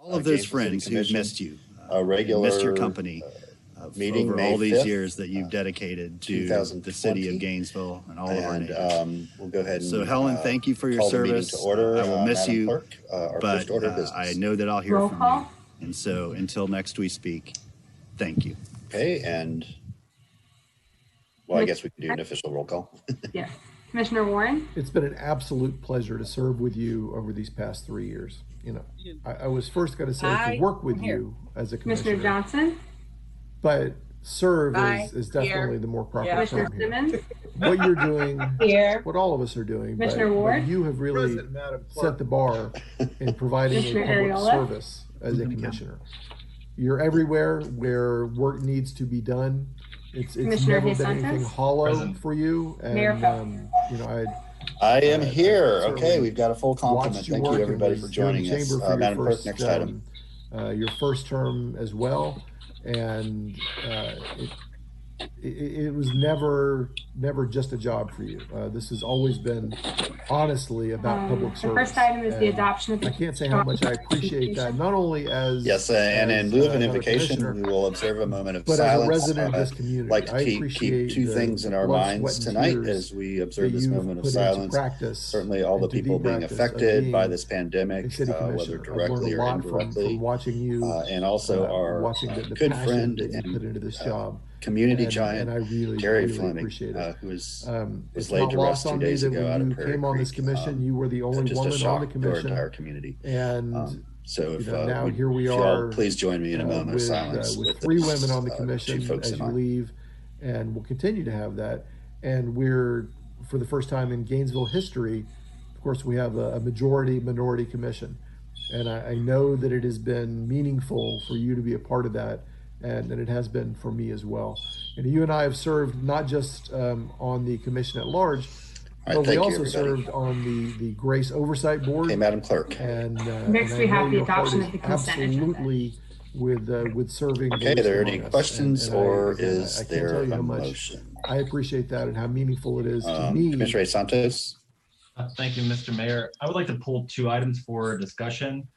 all of those friends who've missed you, missed your company meeting over all these years that you've dedicated to the city of Gainesville and all of our neighbors. We'll go ahead and so Helen, thank you for your service. I will miss you, Clerk, but I know that I'll hear from you. And so until next we speak, thank you. Okay, and well, I guess we can do an official roll call. Yeah. Commissioner Warren? It's been an absolute pleasure to serve with you over these past 3 years. You know, I was first going to say to work with you as a commissioner. Commissioner Johnson? But serve is definitely the more proper term here. Simmons? What you're doing, what all of us are doing, but you have really set the bar in providing a public service as a commissioner. You're everywhere where work needs to be done. It's never been anything hollow for you. And, you know, I am here. Okay, we've got a full complement. Thank you, everybody, for joining us. Madam Clerk, next item. Your first term as well. And it was never just a job for you. This has always been honestly about public service. The first item is the adoption of I can't say how much I appreciate that, not only as and in lieu of an invocation, we will observe a moment of silence. As a resident of this community, like to keep two things in our minds tonight as we observe this moment of silence. Certainly all the people being affected by this pandemic, whether directly or indirectly, watching you, and also our good friend and community giant, Jerry Fleming, who was laid to rest 2 days ago out of Prairie came on this commission. You were the only woman on the commission. To our community. And so if now here we are, please join me in a moment of silence with 3 women on the commission as you leave, and we'll continue to have that. And we're, for the first time in Gainesville history, of course, we have a majority-minority commission. And I know that it has been meaningful for you to be a part of that, and it has been for me as well. And you and I have served not just on the commission at large, but we also served on the Grace Oversight Board. Okay, Madam Clerk. And next we have the adoption of the consent agenda. Absolutely with serving. Okay, are there any questions, or is there a motion? I appreciate that and how meaningful it is to me. Commissioner Santos. Thank you, Mr. Mayor. I would like to pull 2 items for discussion.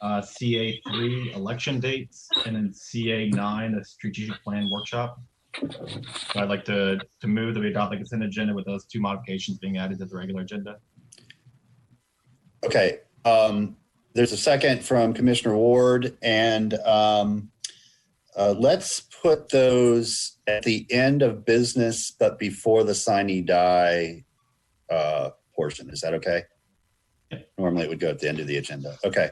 CA3 election dates, and then CA9 a strategic plan workshop. So I'd like to move that we adopt the consent agenda with those 2 modifications being added to the regular agenda. Okay, there's a second from Commissioner Ward, and let's put those at the end of business, but before the signee die portion. Is that okay? Normally it would go at the end of the agenda. Okay.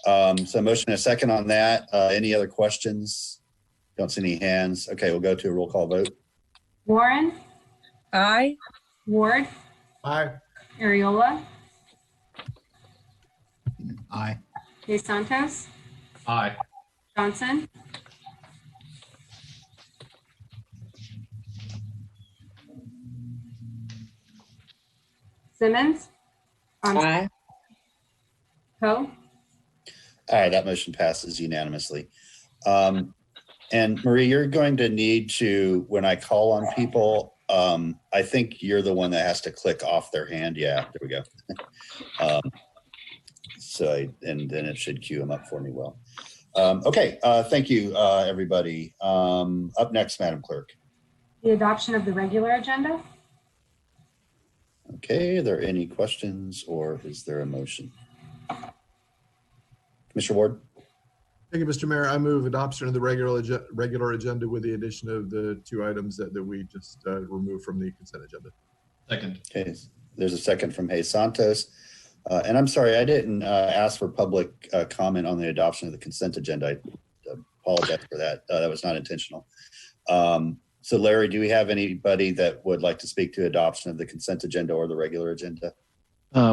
So motion and a second on that. Any other questions? Don't see any hands. Okay, we'll go to a roll call vote. Warren? Aye. Ward? Aye. Ariola? Aye. De Santos? Aye. Johnson? Simmons? Aye. Poe? All right, that motion passes unanimously. And Marie, you're going to need to, when I call on people, I think you're the one that has to click off their hand. Yeah, there we go. And then it should queue them up for me well. Okay, thank you, everybody. Up next, Madam Clerk. The adoption of the regular agenda. Okay, are there any questions, or is there a motion? Commissioner Ward. Thank you, Mr. Mayor. I move adoption of the regular agenda with the addition of the 2 items that we just removed from the consent agenda. Second. Okay, there's a second from Hayes Santos. And I'm sorry, I didn't ask for public comment on the adoption of the consent agenda. I apologize for that. That was not intentional. So Larry, do we have anybody that would like to speak to adoption of the consent agenda or the regular agenda?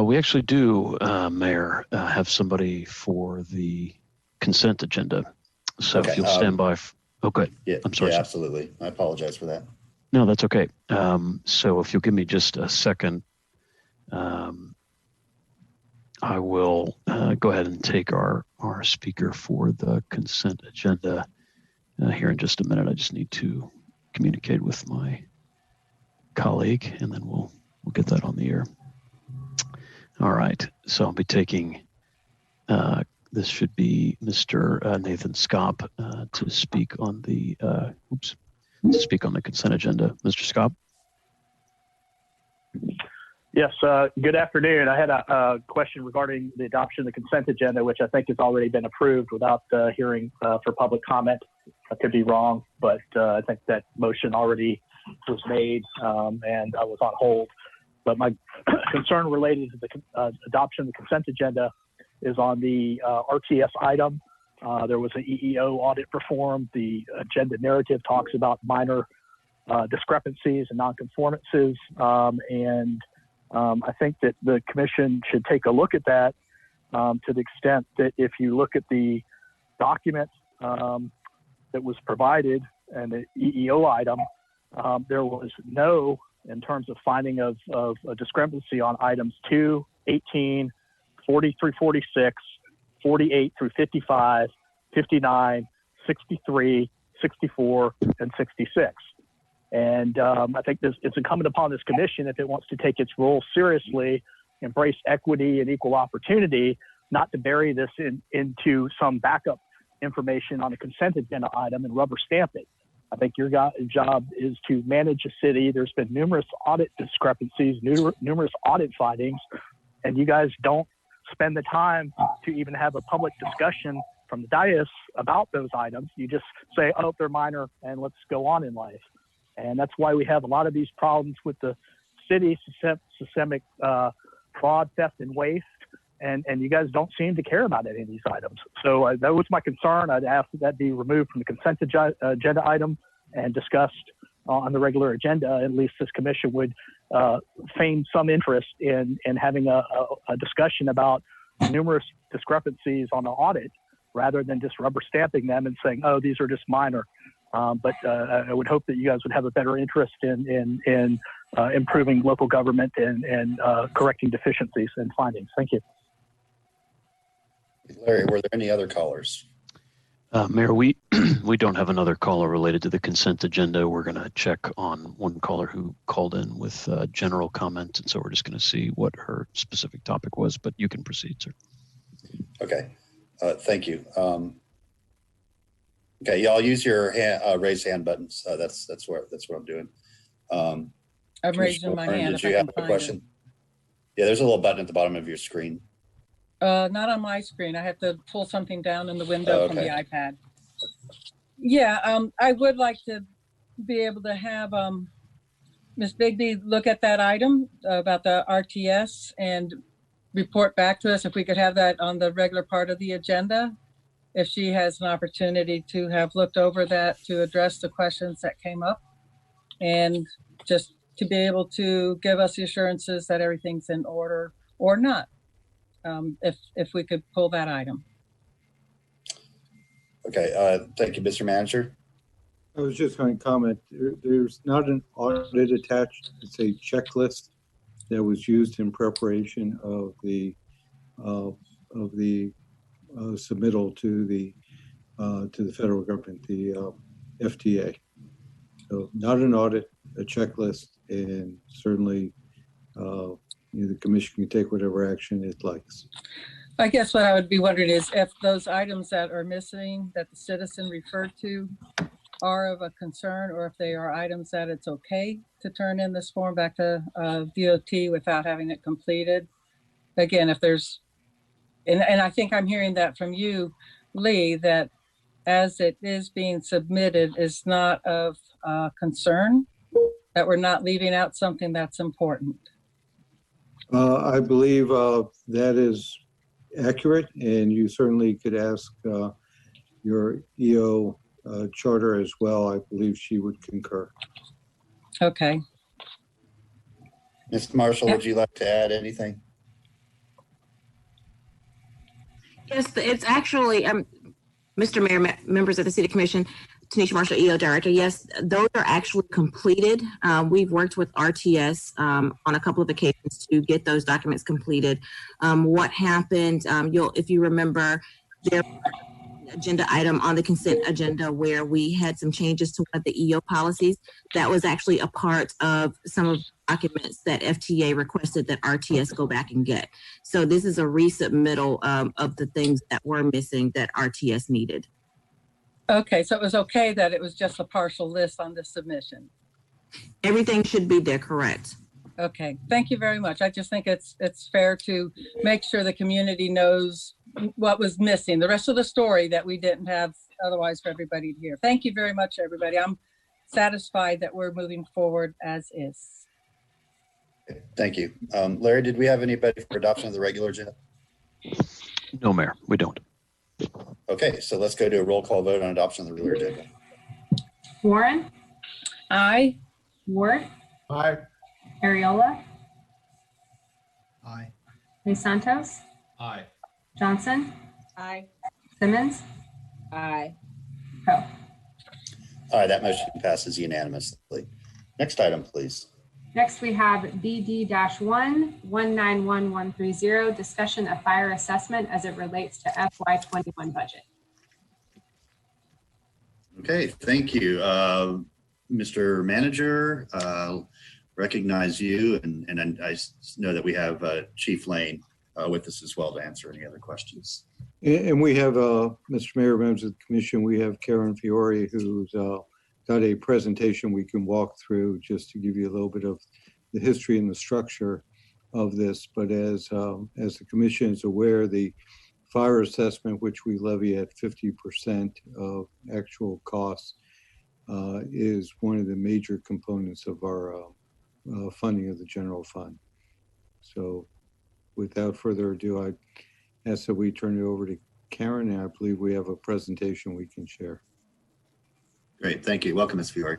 We actually do, Mayor, have somebody for the consent agenda. So okay, if you'll stand by. Oh, good. Yeah, I'm sorry. Yeah, absolutely. I apologize for that. No, that's okay. So if you'll give me just a second, I will go ahead and take our speaker for the consent agenda here in just a minute. I just need to communicate with my colleague, and then we'll get that on the air. All right. So I'll be taking this should be Mr. Nathan Scopp to speak on the consent agenda. Mr. Scopp. Yes, good afternoon. I had a question regarding the adoption of the consent agenda, which I think has already been approved without hearing for public comment. I could be wrong, but I think that motion already was made and I was on hold. But my concern related to the adoption of the consent agenda is on the RTS item. There was an EEO audit performed. The agenda narrative talks about minor discrepancies and nonconformances. I think that the commission should take a look at that to the extent that if you look at the document that was provided and the EEO item, there was no, in terms of finding of a discrepancy on items 2, 18, 40 through 46, 48 through 55, 59, 63, 64, and 66. And I think it's incumbent upon this commission, if it wants to take its role seriously, embrace equity and equal opportunity, not to bury this into some backup information on a consent agenda item and rubber stamp it. I think your job is to manage a city. There's been numerous audit discrepancies, numerous audit findings, and you guys don't spend the time to even have a public discussion from the dais about those items. You just say, oh, they're minor, and let's go on in life. And that's why we have a lot of these problems with the city, systemic fraud, theft, and waste. And you guys don't seem to care about any of these items. So that was my concern. I'd ask that be removed from the consent agenda item and discussed on the regular agenda. At least this commission would feign some interest in having a discussion about numerous discrepancies on the audit rather than just rubber stamping them and saying, oh, these are just minor. But I would hope that you guys would have a better interest in improving local government and correcting deficiencies and findings. Thank you. Larry, were there any other callers? Mayor, we don't have another caller related to the consent agenda. We're going to check on one caller who called in with general comment, and so we're just going to see what her specific topic was, but you can proceed, sir. Okay, thank you. Okay, y'all use your raise hand buttons. That's what I'm doing. I'm raising my hand. Did you have a question? Yeah, there's a little button at the bottom of your screen. Not on my screen. I have to pull something down in the window from the iPad. Yeah, I would like to be able to have Ms. Bigby look at that item about the RTS and report back to us if we could have that on the regular part of the agenda. If she has an opportunity to have looked over that to address the questions that came up and just to be able to give us the assurances that everything's in order or not. If we could pull that item. Okay, thank you, Mr. Manager. I was just going to comment, there's not an audit attached. It's a checklist that was used in preparation of the submittal to the federal government, the FTA. So not an audit, a checklist, and certainly the commission can take whatever action it likes. I guess what I would be wondering is if those items that are missing that the citizen referred to are of a concern, or if they are items that it's okay to turn in this form back to DOT without having it completed. Again, if there's, and I think I'm hearing that from you, Lee, that as it is being submitted is not of concern, that we're not leaving out something that's important. I believe that is accurate, and you certainly could ask your EO charter as well. I believe she would concur. Okay. Ms. Marshall, would you like to add anything? Yes, it's actually, Mr. Mayor, members of the City Commission, Tanisha Marshall, EO Director. Yes, those are actually completed. We've worked with RTS on a couple of occasions to get those documents completed. What happened, if you remember, there were agenda item on the consent agenda where we had some changes to one of the EO policies. That was actually a part of some of the documents that FTA requested that RTS go back and get. So this is a resubmittal of the things that were missing that RTS needed. Okay, so it was okay that it was just a partial list on this submission. Everything should be there, correct? Okay, thank you very much. I just think it's fair to make sure the community knows what was missing, the rest of the story that we didn't have otherwise for everybody to hear. Thank you very much, everybody. I'm satisfied that we're moving forward as is. Thank you. Larry, did we have anybody for adoption of the regular agenda? No, Mayor, we don't. Okay, so let's go to a roll call vote on adoption of the regular agenda. Warren, Aye. Ward, Aye. Ariola, Aye. De Santos, Aye. Johnson, Aye. Simmons, Aye. Poe. All right, that motion passes unanimously. Next item, please. Next, we have BD-1 191130, discussion of fire assessment as it relates to FY21 budget. Okay, thank you. Mr. Manager, recognize you, and I know that we have Chief Lane with us as well to answer any other questions. And we have, Mr. Mayor, members of the commission, we have Karen Fiore, who's got a presentation we can walk through just to give you a little bit of the history and the structure of this. But as the commission is aware, the fire assessment, which we levy at 50% of actual costs, is one of the major components of our funding of the general fund. So without further ado, I ask that we turn it over to Karen, and I believe we have a presentation we can share. Great, thank you. Welcome, Ms. Fiore.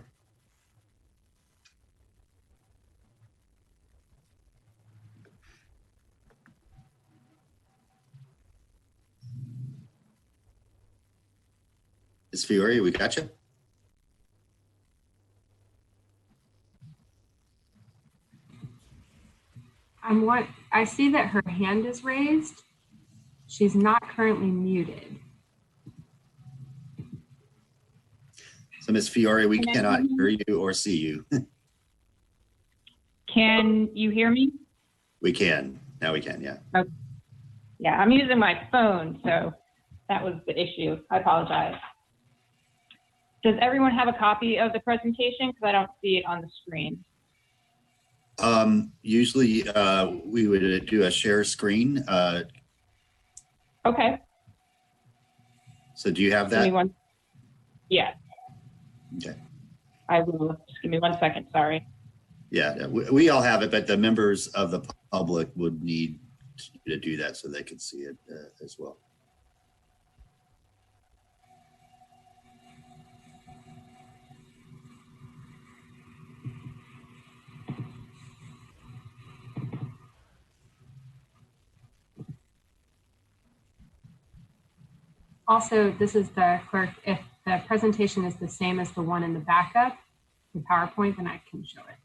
Ms. Fiore, we got you? I see that her hand is raised. She's not currently muted. So Ms. Fiore, we cannot hear you or see you. Can you hear me? We can. Now we can, yeah. Okay. Yeah, I'm using my phone, so that was the issue. I apologize. Does everyone have a copy of the presentation? Because I don't see it on the screen. Usually we would do a share screen. Okay. So do you have that? Give me one. Yeah. Okay. I will. Just give me 1 second. Sorry. Yeah, we all have it, but the members of the public would need to do that so they could see it as well. Also, this is the clerk. If the presentation is the same as the one in the backup, the PowerPoint, then I can show it.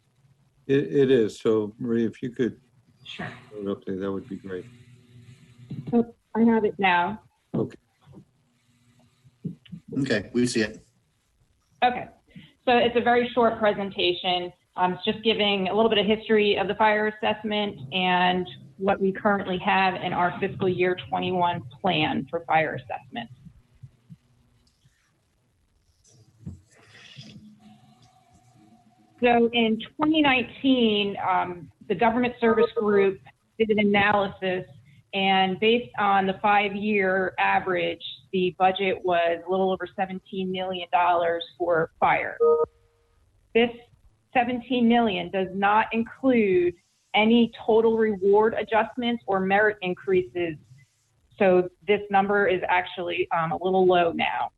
It is. So Maria, if you could Sure. put it up there, that would be great. Oh, I have it now. Okay. Okay, we see it. Okay. So it's a very short presentation. It's just giving a little bit of history of the fire assessment and what we currently have in our fiscal year 21 plan for fire assessment. So in 2019, the government service group did an analysis, and based on the 5-year average, the budget was a little over $17 million for fire. This $17 million does not include any total reward adjustments or merit increases. So this number is actually a little low now.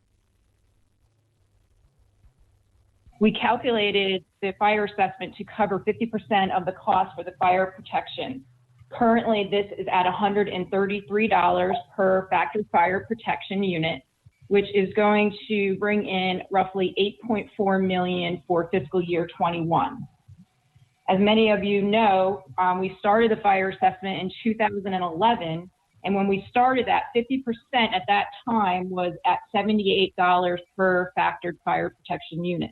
We calculated the fire assessment to cover 50% of the cost for the fire protection. Currently, this is at $133 per factory fire protection unit, which is going to bring in roughly $8.4 million for fiscal year 21. As many of you know, we started the fire assessment in 2011, And when we started that, 50% at that time was at $78 per factored fire protection unit.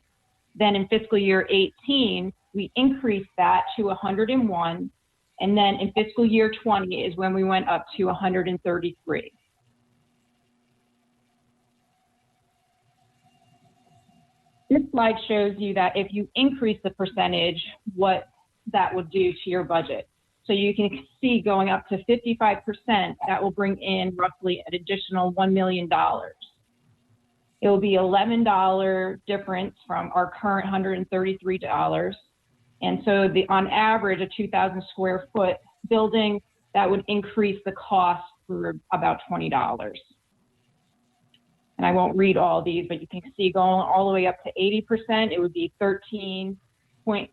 Then in fiscal year 18, we increased that to 101. And then in fiscal year 20 is when we went up to 133. This slide shows you that if you increase the percentage, what that would do to your budget. So you can see going up to 55%, that will bring in roughly an additional $1 million. It will be $11 difference from our current $133. And so on average, a 2,000 square foot building, that would increase the cost for about $20. And I won't read all these, but you can see going all the way up to 80%, it would be 13 point.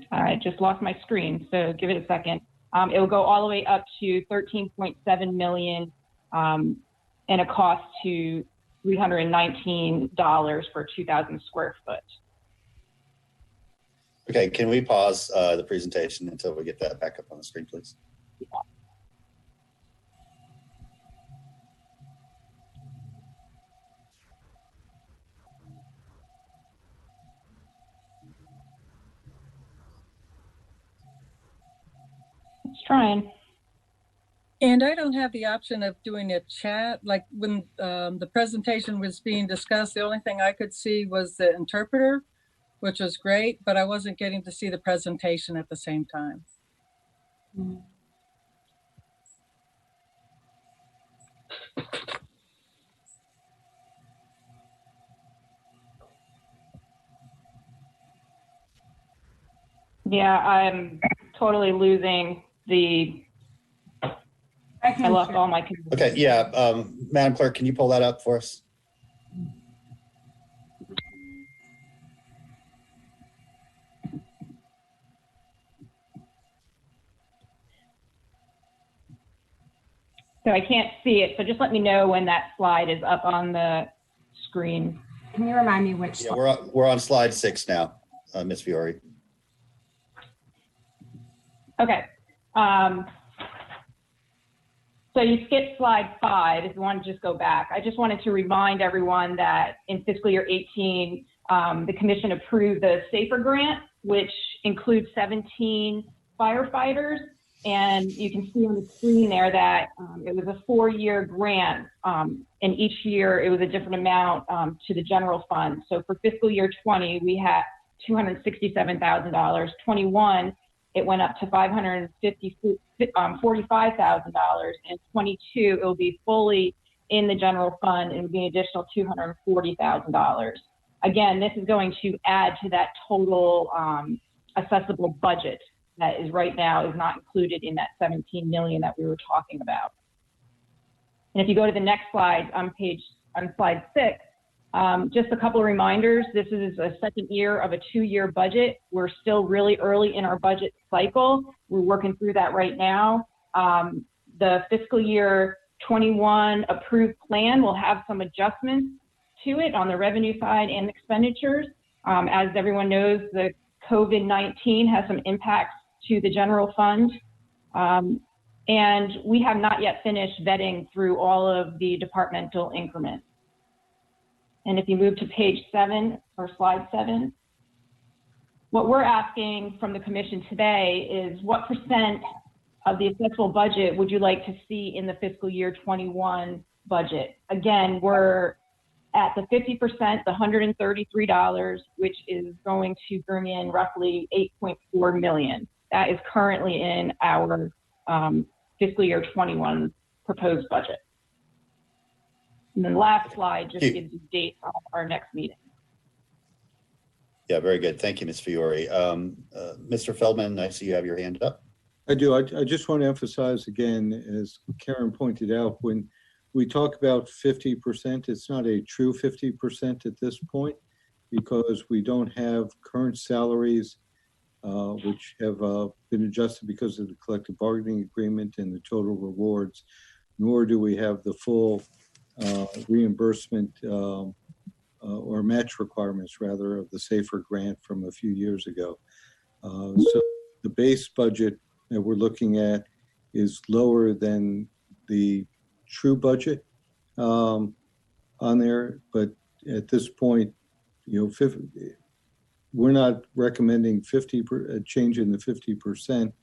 I just lost my screen, so give it a second. It will go all the way up to 13.7 million and a cost to $319 for 2,000 square foot. Okay, can we pause the presentation until we get that back up on the screen, please? Yeah. It's trying. And I don't have the option of doing a chat. Like when the presentation was being discussed, the only thing I could see was the interpreter, which was great, but I wasn't getting to see the presentation at the same time. Mm-hmm. Yeah, I'm totally losing the, I lost all my. Okay, yeah, Madam Clerk, can you pull that up for us? So I can't see it, so just let me know when that slide is up on the screen. Can you remind me which slide? Yeah, we're on slide 6 now, Ms. Fiore. Okay. So you skipped slide 5 if you want to just go back. I just wanted to remind everyone that in fiscal year 18, the commission approved the SAFER grant, which includes 17 firefighters. And you can see on the screen there that it was a 4-year grant, and each year it was a different amount to the general fund. So for fiscal year 20, we had $267,000. 21, it went up to $45,000, and 22, it will be fully in the general fund, and it will be an additional $240,000. Again, this is going to add to that total accessible budget that is right now is not included in that 17 million that we were talking about. And if you go to the next slide on slide 6, just a couple of reminders. This is a second year of a 2-year budget. We're still really early in our budget cycle. We're working through that right now. The fiscal year 21 approved plan will have some adjustments to it on the revenue side and expenditures. As everyone knows, the COVID-19 has some impacts to the general fund. And we have not yet finished vetting through all of the departmental increments. And if you move to page 7 or slide 7, what we're asking from the commission today is what % of the accessible budget would you like to see in the fiscal year 21 budget? Again, we're at the 50%, the $133, which is going to bring in roughly 8.4 million. That is currently in our fiscal year 21 proposed budget. And then the last slide just gives you dates on our next meeting. Yeah, very good. Thank you, Ms. Fiore. Mr. Feldman, I see you have your hand up. I do. I just want to emphasize again, as Karen pointed out, when we talk about 50%, it's not a true 50% at this point because we don't have current salaries which have been adjusted because of the collective bargaining agreement and the total rewards, nor do we have the full reimbursement or match requirements, rather, of the SAFER grant from a few years ago. So the base budget that we're looking at is lower than the true budget on there. But at this point, we're not recommending a change in the 50%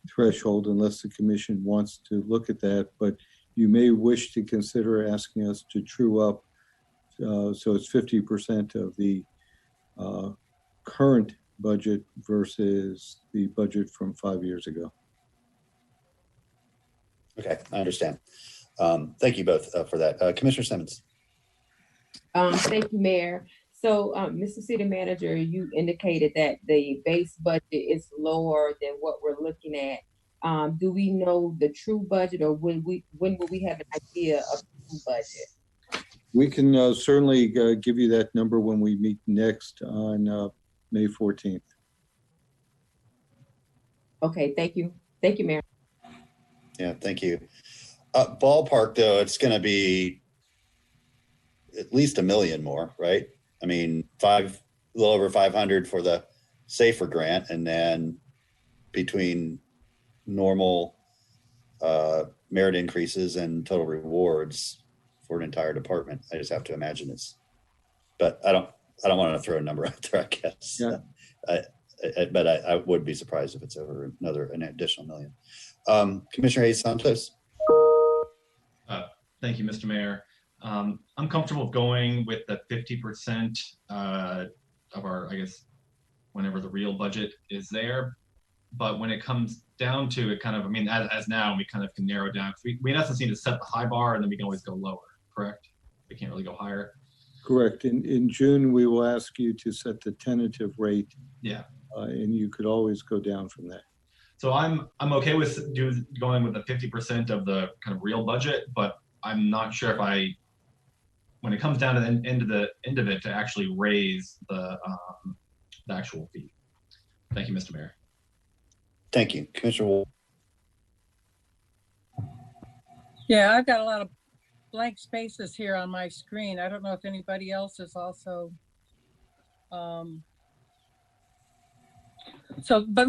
threshold unless the commission wants to look at that. But you may wish to consider asking us to true up so it's 50% of the current budget versus the budget from 5 years ago. Okay, I understand. Thank you both for that. Commissioner Simmons. Thank you, Mayor. So, Mr. City Manager, you indicated that the base budget is lower than what we're looking at. Do we know the true budget, or when will we have an idea of the true budget? We can certainly give you that number when we meet next on May 14th. Okay, thank you. Thank you, Mayor. Yeah, thank you. Ballpark, though, it's going to be at least $1 million more, right? I mean, a little over 500 for the SAFER grant, and then between normal merit increases and total rewards for an entire department, I just have to imagine but I don't want to throw a number out there, I guess. Yeah. But I would be surprised if it's over an additional $1 million. Commissioner Hayes Santos. Thank you, Mr. Mayor. I'm comfortable going with the 50% of our, I guess, whenever the real budget is there. But when it comes down to it, kind of, I mean, as now, we kind of can narrow down. We in essence need to set the high bar, and then we can always go lower, correct? We can't really go higher. Correct. In June, we will ask you to set the tentative rate. Yeah. And you could always go down from that. So I'm okay with going with the 50% of the kind of real budget, but I'm not sure if when it comes down to the end of it, to actually raise the actual fee. Thank you, Mr. Mayor. Thank you, Commissioner Wolf. Yeah, I've got a lot of blank spaces here on my screen. I don't know if anybody else is also. But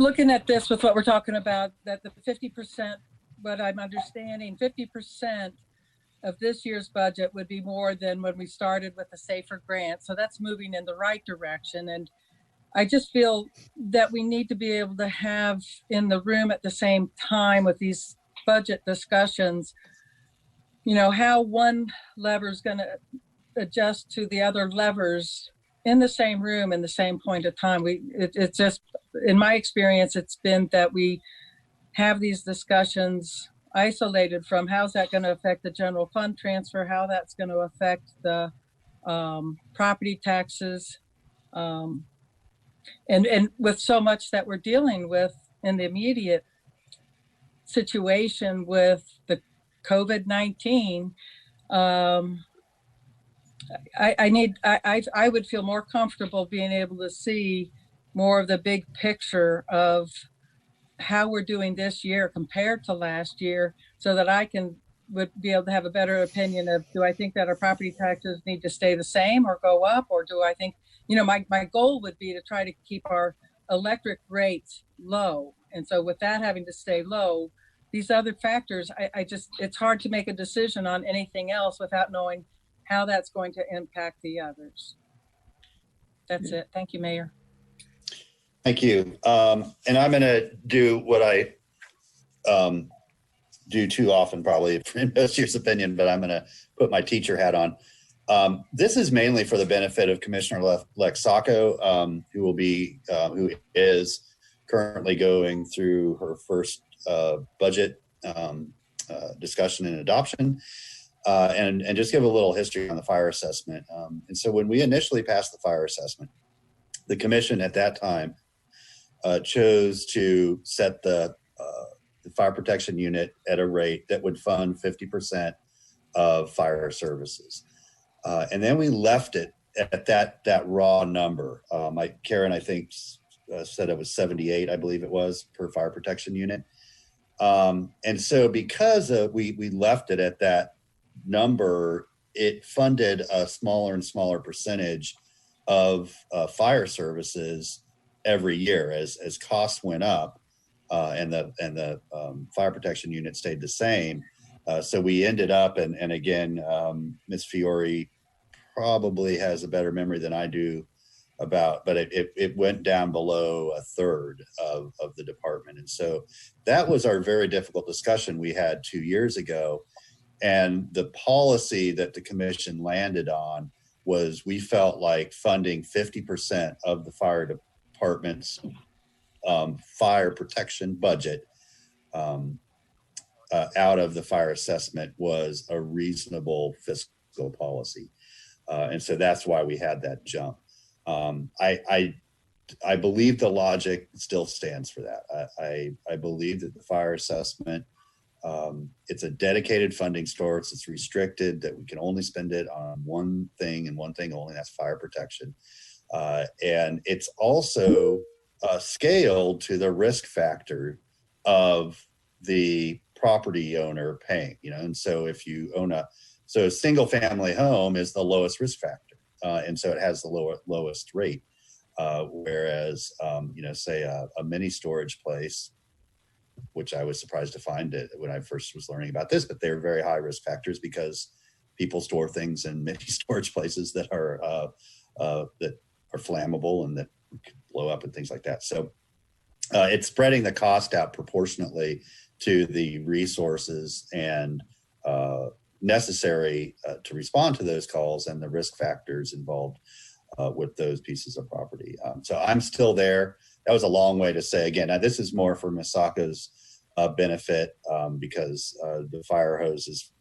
looking at this with what we're talking about, that the 50%, what I'm understanding, 50% of this year's budget would be more than when we started with the SAFER grant. So that's moving in the right direction. And I just feel that we need to be able to have in the room at the same time with these budget discussions, how one lever is going to adjust to the other levers in the same room in the same point of time. It's just, in my experience, it's been that we have these discussions isolated from how's that going to affect the general fund transfer, how that's going to affect the property taxes, and with so much that we're dealing with in the immediate situation with the COVID-19, I would feel more comfortable being able to see more of the big picture of how we're doing this year compared to last year, so that I would be able to have a better opinion of, do I think that our property taxes need to stay the same or go up, or do I think, my goal would be to try to keep our electric rates low. And so with that having to stay low, these other factors, it's hard to make a decision on anything else without knowing how that's going to impact the others. That's it. Thank you, Mayor. Thank you. And I'm going to do what I do too often, probably, in most years' opinion, but I'm going to put my teacher hat on. This is mainly for the benefit of Commissioner Lexaco, who is currently going through her first budget discussion and adoption, and just give a little history on the fire assessment. And so when we initially passed the fire assessment, the commission at that time chose to set the fire protection unit at a rate that would fund 50% of fire services. And then we left it at that raw number. Karen, I think, said it was 78, I believe it was, per fire protection unit. And so because we left it at that number, it funded a smaller and smaller percentage of fire services every year as costs went up. and the fire protection unit stayed the same. So we ended up, and again, Ms. Fiore probably has a better memory than I do about, but it went down below a third of the department. And so that was our very difficult discussion we had 2 years ago. And the policy that the commission landed on was we felt like funding 50% of the fire department's fire protection budget out of the fire assessment was a reasonable fiscal policy. And so that's why we had that jump. I believe the logic still stands for that. I believe that the fire assessment, it's a dedicated funding source. It's restricted, that we can only spend it on one thing and one thing only, that's fire protection. And it's also scaled to the risk factor of the property owner paying, and so if you own a single family home is the lowest risk factor. And so it has the lowest rate. Whereas, say a mini storage place, which I was surprised to find it when I first was learning about this, but they're very high risk factors because people store things in mini storage places that are flammable and that could blow up and things like that. So it's spreading the cost out proportionately to the resources and necessary to respond to those calls and the risk factors involved with those pieces of property. So I'm still there. That was a long way to say, again, now this is more for Misaka's benefit because the fire hose is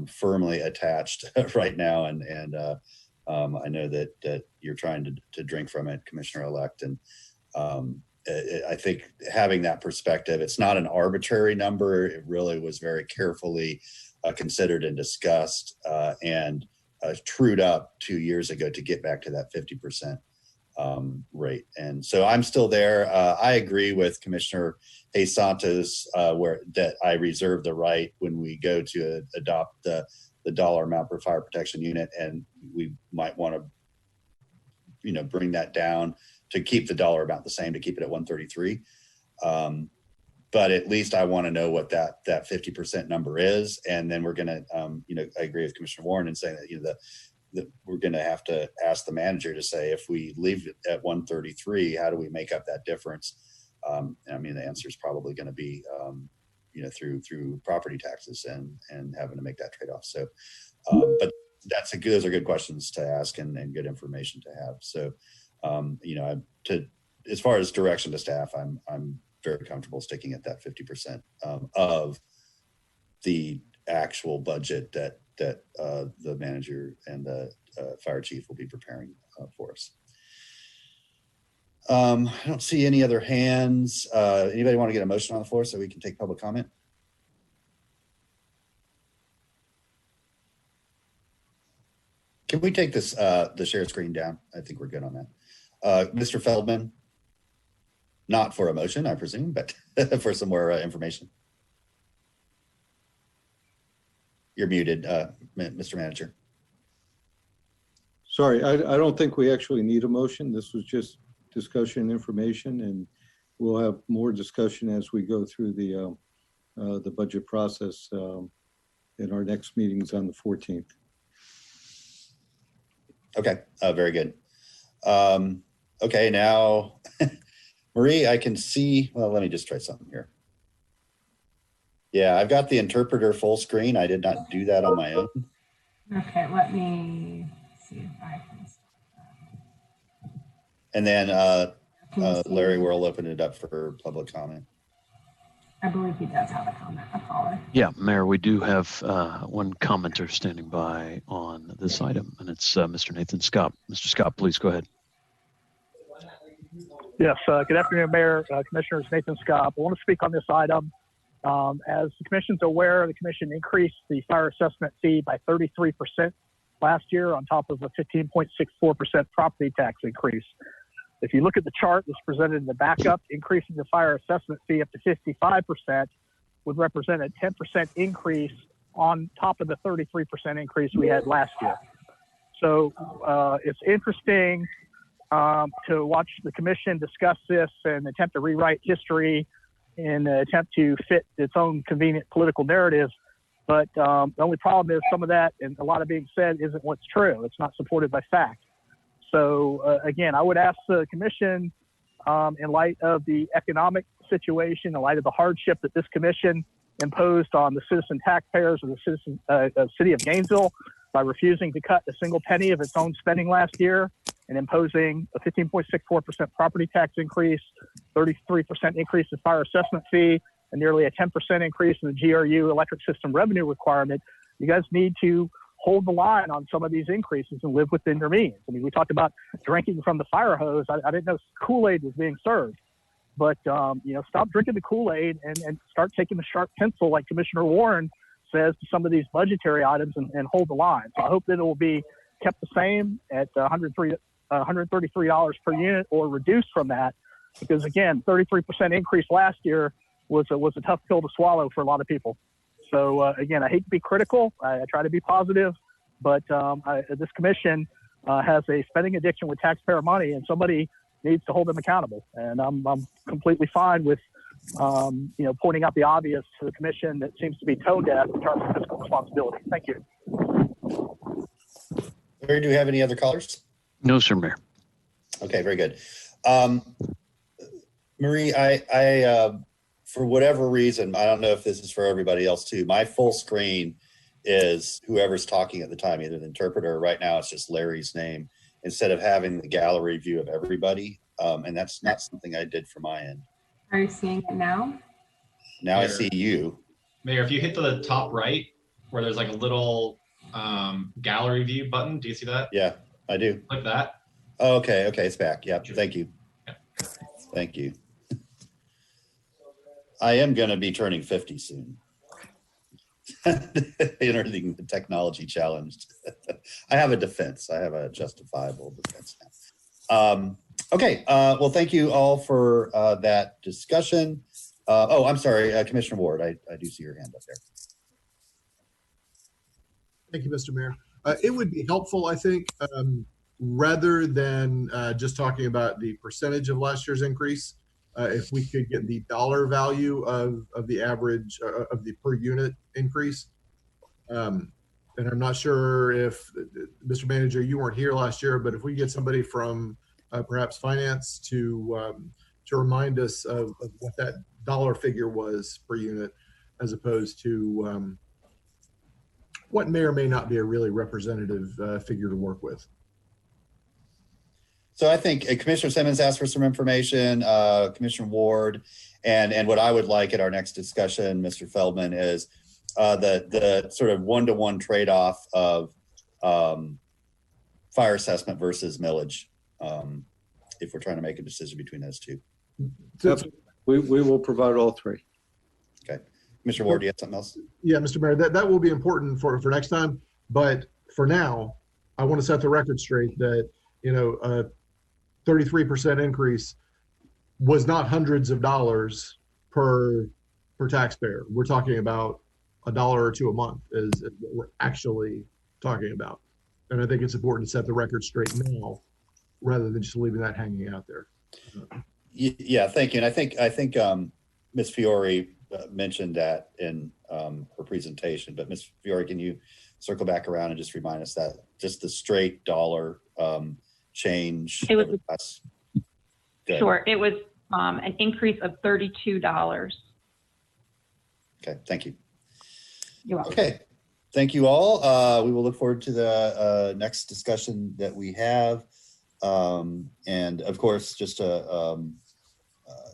firmly attached right now. And I know that you're trying to drink from it, Commissioner-elect. And I think having that perspective, it's not an arbitrary number. It really was very carefully considered and discussed and trued up 2 years ago to get back to that 50% rate. And so I'm still there. I agree with Commissioner Hayes Santos that I reserve the right when we go to adopt the dollar amount per fire protection unit, and we might want to, bring that down to keep the dollar amount the same, to keep it at 133. But at least I want to know what that 50% number is. And then we're going to, I agree with Commissioner Warren in saying that, we're going to have to ask the manager to say, if we leave it at 133, how do we make up that difference? The answer is probably going to be, through property taxes and having to make that trade-off. So, but those are good questions to ask and good information to have. So, as far as direction to staff, I'm very comfortable sticking at that 50% of the actual budget that the manager and the fire chief will be preparing for us. I don't see any other hands. Anybody want to get a motion on the floor so we can take public comment? Can we take this the share screen down? I think we're good on that. Mr. Feldman, not for a motion, I presume, but for some more information. You're muted, Mr. Manager. Sorry, I don't think we actually need a motion. This was just discussion information, and we'll have more discussion as we go through the budget process in our next meetings on the 14th. Okay, very good. Okay, now, Marie, I can see, well, let me just try something here. Yeah, I've got the interpreter full screen. I did not do that on my own. Okay, let me see if I can. And then Larry will open it up for public comment. I believe he does have a comment, a caller. Yeah, Mayor, we do have one commenter standing by on this item, and it's Mr. Nathan Scott. Mr. Scott, please go ahead. Yes, good afternoon, Mayor, Commissioners. Nathan Scott. I want to speak on this item. As the Commission's aware, the Commission increased the fire assessment fee by 33% last year on top of a 15.64% property tax increase. If you look at the chart that's presented in the backup, increasing the fire assessment fee up to 55% would represent a 10% increase on top of the 33% increase we had last year. So it's interesting to watch the Commission discuss this and attempt to rewrite history in an attempt to fit its own convenient political narrative. But the only problem is some of that and a lot of being said isn't what's true. It's not supported by fact. So again, I would ask the commission, in light of the economic situation, in light of the hardship that this commission imposed on the citizen taxpayers of the city of Gainesville by refusing to cut a single penny of its own spending last year and imposing a 15.64% property tax increase, 33% increase in fire assessment fee, and nearly a 10% increase in the GRU electric system revenue requirement. You guys need to hold the line on some of these increases and live within your means. I mean, we talked about drinking from the fire hose. I didn't know Kool-Aid was being served, but stop drinking the Kool-Aid and start taking the sharp pencil like Commissioner Warren says to some of these budgetary items and hold the line. So I hope that it will be kept the same at $133 per unit or reduced from that, because again, 33% increase last year was a tough pill to swallow for a lot of people. So again, I hate to be critical. I try to be positive, but this commission has a spending addiction with taxpayer money, and somebody needs to hold them accountable. And I'm completely fine with pointing out the obvious to the commission that seems to be tone deaf in terms of fiscal responsibility. Thank you. Larry, do we have any other callers? No, sir, Mayor. Okay, very good. Marie, I for whatever reason, I don't know if this is for everybody else too, my full screen is whoever's talking at the time, either the interpreter or right now it's just Larry's name, instead of having the gallery view of everybody. And that's not something I did for my end. Are you seeing it now? Now Mayor, I see you. Mayor, if you hit to the top right, where there's like a little gallery view button, do you see that? Yeah, I do. Click that. Oh, okay, it's back. Yep, thank you. Thank you. I am going to be turning 50 soon. Anything technology challenged. I have a defense. I have a justifiable defense now. Okay, well, thank you all for that discussion. Oh, I'm sorry, Commissioner Ward, I do see your hand up there. Thank you, Mr. Mayor. It would be helpful, I think, rather than just talking about the percentage of last year's increase, if we could get the dollar value of the average of the per unit increase. And I'm not sure if, Mr. Manager, you weren't here last year, but if we get somebody from perhaps finance to remind us of what that dollar figure was per unit, as opposed to what may or may not be a really representative figure to work with. So I think Commissioner Simmons asked for some information, Commissioner Ward, and what I would like at our next discussion, Mr. Feldman, is the sort of one-to-one trade-off of fire assessment versus millage, if we're trying to make a decision between those two. We will provide all three. Okay. Commissioner Ward, do you have something else? Yeah, Mr. Mayor, that will be important for next time. But for now, I want to set the record straight that, 33% increase was not hundreds of dollars per taxpayer. We're talking about $1 or $2 a month is what we're actually talking about. And I think it's important to set the record straight now rather than just leaving that hanging out there. Yeah, thank you. And I think Ms. Fiore mentioned that in her presentation, but Ms. Fiore, can you circle back around and just remind us that just the straight dollar change? It was sure. It was an increase of $32. Okay, thank you. You're welcome. Okay, thank you all. We will look forward to the next discussion that we have. And of course, just to,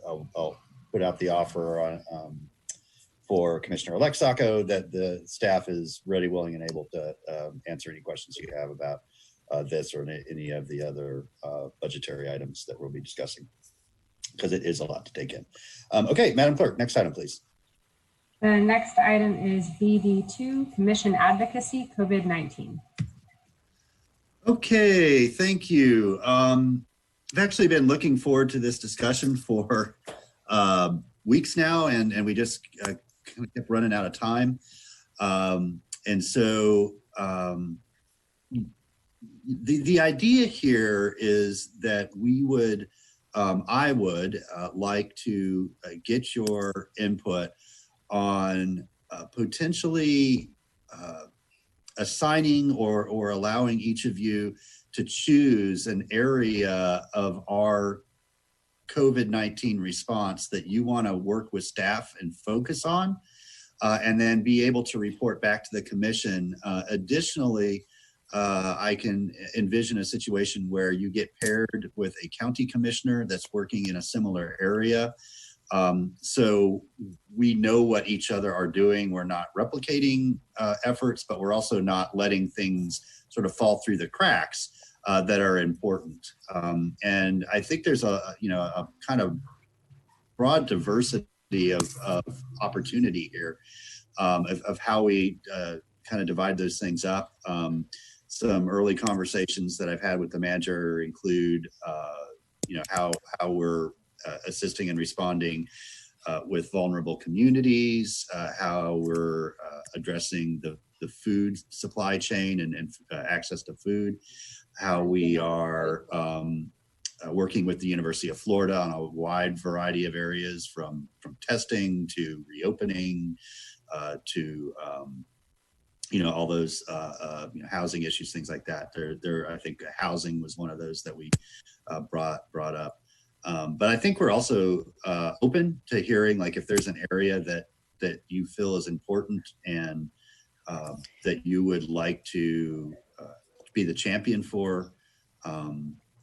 I'll put out the offer on, for Commissioner-elect Sacco that the staff is ready, willing, and able to answer any questions you have about this or any of the other budgetary items that we'll be discussing, because it is a lot to take in. Okay, Madam Clerk, next item, please. The next item is BD2, Commission Advocacy, COVID-19. Okay, thank you. I've actually been looking forward to this discussion for weeks now, and we just kind of kept running out of time. And so the idea here is that we would I would like to get your input on potentially assigning or allowing each of you to choose an area of our COVID-19 response that you want to work with staff and focus on, and then be able to report back to the commission. Additionally, I can envision a situation where you get paired with a county commissioner that's working in a similar area. So we know what each other are doing. We're not replicating efforts, but we're also not letting things sort of fall through the cracks that are important. And I think there's a kind of broad diversity of opportunity here, of how we kind of divide those things up. Some early conversations that I've had with the manager include, how we're assisting and responding with vulnerable communities, how we're addressing the food supply chain and access to food, how we are working with the University of Florida on a wide variety of areas, from testing to reopening to all those housing issues, things like that. I think housing was one of those that we brought up. But I think we're also open to hearing, like, if there's an area that you feel is important and that you would like to be the champion for.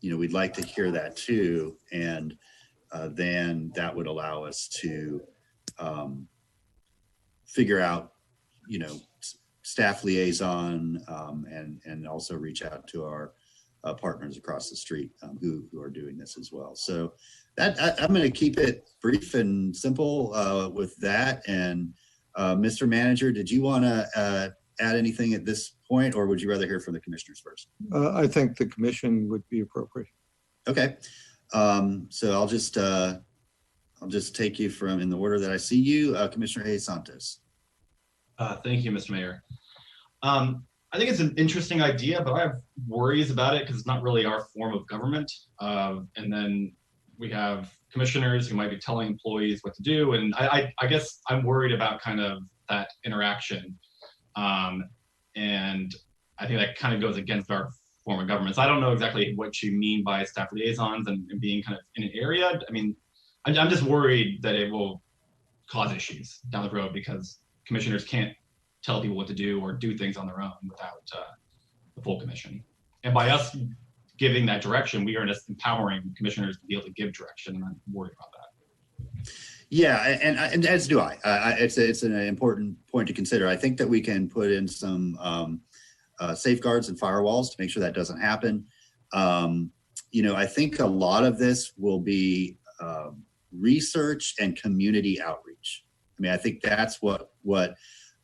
We'd like to hear that too, and then that would allow us to figure out, staff liaison, and also reach out to our partners across the street who are doing this as well. So that I'm going to keep it brief and simple with that. And Mr. Manager, did you want to add anything at this point, or would you rather hear from the commissioners first? I think the commission would be appropriate. Okay. So I'll just take you from in the order that I see you, Commissioner Hayes Santos. Thank you, Mr. Mayor. I think it's an interesting idea, but I have worries about it because it's not really our form of government. And then we have commissioners who might be telling employees what to do. And I guess I'm worried about kind of that interaction. And I think that kind of goes against our form of government. So I don't know exactly what you mean by staff liaisons and being kind of in an area. I mean, I'm just worried that it will cause issues down the road because commissioners can't tell people what to do or do things on their own without the full commission. And by us giving that direction, we are just empowering commissioners to be able to give direction, and I'm worried about that. Yeah, and as do I. It's an important point to consider. I think that we can put in some safeguards and firewalls to make sure that doesn't happen. I think a lot of this will be research and community outreach. I mean, I think that's what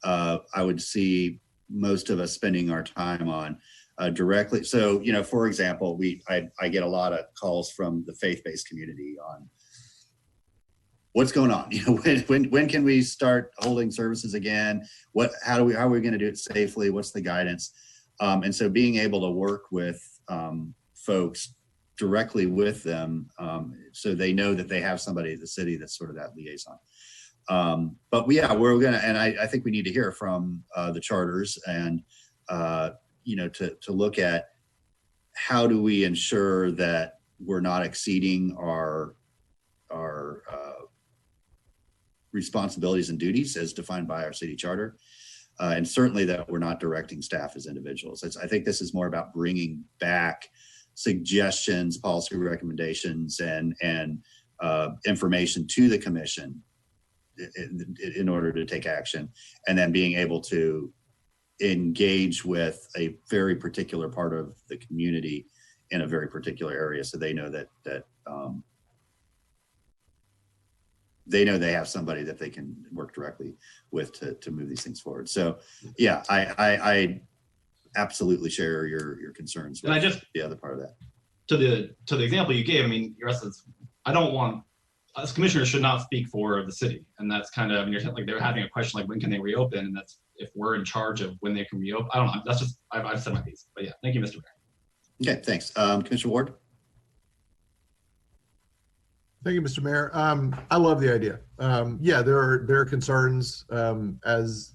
I would see most of us spending our time on directly. So, for example, I get a lot of calls from the faith-based community on what's going on. When can we start holding services again? How are we going to do it safely? What's the guidance? And so being able to work with folks directly with them, so they know that they have somebody at the city that's sort of that liaison. But yeah, we're gonna, and I think we need to hear from the charters and to look at how do we ensure that we're not exceeding our responsibilities and duties as defined by our city charter, and certainly that we're not directing staff as individuals. I think this is more about bringing back suggestions, policy recommendations, and information to the commission in order to take action, and then being able to engage with a very particular part of the community in a very particular area, so they know that they know they have somebody that they can work directly with to move these things forward. So yeah, I absolutely share your concerns with the other part of that. To the example you gave, I mean, your essence, I don't want, as commissioners should not speak for the city. And that's kind of, you're like, they're having a question like, when can they reopen? And that's, if we're in charge of when they can reopen, I don't know. That's just, I've said my piece. But yeah, thank you, Mr. Mayor. Okay, thanks. Commissioner Ward? Thank you, Mr. Mayor. I love the idea. Yeah, there are concerns, as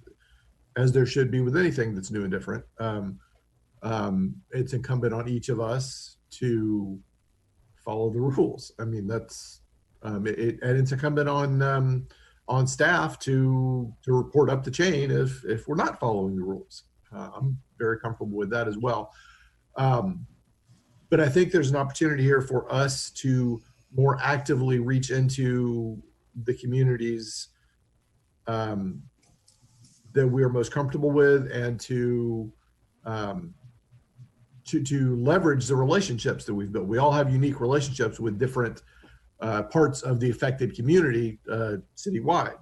there should be with anything that's new and different. It's incumbent on each of us to follow the rules. I mean, that's and it's incumbent on staff to report up the chain if we're not following the rules. I'm very comfortable with that as well. But I think there's an opportunity here for us to more actively reach into the communities that we are most comfortable with, and to leverage the relationships that we've built. We all have unique relationships with different parts of the affected community citywide.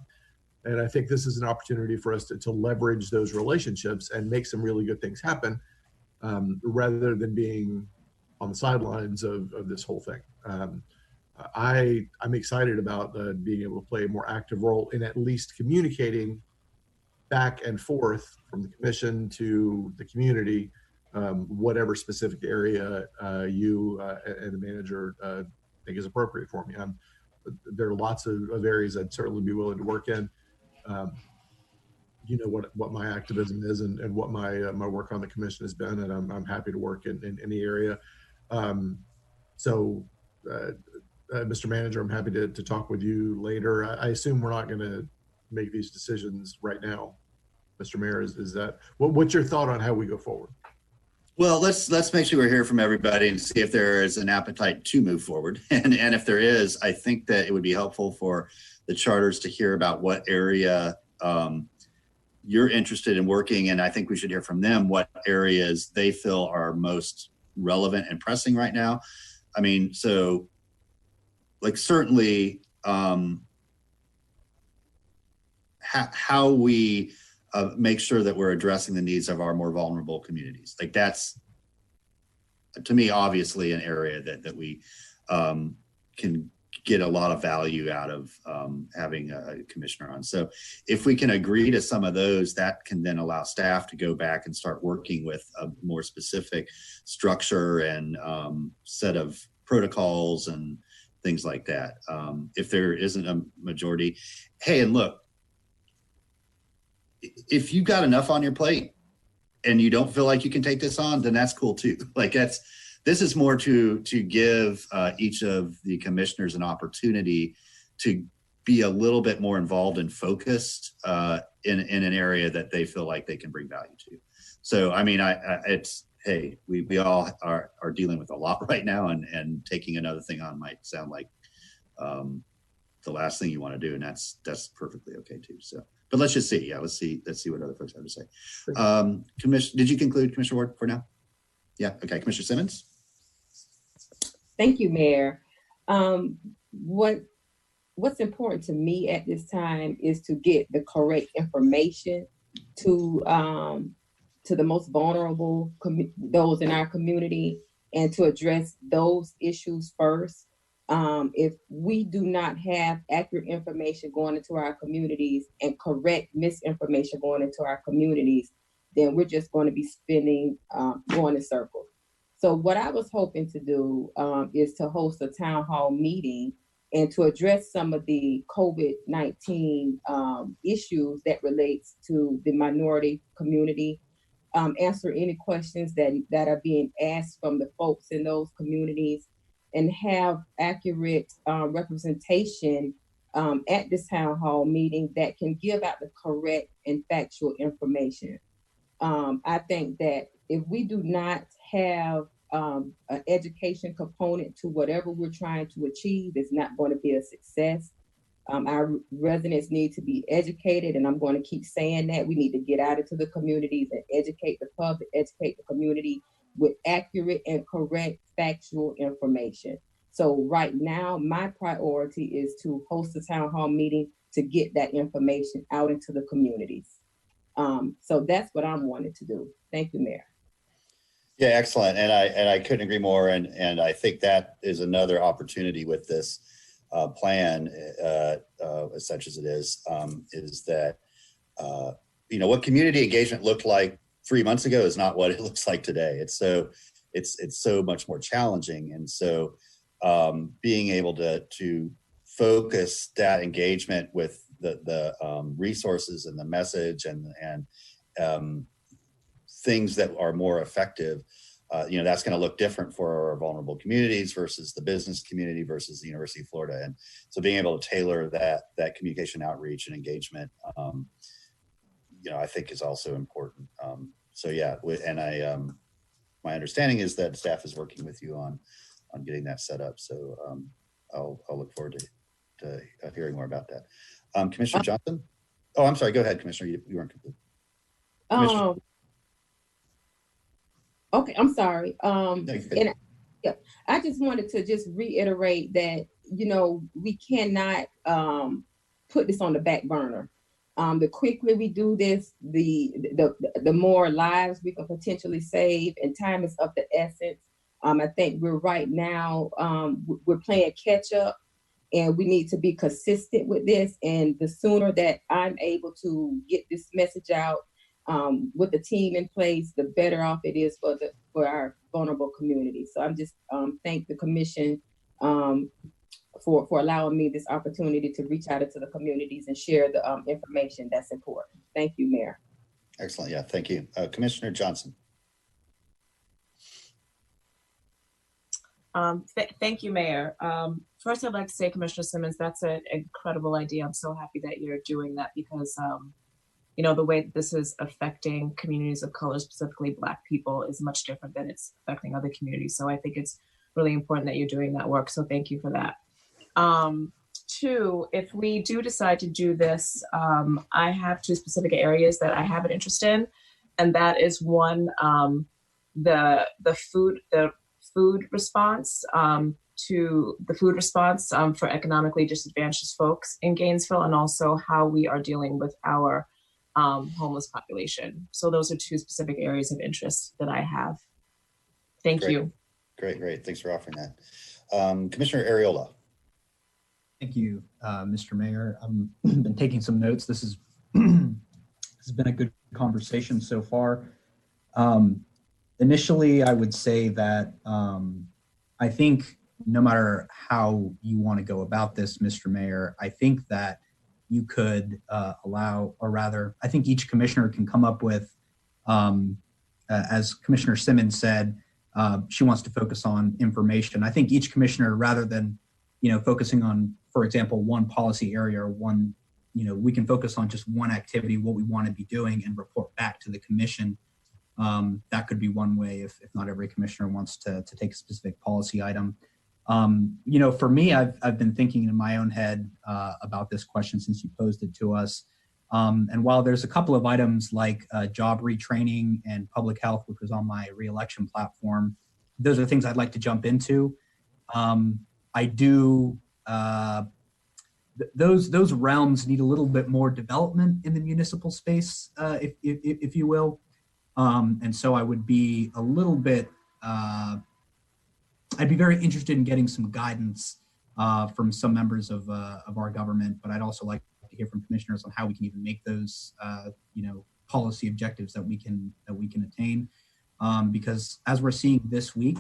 And I think this is an opportunity for us to leverage those relationships and make some really good things happen, rather than being on the sidelines of this whole thing. I'm excited about being able to play a more active role in at least communicating back and forth from the commission to the community, whatever specific area you and the manager think is appropriate for me. There are lots of areas I'd certainly be willing to work in. You know what my activism is and what my work on the commission has been, and I'm happy to work in any area. Mr. Manager, I'm happy to talk with you later. I assume we're not going to make these decisions right now. Mr. Mayor, is that what's your thought on how we go forward? Well, let's make sure we hear from everybody and see if there is an appetite to move forward. And if there is, I think that it would be helpful for the charters to hear about what area you're interested in working in. I think we should hear from them what areas they feel are most relevant and pressing right now. I mean, so like certainly how we make sure that we're addressing the needs of our more vulnerable communities. Like that's, to me, obviously an area that we can get a lot of value out of having a commissioner on. So if we can agree to some of those, that can then allow staff to go back and start working with a more specific structure and set of protocols and things like that. If there isn't a majority, hey, and look, if you've got enough on your plate and you don't feel like you can take this on, then that's cool too. Like this is more to give each of the commissioners an opportunity to be a little bit more involved and focused in an area that they feel like they can bring value to. So, I mean, it's, hey, we all are dealing with a lot right now, and taking another thing on might sound like the last thing you want to do, and that's perfectly okay too. So, but let's just see. Yeah, let's see what other folks have to say. Did you conclude, Commissioner Ward, for now? Yeah. Okay, Commissioner Simmons. Thank you, Mayor. What's important to me at this time is to get the correct information to the most vulnerable, those in our community, and to address those issues first. If we do not have accurate information going into our communities and correct misinformation going into our communities, then we're just going to be going in circles. So what I was hoping to do is to host a town hall meeting and to address some of the COVID-19 issues that relates to the minority community, answer any questions that are being asked from the folks in those communities, and have accurate representation at this town hall meeting that can give out the correct and factual information. I think that if we do not have an education component to whatever we're trying to achieve, it's not going to be a success. Our residents need to be educated, and I'm going to keep saying that. We need to get out into the communities and educate the public, educate the community with accurate and correct factual information. So right now, my priority is to host a town hall meeting to get that information out into the communities. So that's what I'm wanting to do. Thank you, Mayor. Yeah, excellent. And I couldn't agree more. And I think that is another opportunity with this plan, as such as it is that, what community engagement looked like 3 months ago is not what it looks like today. It's so much more challenging. And so being able to focus that engagement with the resources and the message and things that are more effective, that's going to look different for our vulnerable communities versus the business community versus the University of Florida. And so being able to tailor that communication outreach and engagement, I think is also important. So yeah, and my understanding is that staff is working with you on getting that set up. So I'll look forward to hearing more about that. Commissioner Johnson? Oh, I'm sorry. Go ahead, Commissioner. You weren't complete. Okay, I'm sorry. And I just wanted to just reiterate that, we cannot put this on the back burner. The quicker we do this, the more lives we can potentially save, and time is of the essence. I think we're right now, we're playing catch up, and we need to be consistent with this. And the sooner that I'm able to get this message out with the team in place, the better off it is for our vulnerable community. So I'm just thank the commission for allowing me this opportunity to reach out into the communities and share the information that's important. Thank you, Mayor. Excellent. Yeah, thank you. Commissioner Johnson. Thank you, Mayor. First, I'd like to say, Commissioner Simmons, that's an incredible idea. I'm so happy that you're doing that because, the way that this is affecting communities of color, specifically Black people, is much different than it's affecting other communities. So I think it's really important that you're doing that work. So thank you for that. Two, if we do decide to do this, I have two specific areas that I have an interest in, and that is one, the food response for economically disadvantaged folks in Gainesville, and also how we are dealing with our homeless population. So those are two specific areas of interest that I have. Thank you. Great. Thanks for offering that. Commissioner Ariola. Thank you, Mr. Mayor. I've been taking some notes. This has been a good conversation so far. Initially, I would say that I think no matter how you want to go about this, Mr. Mayor, I think that you could I think each commissioner can come up with, as Commissioner Simmons said, she wants to focus on information. I think each commissioner, rather than, focusing on, for example, one policy area or one, we can focus on just one activity, what we want to be doing, and report back to the commission. That could be one way if not every commissioner wants to take a specific policy item. For me, I've been thinking in my own head about this question since you posed it to us. And while there's a couple of items like job retraining and public health, which was on my reelection platform, those are things I'd like to jump into. I do, those realms need a little bit more development in the municipal space, if you will. And so I would be a little bit, I'd be very interested in getting some guidance from some members of our government, but I'd also like to hear from commissioners on how we can even make those, policy objectives that we can attain. Because as we're seeing this week,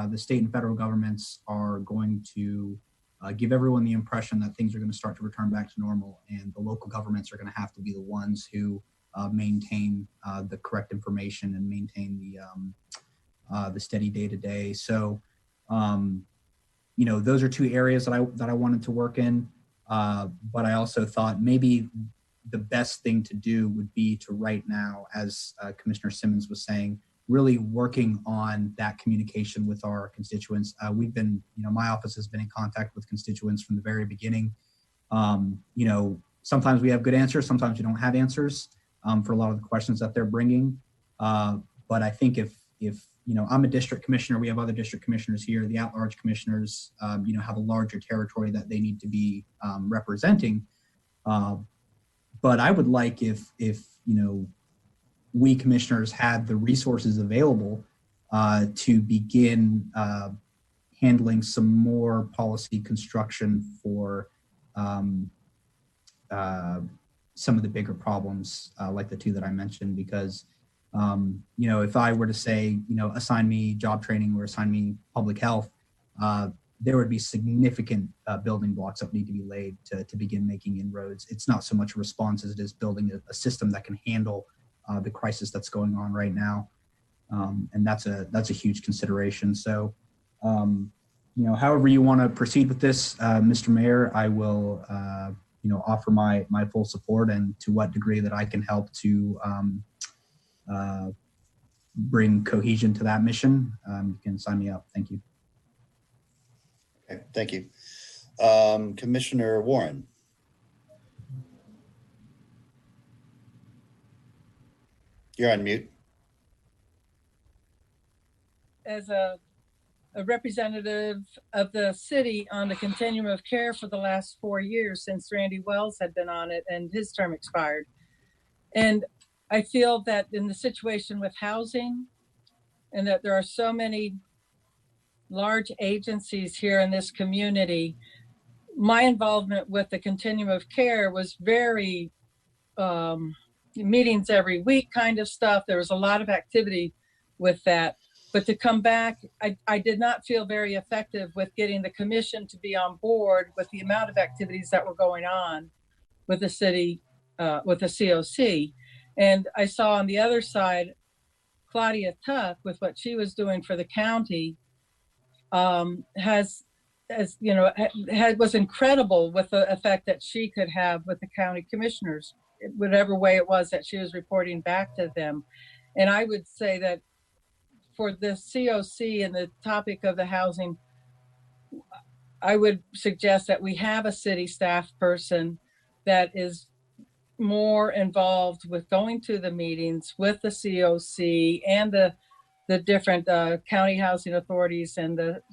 the state and federal governments are going to give everyone the impression that things are going to start to return back to normal, and the local governments are going to have to be the ones who maintain the correct information and maintain the steady day-to-day. So, those are two areas that I wanted to work in. But I also thought maybe the best thing to do would be to right now, as Commissioner Simmons was saying, really working on that communication with our constituents. We've been, my office has been in contact with constituents from the very beginning. Sometimes we have good answers, sometimes we don't have answers for a lot of the questions that they're bringing. But I think if I'm a district commissioner, we have other district commissioners here, the at-large commissioners, have a larger territory that they need to be representing. But I would like if we commissioners had the resources available to begin handling some more policy construction for some of the bigger problems like the two that I mentioned, because if I were to say, assign me job training or assign me public health, there would be significant building blocks that need to be laid to begin making inroads. It's not so much a response as it is building a system that can handle the crisis that's going on right now. And that's a huge consideration. So, however you want to proceed with this, Mr. Mayor, I will, offer my full support, and to what degree that I can help to bring cohesion to that mission, you can sign me up. Thank you. Okay, thank you. Commissioner Warren. You're on mute. As a representative of the city on the continuum of care for the last 4 years since Randy Wells had been on it and his term expired. And I feel that in the situation with housing, and that there are so many large agencies here in this community, my involvement with the continuum of care was very meetings every week kind of stuff. There was a lot of activity with that. But to come back, I did not feel very effective with getting the commission to be on board with the amount of activities that were going on with the city, with the COC. And I saw on the other side, Claudia Tuck, with what she was doing for the county, was incredible with the effect that she could have with the county commissioners, whatever way it was that she was reporting back to them. And I would say that for the COC and the topic of the housing, I would suggest that we have a city staff person that is more involved with going to the meetings with the COC and the different county housing authorities and the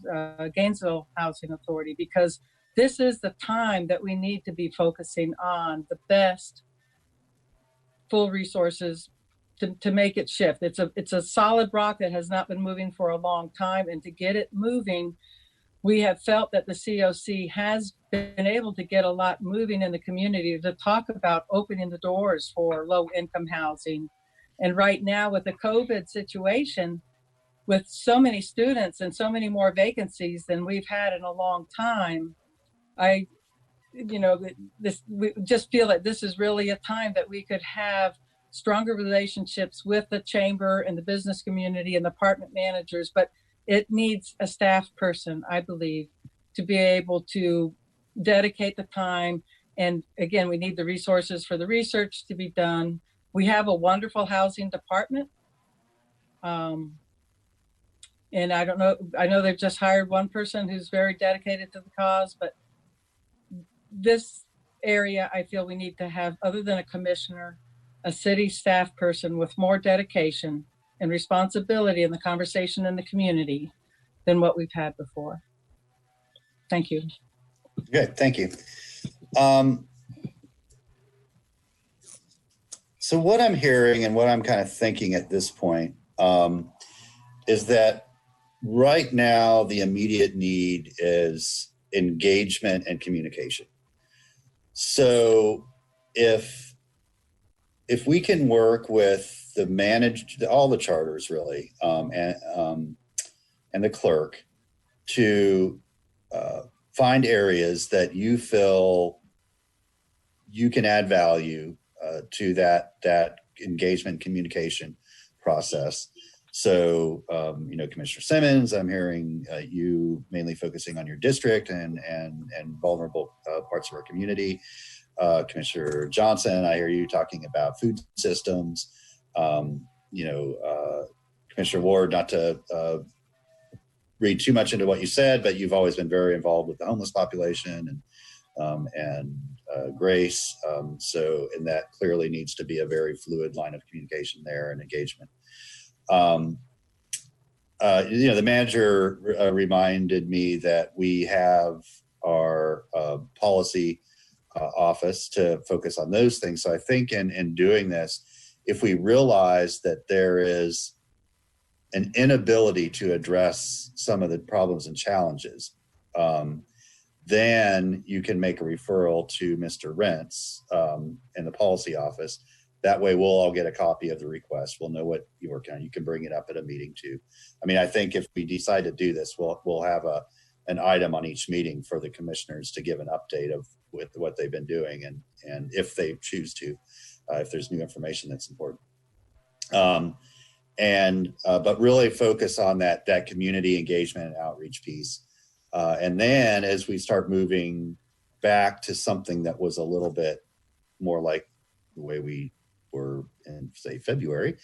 Gainesville Housing Authority, because this is the time that we need to be focusing on the best full resources to make it shift. It's a solid rock that has not been moving for a long time, and to get it moving, we have felt that the COC has been able to get a lot moving in the community to talk about opening the doors for low-income housing. And right now with the COVID situation, with so many students and so many more vacancies than we've had in a long time, we just feel that this is really a time that we could have stronger relationships with the chamber and the business community and the department managers, but it needs a staff person, I believe, to be able to dedicate the time. And again, we need the resources for the research to be done. We have a wonderful housing department. And I don't know, I know they've just hired one person who's very dedicated to the cause, but this area, I feel we need to have, other than a commissioner, a city staff person with more dedication and responsibility in the conversation in the community than what we've had before. Thank you. Good, thank you. So what I'm hearing and what I'm kind of thinking at this point is that right now the immediate need is engagement and communication. So if we can work with all the charters really, and the clerk to find areas that you feel you can add value to that engagement communication process. So, Commissioner Simmons, I'm hearing you mainly focusing on your district and vulnerable parts of our community. Commissioner Johnson, I hear you talking about food systems. Commissioner Ward, not to read too much into what you said, but you've always been very involved with the homeless population and Grace. And that clearly needs to be a very fluid line of communication there and engagement. The manager reminded me that we have our policy office to focus on those things. So I think in doing this, if we realize that there is an inability to address some of the problems and challenges, then you can make a referral to Mr. Rentz in the policy office. That way we'll all get a copy of the request. We'll know what you're working on. You can bring it up at a meeting too. I mean, I think if we decide to do this, we'll have an item on each meeting for the commissioners to give an update of with what they've been doing, and if they choose to, if there's new information that's important. But really focus on that community engagement and outreach piece. And then as we start moving back to something that was a little bit more like the way we were in, say, February,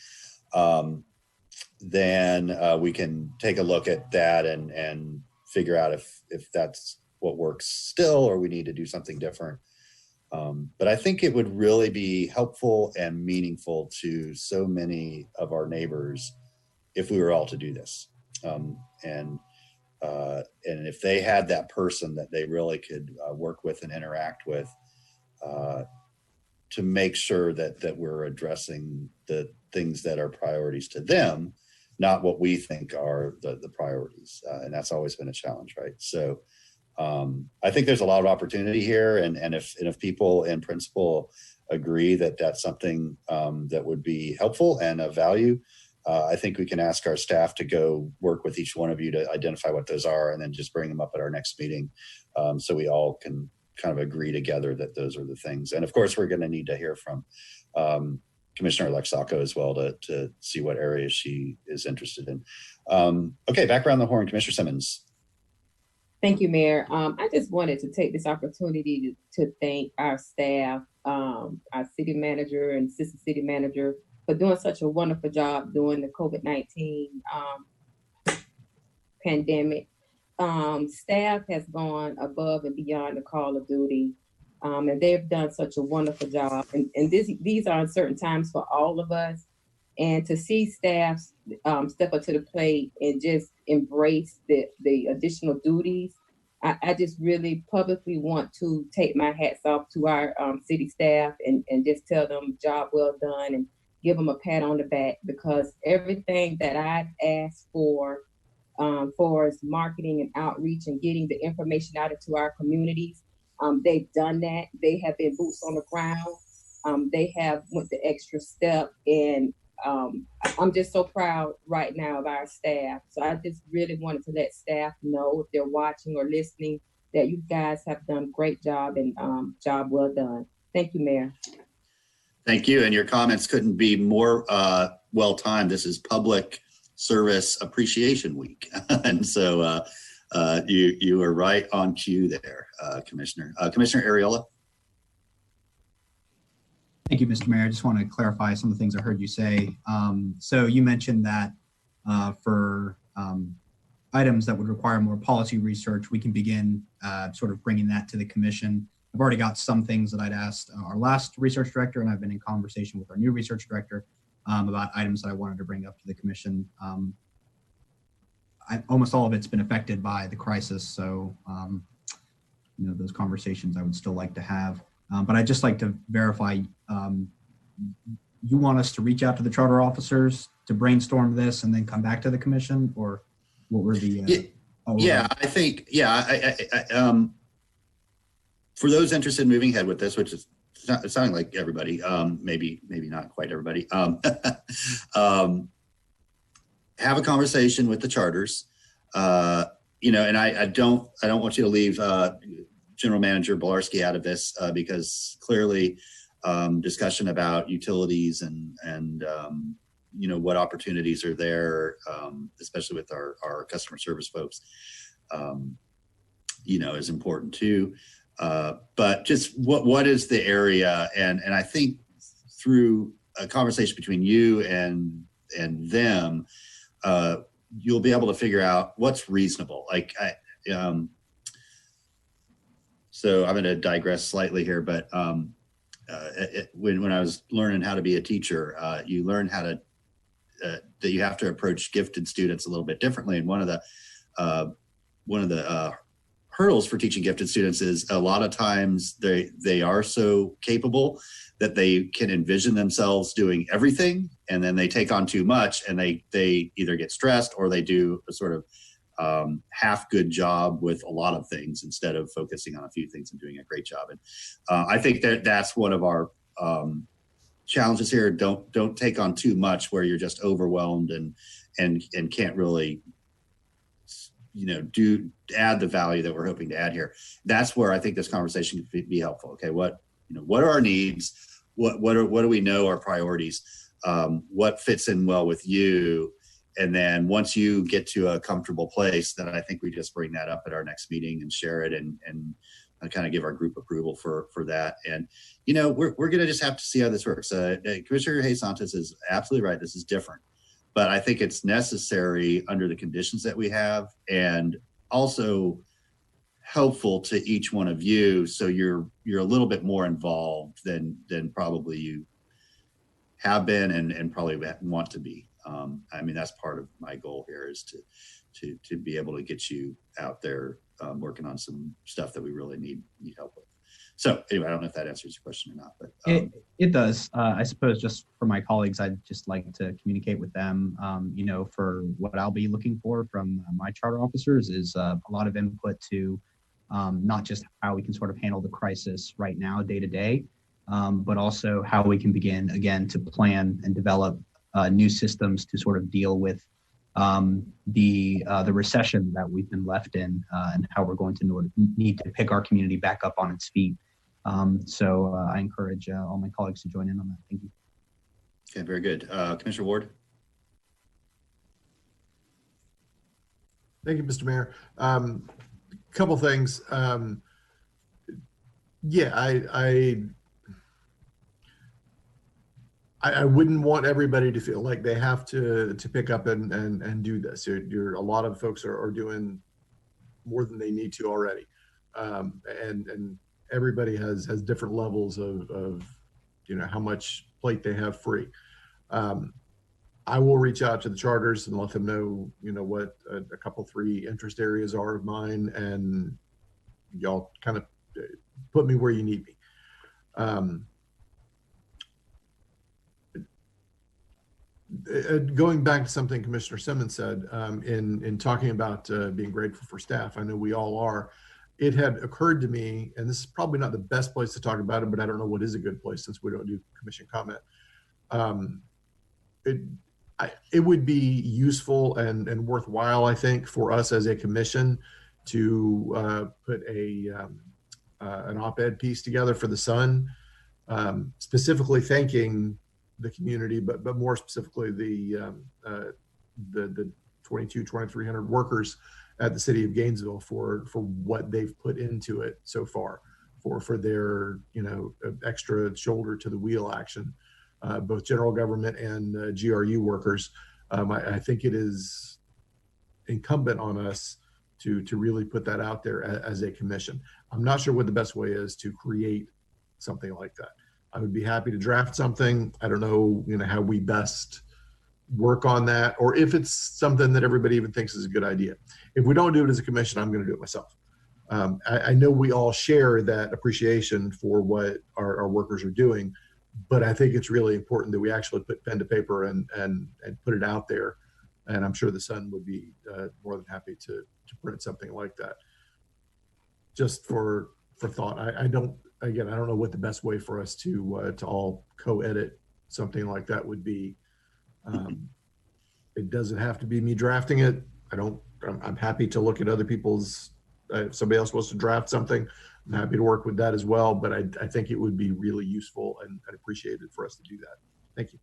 then we can take a look at that and figure out if that's what works still, or we need to do something different. But I think it would really be helpful and meaningful to so many of our neighbors if we were all to do this. And if they had that person that they really could work with and interact with, to make sure that we're addressing the things that are priorities to them, not what we think are the priorities. And that's always been a challenge, right? So I think there's a lot of opportunity here. And if people in principle agree that that's something that would be helpful and of value, I think we can ask our staff to go work with each one of you to identify what those are, and then just bring them up at our next meeting, so we all can kind of agree together that those are the things. And of course, we're going to need to hear from Commissioner Alexaco as well to see what areas she is interested in. Okay, back around the horn, Commissioner Simmons. Thank you, Mayor. I just wanted to take this opportunity to thank our staff, our city manager and assistant city manager, for doing such a wonderful job during the COVID-19 pandemic. Staff has gone above and beyond the call of duty, and they've done such a wonderful job. And these are uncertain times for all of us. And to see staff step up to the plate and just embrace the additional duties, I just really publicly want to take my hats off to our city staff and just tell them job well done, and give them a pat on the back, because everything that I've asked for as marketing and outreach and getting the information out into our communities, they've done that. They have been boots on the ground. They have went the extra step, and I'm just so proud right now of our staff. So I just really wanted to let staff know, if they're watching or listening, that you guys have done a great job, and job well done. Thank you, Mayor. Thank you. And your comments couldn't be more well-timed. This is Public Service Appreciation Week. And so you are right on cue there, Commissioner. Commissioner Ariola. Thank you, Mr. Mayor. I just want to clarify some of the things I heard you say. So you mentioned that for items that would require more policy research, we can begin sort of bringing that to the commission. I've already got some things that I'd asked our last research director, and I've been in conversation with our new research director about items that I wanted to bring up to the commission. Almost all of it's been affected by the crisis, so those conversations I would still like to have. But I'd just like to verify, you want us to reach out to the charter officers to brainstorm this and then come back to the commission, or what were the? I think, for those interested in moving ahead with this, which is sounding like everybody, maybe not quite everybody, have a conversation with the charters, and I don't want you to leave General Manager Bolarski out of this, because clearly discussion about utilities and what opportunities are there, especially with our customer service folks, is important too. But just what is the area, and I think through a conversation between you and them, you'll be able to figure out what's reasonable. So I'm going to digress slightly here, but when I was learning how to be a teacher, you learn how to that you have to approach gifted students a little bit differently. And one of the hurdles for teaching gifted students is a lot of times they are so capable that they can envision themselves doing everything, and then they take on too much, and they either get stressed or they do a sort of half good job with a lot of things instead of focusing on a few things and doing a great job. And I think that's one of our challenges here. Don't take on too much where you're just overwhelmed and can't really do add the value that we're hoping to add here. That's where I think this conversation could be helpful. Okay, what are our needs? What do we know are priorities? What fits in well with you? And then once you get to a comfortable place, then I think we just bring that up at our next meeting and share it and kind of give our group approval for that. And, we're going to just have to see how this works. Commissioner Hayes Santos is absolutely right. This is different, but I think it's necessary under the conditions that we have, and also helpful to each one of you. So you're a little bit more involved than probably you have been and probably want to be. That's part of my goal here is to be able to get you out there working on some stuff that we really need help with. So anyway, I don't know if that answers your question or not, but it does. I suppose just for my colleagues, I'd just like to communicate with them. For what I'll be looking for from my charter officers is a lot of input to not just how we can sort of handle the crisis right now, day to day, but also how we can begin again to plan and develop new systems to sort of deal with the recession that we've been left in, and how we're going to need to pick our community back up on its feet. So I encourage all my colleagues to join in on that. Thank you. Okay, very good. Commissioner Ward. Thank you, Mr. Mayor. Couple things. I wouldn't want everybody to feel like they have to pick up and do this. A lot of folks are doing more than they need to already, and everybody has different levels of how much plate they have free. I will reach out to the charters and let them know what a couple 3 interest areas are of mine, and y'all kind of put me where you need me. Going back to something Commissioner Simmons said in talking about being grateful for staff, I know we all are. It had occurred to me, and this is probably not the best place to talk about it, but I don't know what is a good place since we don't do commission comment. It would be useful and worthwhile, I think, for us as a commission to put an op-ed piece together for the Sun, specifically thanking the community, but more specifically the 2,300 workers at the city of Gainesville for what they've put into it so far, for their extra shoulder to the wheel action, both general government and GRU workers. I think it is incumbent on us to really put that out there as a commission. I'm not sure what the best way is to create something like that. I would be happy to draft something. I don't know, how we best work on that, or if it's something that everybody even thinks is a good idea. If we don't do it as a commission, I'm going to do it myself. I know we all share that appreciation for what our workers are doing, but I think it's really important that we actually put pen to paper and put it out there. And I'm sure the Sun would be more than happy to print something like that. Just for thought, I don't know what the best way for us to all co-edit something like that would be. It doesn't have to be me drafting it. I'm happy to look at other people's, if somebody else wants to draft something, I'm happy to work with that as well. But I think it would be really useful and appreciated for us to do that. Thank you.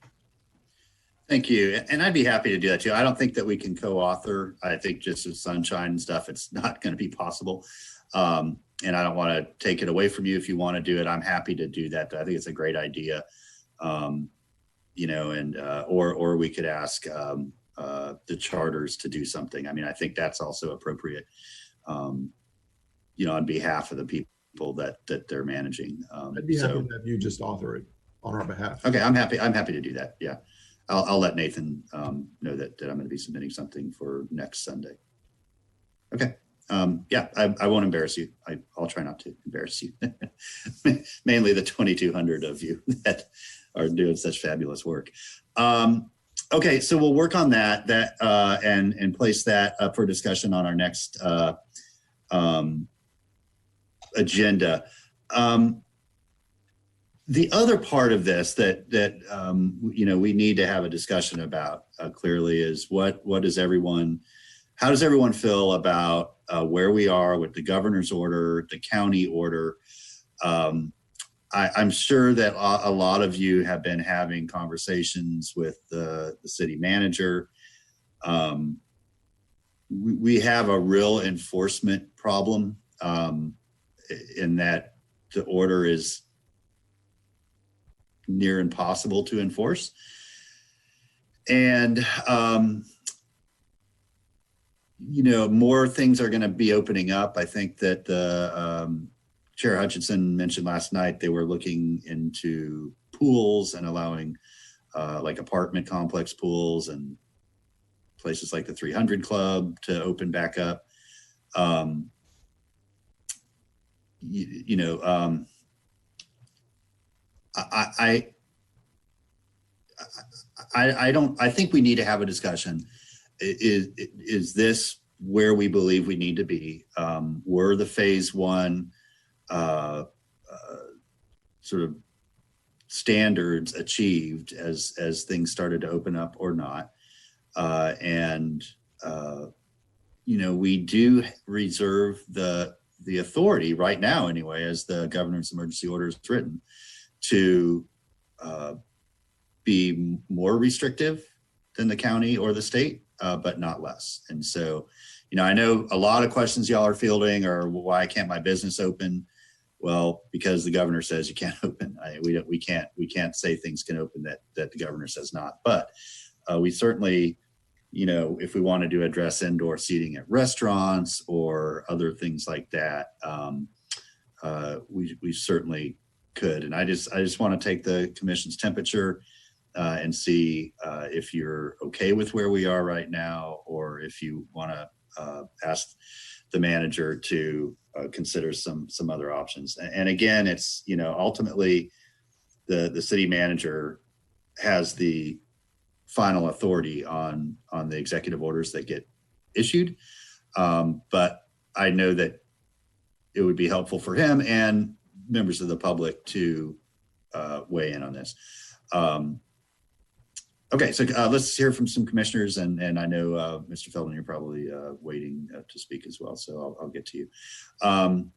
Thank you. And I'd be happy to do that too. I don't think that we can co-author. I think just with sunshine and stuff, it's not going to be possible. And I don't want to take it away from you if you want to do it. I'm happy to do that. I think it's a great idea. Or we could ask the charters to do something. I think that's also appropriate, on behalf of the people that they're managing. I'd be happy to have you just author it on our behalf. Okay, I'm happy to do that. Yeah, I'll let Nathan know that I'm going to be submitting something for next Sunday. Okay. I won't embarrass you. I'll try not to embarrass you. Mainly the 2,200 of you that are doing such fabulous work. Okay, so we'll work on that and place that up for discussion on our next agenda. The other part of this that we need to have a discussion about clearly is what does everyone how does everyone feel about where we are with the governor's order, the county order? I'm sure that a lot of you have been having conversations with the city manager. We have a real enforcement problem in that the order is near impossible to enforce. And, more things are going to be opening up. I think that Chair Hutchinson mentioned last night they were looking into pools and allowing like apartment complex pools and places like the 300 Club to open back up. I think we need to have a discussion. Is this where we believe we need to be? Were the phase one sort of standards achieved as things started to open up or not? We do reserve the authority right now anyway, as the governor's emergency order is written, to be more restrictive than the county or the state, but not less. And so, I know a lot of questions y'all are fielding are, why can't my business open? Well, because the governor says you can't open. We can't say things can open that the governor says not. But we certainly, if we wanted to address indoor seating at restaurants or other things like that, we certainly could. And I just want to take the commission's temperature and see if you're okay with where we are right now, or if you want to ask the manager to consider some other options. And again, it's, ultimately the city manager has the final authority on the executive orders that get issued. But I know that it would be helpful for him and members of the public to weigh in on this. Okay, so let's hear from some commissioners, and I know Mr. Feldman, you're probably waiting to speak as well, so I'll get to you.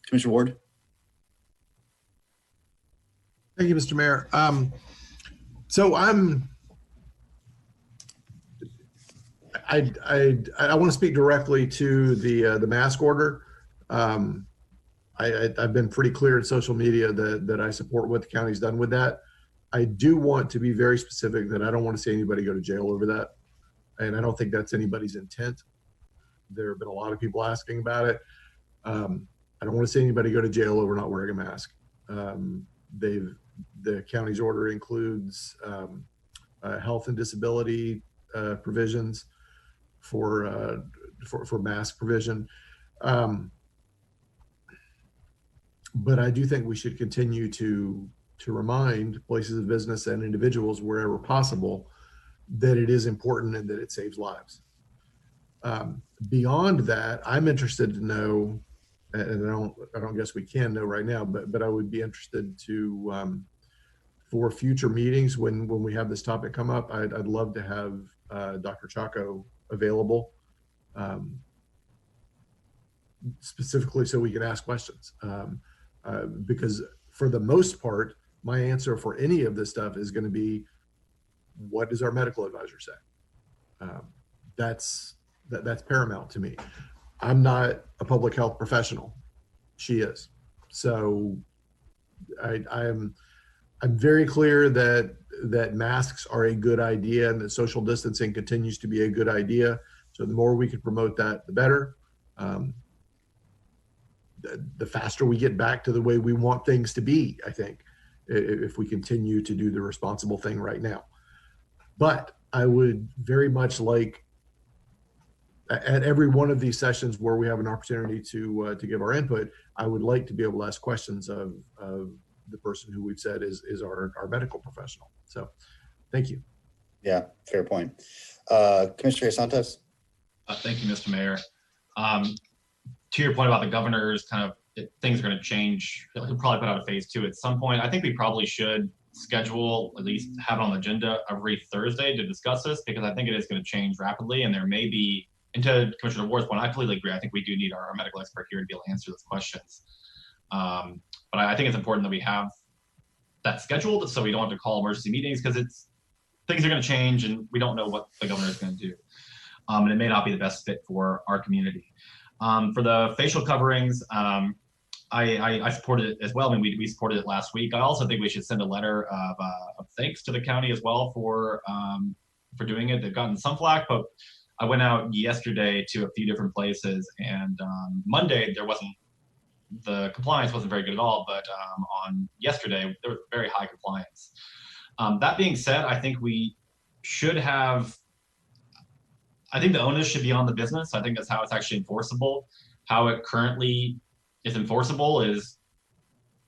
Commissioner Ward. Thank you, Mr. Mayor. So I want to speak directly to the mask order. I've been pretty clear in social media that I support what the county's done with that. I do want to be very specific that I don't want to see anybody go to jail over that. And I don't think that's anybody's intent. There have been a lot of people asking about it. I don't want to see anybody go to jail over not wearing a mask. The county's order includes health and disability provisions for mask provision. But I do think we should continue to remind places of business and individuals wherever possible that it is important and that it saves lives. Beyond that, I'm interested to know, and I don't guess we can know right now, but I would be interested to, for future meetings when we have this topic come up, I'd love to have Dr. Chaco available, specifically so we can ask questions. Because for the most part, my answer for any of this stuff is going to be, what does our medical advisor say? That's paramount to me. I'm not a public health professional. She is. So I'm very clear that masks are a good idea and that social distancing continues to be a good idea. So the more we can promote that, the better. The faster we get back to the way we want things to be, I think, if we continue to do the responsible thing right now. But I would very much like, at every one of these sessions where we have an opportunity to give our input, I would like to be able to ask questions of the person who we've said is our medical professional. So thank you. Yeah, fair point. Commissioner Santos. Thank you, Mr. Mayor. To your point about the governor's things are going to change. He'll probably put out a phase 2 at some point. I think we probably should schedule, at least have it on the agenda every Thursday to discuss this, because I think it is going to change rapidly, and there may be to Commissioner Ward's point, I completely agree. I think we do need our medical expert here to be able to answer those questions. But I think it's important that we have that scheduled so we don't have to call emergency meetings, because things are going to change and we don't know what the governor is going to do. And it may not be the best fit for our community. For the facial coverings, I supported it as well. I mean, we supported it last week. I also think we should send a letter of thanks to the county as well for doing it. They've gotten some flack, but I went out yesterday to a few different places, and Monday the compliance wasn't very good at all, but on yesterday there was very high compliance. That being said, I think we should have, I think the onus should be on the business. I think that's how it's actually enforceable. How it currently is enforceable is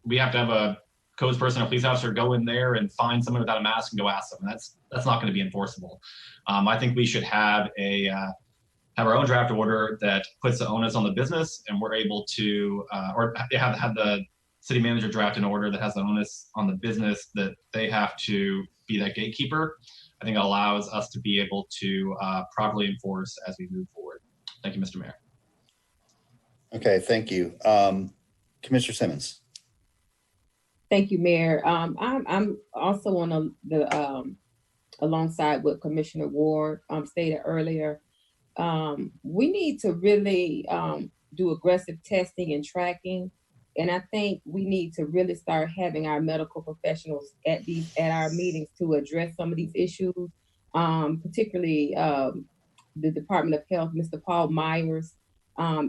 we have to have a codes person, a police officer go in there and find someone without a mask and go ask them. That's not going to be enforceable. I think we should have our own draft order that puts the onus on the business, and we're able to, or have the city manager draft an order that has the onus on the business that they have to be that gatekeeper. I think it allows us to be able to properly enforce as we move forward. Thank you, Mr. Mayor. Okay, thank you. Commissioner Simmons. Thank you, Mayor. I'm also on alongside what Commissioner Ward stated earlier. We need to really do aggressive testing and tracking. And I think we need to really start having our medical professionals at our meetings to address some of these issues, particularly the Department of Health, Mr. Paul Myers.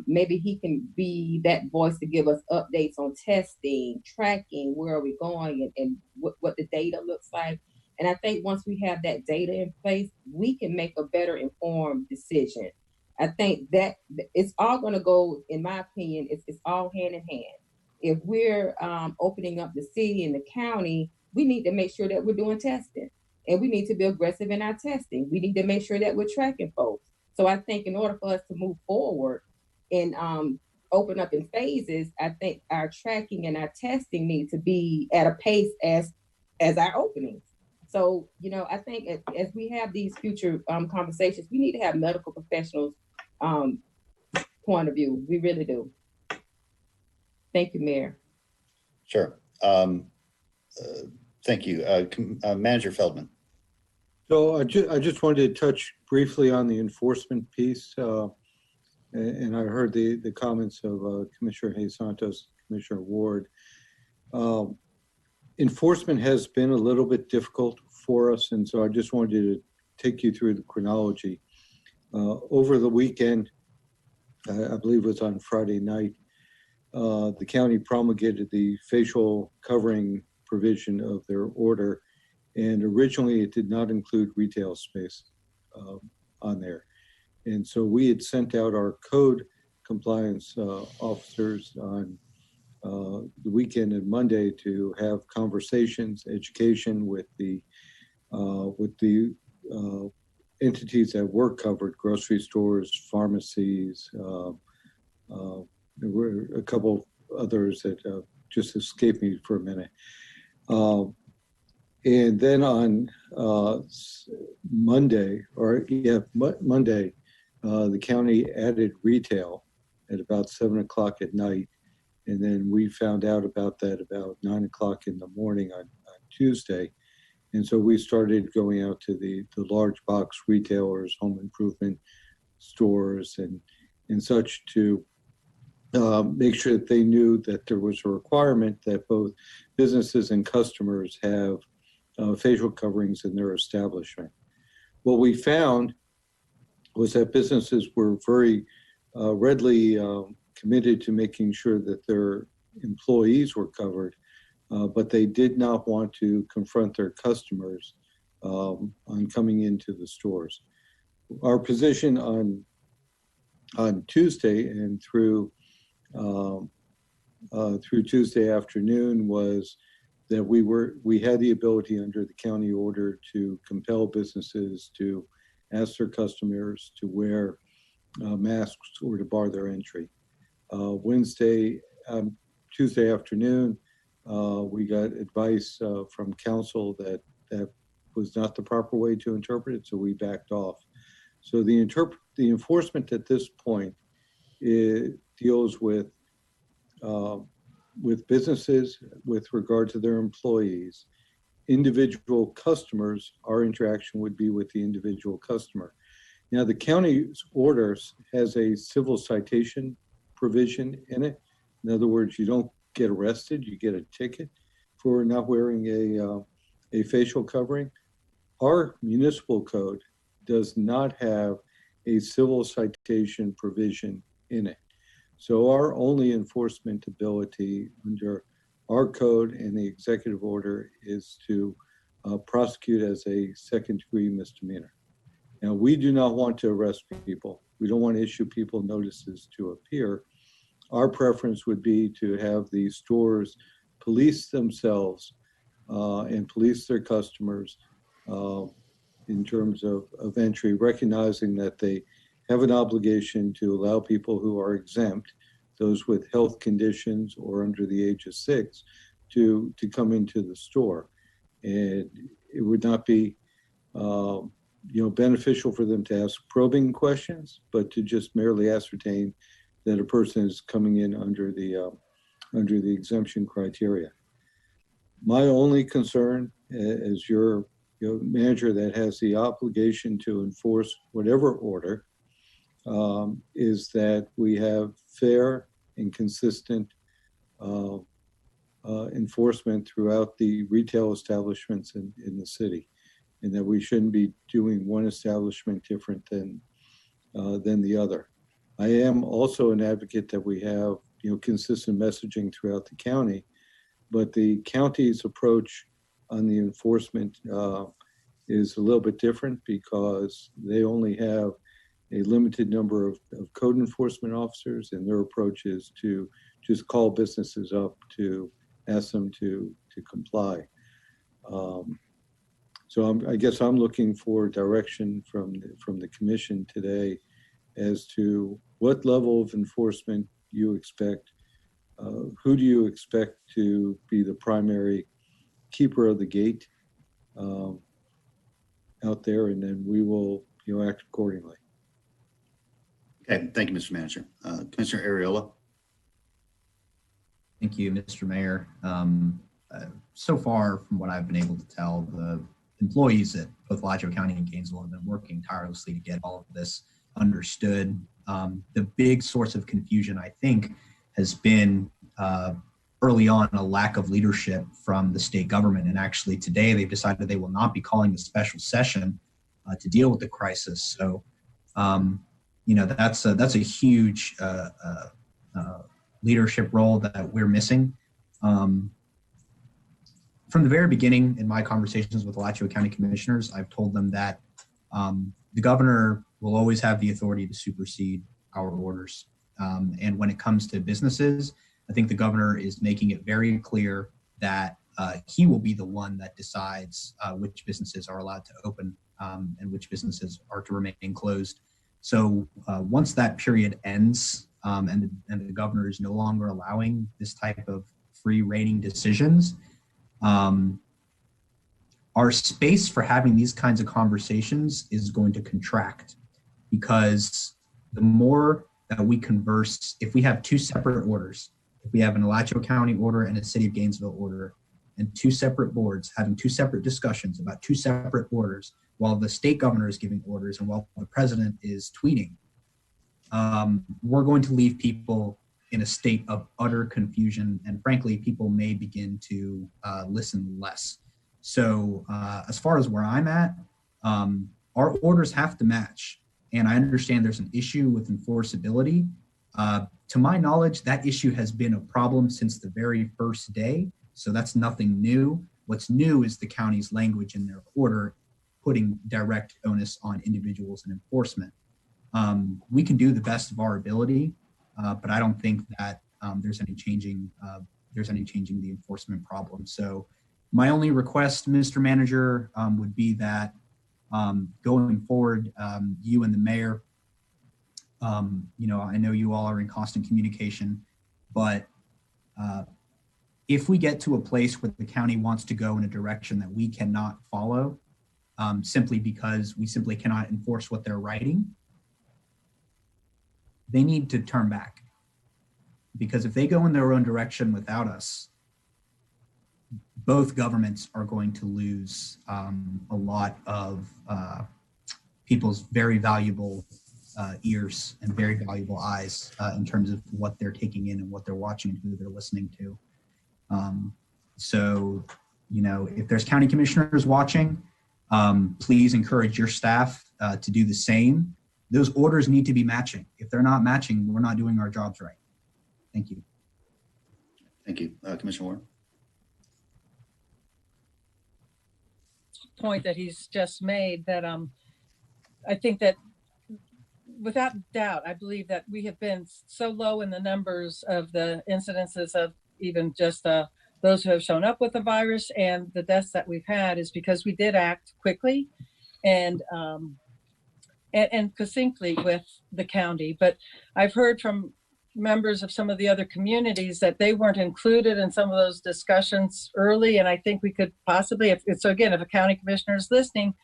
Maybe he can be that voice to give us updates on testing, tracking, where are we going, and what the data looks like. And I think once we have that data in place, we can make a better informed decision. I think that it's all going to go, in my opinion, it's all hand in hand. If we're opening up the city and the county, we need to make sure that we're doing testing, and we need to be aggressive in our testing. We need to make sure that we're tracking folks. So I think in order for us to move forward and open up in phases, I think our tracking and our testing need to be at a pace as our openings. So, I think as we have these future conversations, we need to have medical professionals' point of view. We really do. Thank you, Mayor. Sure. Thank you. Manager Feldman. So I just wanted to touch briefly on the enforcement piece. And I heard the comments of Commissioner Hayes Santos, Commissioner Ward. Enforcement has been a little bit difficult for us, and so I just wanted to take you through the chronology. Over the weekend, I believe it was on Friday night, the county promulgated the facial covering provision of their order, and originally it did not include retail space on there. And so we had sent out our code compliance officers on the weekend and Monday to have conversations, education with the entities that were covered: grocery stores, pharmacies. There were a couple others that just escaped me for a minute. And then on Monday, the county added retail at about 7 o'clock at night. And then we found out about that about 9 o'clock in the morning on Tuesday. And so we started going out to the large box retailers, home improvement stores and such to make sure that they knew that there was a requirement that both businesses and customers have facial coverings in their establishment. What we found was that businesses were very readily committed to making sure that their employees were covered, but they did not want to confront their customers on coming into the stores. Our position on Tuesday and through Tuesday afternoon was that we had the ability under the county order to compel businesses to ask their customers to wear masks or to bar their entry. Tuesday afternoon, we got advice from council that was not the proper way to interpret it, so we backed off. So the the enforcement at this point, it deals with businesses with regard to their employees. Individual customers, our interaction would be with the individual customer. Now, the county's orders has a civil citation provision in it. In other words, you don't get arrested, you get a ticket for not wearing a facial covering. Our municipal code does not have a civil citation provision in it. So our only enforcement ability under our code and the executive order is to prosecute as a second-degree misdemeanor. Now, we do not want to arrest people. We don't want to issue people notices to appear. Our preference would be to have the stores police themselves and police their customers in terms of entry, recognizing that they have an obligation to allow people who are exempt, those with health conditions or under the age of 6, to come into the store. And it would not be beneficial for them to ask probing questions, but to just merely ascertain that a person is coming in under the exemption criteria. My only concern as your manager that has the obligation to enforce whatever order is that we have fair and consistent enforcement throughout the retail establishments in the city, and that we shouldn't be doing one establishment different than the other. I am also an advocate that we have consistent messaging throughout the county, but the county's approach on the enforcement is a little bit different because they only have a limited number of code enforcement officers, and their approach is to just call businesses up to ask them to comply. So I guess I'm looking for direction from the commission today as to what level of enforcement you expect. Who do you expect to be the primary keeper of the gate out there, and then we will act accordingly. Okay, thank you, Mr. Manager. Commissioner Ariola. Thank you, Mr. Mayor. So far, from what I've been able to tell, the employees at both Alachua County and Gainesville have been working tirelessly to get all of this understood. The big source of confusion, I think, has been early on a lack of leadership from the state government. And actually today they've decided they will not be calling a special session to deal with the crisis. So, that's a huge leadership role that we're missing. From the very beginning in my conversations with Alachua County commissioners, I've told them that the governor will always have the authority to supersede our orders. And when it comes to businesses, I think the governor is making it very clear that he will be the one that decides which businesses are allowed to open and which businesses are to remain closed. So once that period ends and the governor is no longer allowing this type of free reigning decisions, our space for having these kinds of conversations is going to contract, because the more that we converse, if we have two separate orders, if we have an Alachua County order and a City of Gainesville order, and two separate boards having two separate discussions about two separate orders, while the state governor is giving orders and while the president is tweeting, we're going to leave people in a state of utter confusion, and frankly, people may begin to listen less. So as far as where I'm at, our orders have to match. And I understand there's an issue with enforceability. To my knowledge, that issue has been a problem since the very first day. So that's nothing new. What's new is the county's language in their order, putting direct onus on individuals and enforcement. We can do the best of our ability, but I don't think that there's any changing the enforcement problem. So my only request, Mr. Manager, would be that going forward, you and the mayor, I know you all are in constant communication, but if we get to a place where the county wants to go in a direction that we cannot follow, simply because we simply cannot enforce what they're writing, they need to turn back, because if they go in their own direction without us, both governments are going to lose a lot of people's very valuable ears and very valuable eyes in terms of what they're taking in and what they're watching and who they're listening to. So, you know, if there's county commissioners watching, please encourage your staff to do the same. Those orders need to be matching. If they're not matching, we're not doing our jobs right. Thank you. Thank you. Commissioner Warren. Point that he's just made, that I think that without doubt, I believe that we have been so low in the numbers of the incidences of even just those who have shown up with the virus and the deaths that we've had is because we did act quickly and succinctly with the county. But I've heard from members of some of the other communities that they weren't included in some of those discussions early. And I think we could possibly, if a county commissioner is listening,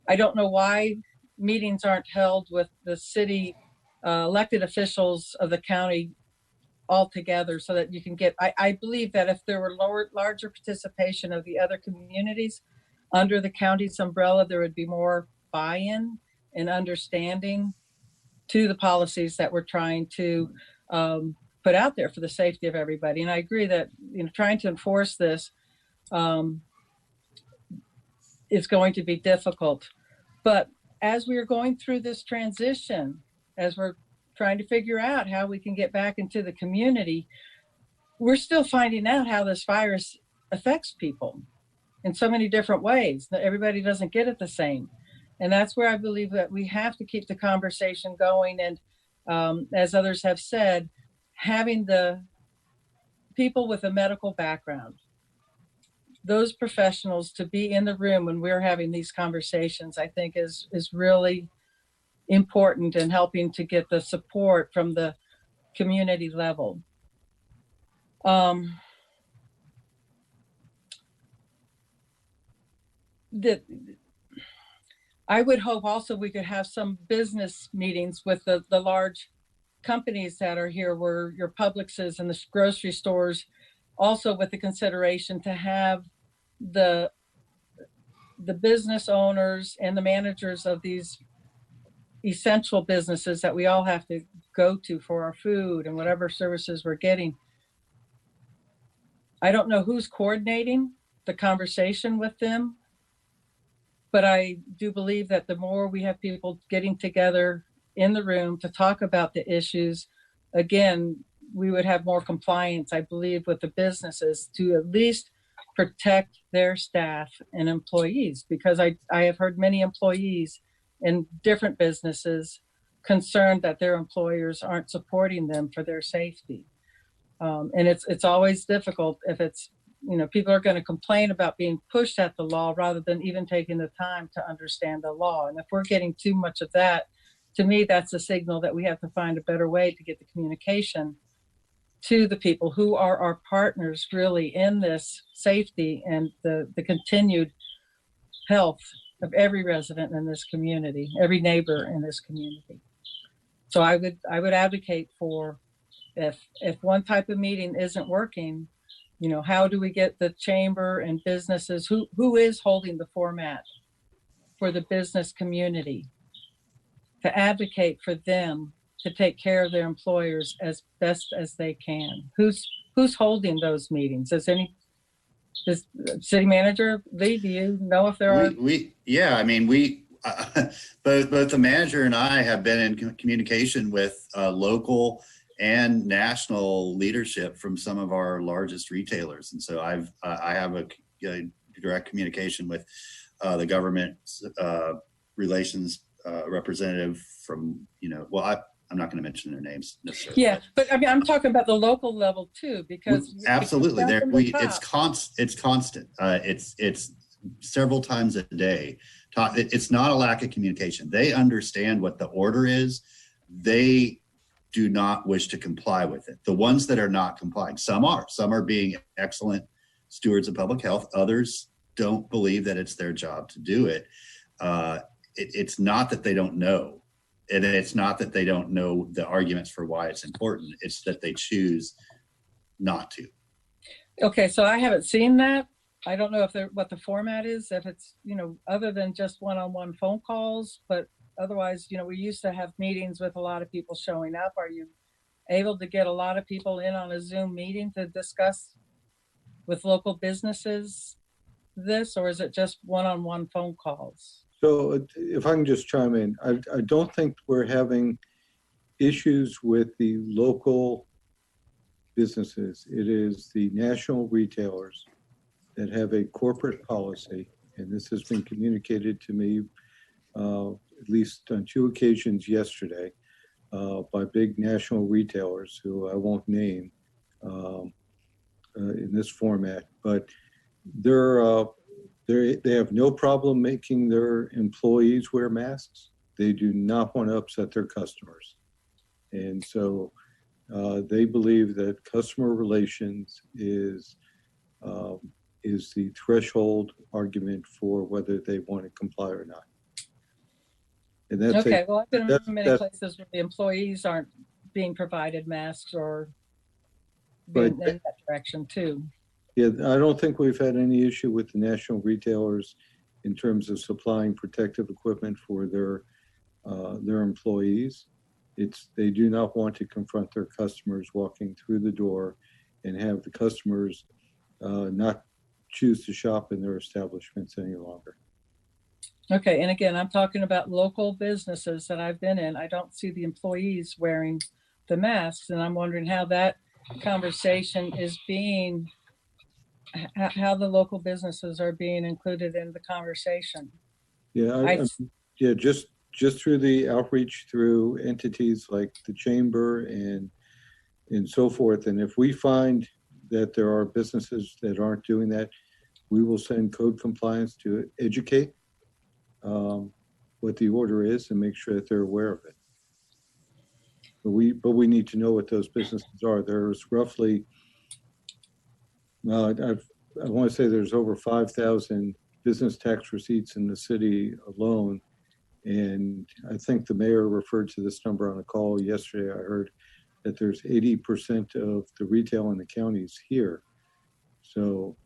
I don't know why meetings aren't held with the city elected officials of the county all together so that you can get, I believe that if there were larger participation of the other communities under the county's umbrella, there would be more buy-in and understanding to the policies that we're trying to put out there for the safety of everybody. And I agree that, you know, trying to enforce this is going to be difficult. But as we are going through this transition, as we're trying to figure out how we can get back into the community, we're still finding out how this virus affects people in so many different ways that everybody doesn't get it the same. And that's where I believe that we have to keep the conversation going. And as others have said, having the people with a medical background, those professionals to be in the room when we're having these conversations, I think is really important in helping to get the support from the community level. I would hope also we could have some business meetings with the large companies that are here, where your Publixes and the grocery stores, also with the consideration to have the business owners and the managers of these essential businesses that we all have to go to for our food and whatever services we're getting. I don't know who's coordinating the conversation with them, but I do believe that the more we have people getting together in the room to talk about the issues, again, we would have more compliance, I believe, with the businesses to at least protect their staff and employees, because I have heard many employees in different businesses concerned that their employers aren't supporting them for their safety. And it's always difficult if it's, you know, people are going to complain about being pushed at the law rather than even taking the time to understand the law. And if we're getting too much of that, to me, that's a signal that we have to find a better way to get the communication to the people who are our partners really in this safety and the continued health of every resident in this community, every neighbor in this community. So I would advocate for, if one type of meeting isn't working, you know, how do we get the chamber and businesses, who is holding the format for the business community, to advocate for them to take care of their employers as best as they can? Who's holding those meetings? Does City Manager Lee, do you know if there are? Yeah, I mean, both the manager and I have been in communication with local and national leadership from some of our largest retailers, and so I have a direct communication with the government relations representative from, you know, well, I'm not going to mention their names necessarily. Yeah, but I mean, I'm talking about the local level too, because absolutely, it's constant. It's several times a day. It's not a lack of communication. They understand what the order is. They do not wish to comply with it. The ones that are not complying, some are being excellent stewards of public health. Others don't believe that it's their job to do it. It's not that they don't know. And it's not that they don't know the arguments for why it's important. It's that they choose not to. Okay, so I haven't seen that. I don't know if what the format is, if it's, other than just one-on-one phone calls, but otherwise, we used to have meetings with a lot of people showing up. Are you able to get a lot of people in on a Zoom meeting to discuss with local businesses this, or is it just one-on-one phone calls? So if I can just chime in, I don't think we're having issues with the local businesses. It is the national retailers that have a corporate policy, and this has been communicated to me at least on 2 occasions yesterday by big national retailers who I won't name in this format, but they have no problem making their employees wear masks. They do not want to upset their customers. And so they believe that customer relations is the threshold argument for whether they want to comply or not. And that's okay. Well, I've been in many places where the employees aren't being provided masks or being in that direction too. Yeah, I don't think we've had any issue with the national retailers in terms of supplying protective equipment for their employees. They do not want to confront their customers walking through the door and have the customers not choose to shop in their establishments any longer. Okay, and again, I'm talking about local businesses that I've been in. I don't see the employees wearing the masks, and I'm wondering how that conversation is being, how the local businesses are being included in the conversation. Yeah, just through the outreach through entities like the chamber and so forth. And if we find that there are businesses that aren't doing that, we will send code compliance to educate what the order is and make sure that they're aware of it. But we need to know what those businesses are. There's roughly, I want to say there's over 5,000 business tax receipts in the city alone. And I think the mayor referred to this number on a call yesterday. I heard that there's 80% of the retail in the counties here. So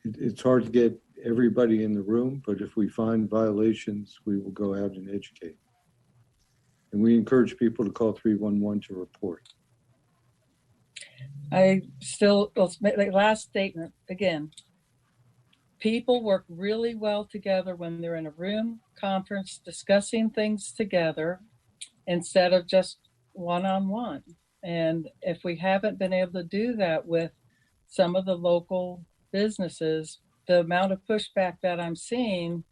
it's hard to get everybody in the room, but if we find violations, we will go out and educate. And we encourage people to call 311 to report. Last statement again. People work really well together when they're in a room conference discussing things together instead of just one-on-one. And if we haven't been able to do that with some of the local businesses, the amount of pushback that I'm seeing,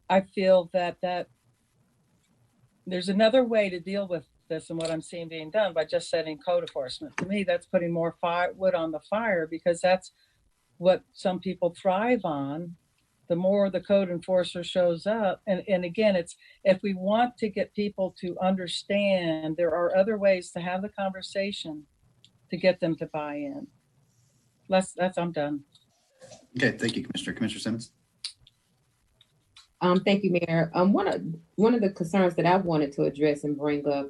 I feel that there's another way to deal with this and what I'm seeing being done by just setting code enforcement. To me, that's putting more wood on the fire, because that's what some people thrive on. The more the code enforcer shows up, and again, it's, if we want to get people to understand, there are other ways to have the conversation to get them to buy in. I'm done. Okay, thank you, Commissioner. Commissioner Simmons. Thank you, Mayor. One of the concerns that I wanted to address and bring up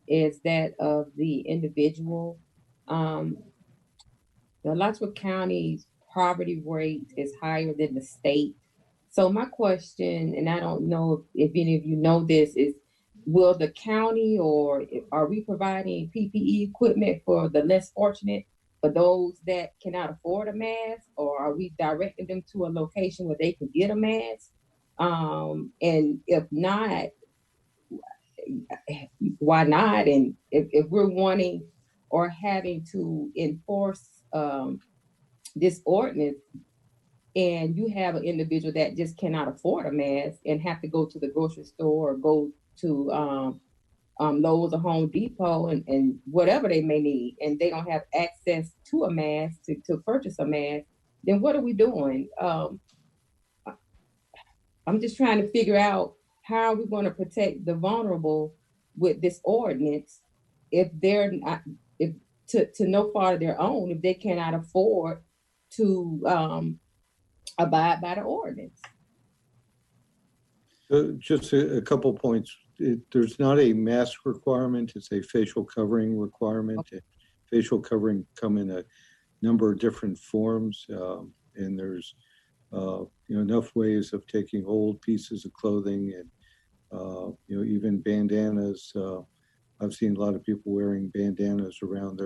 is that of the individual. The Alachua County's poverty rate is higher than the state. So my question, and I don't know if any of you know this, is will the county, or are we providing PPE equipment for the less fortunate, for those that cannot afford a mask, or are we directing them to a location where they can get a mask? And if not, why not? And if we're wanting or having to enforce this ordinance, and you have an individual that just cannot afford a mask and have to go to the grocery store or go to Lowe's or Home Depot and whatever they may need, and they don't have access to a mask to purchase a mask, then what are we doing? I'm just trying to figure out how are we going to protect the vulnerable with this ordinance if they're not, to no fault of their own, if they cannot afford to abide by the ordinance. Just a couple points. There's not a mask requirement. It's a facial covering requirement. Okay. Facial covering come in a number of different forms, and there's enough ways of taking old pieces of clothing and even bandanas. I've seen a lot of people wearing bandanas around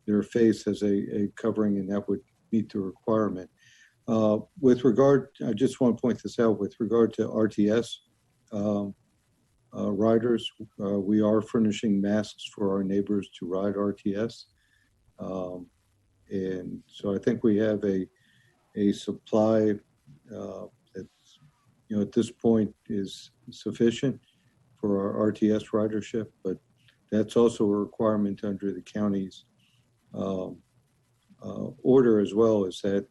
their face as a covering, and that would meet the requirement. With regard, I just want to point this out, with regard to RTS riders, we are furnishing masks for our neighbors to ride RTS. And so I think we have a supply that, at this point is sufficient for our RTS ridership, but that's also a requirement under the county's order as well, is that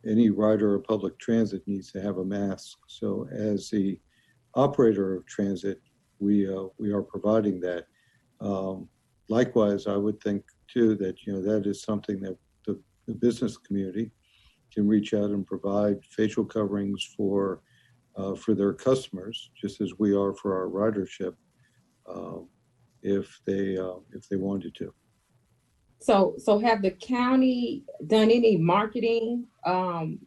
any rider of public transit needs to have a mask. So as the operator of transit, we are providing that. Likewise, I would think too that that is something that the business community can reach out and provide facial coverings for their customers, just as we are for our ridership, if they wanted to. So have the county done any marketing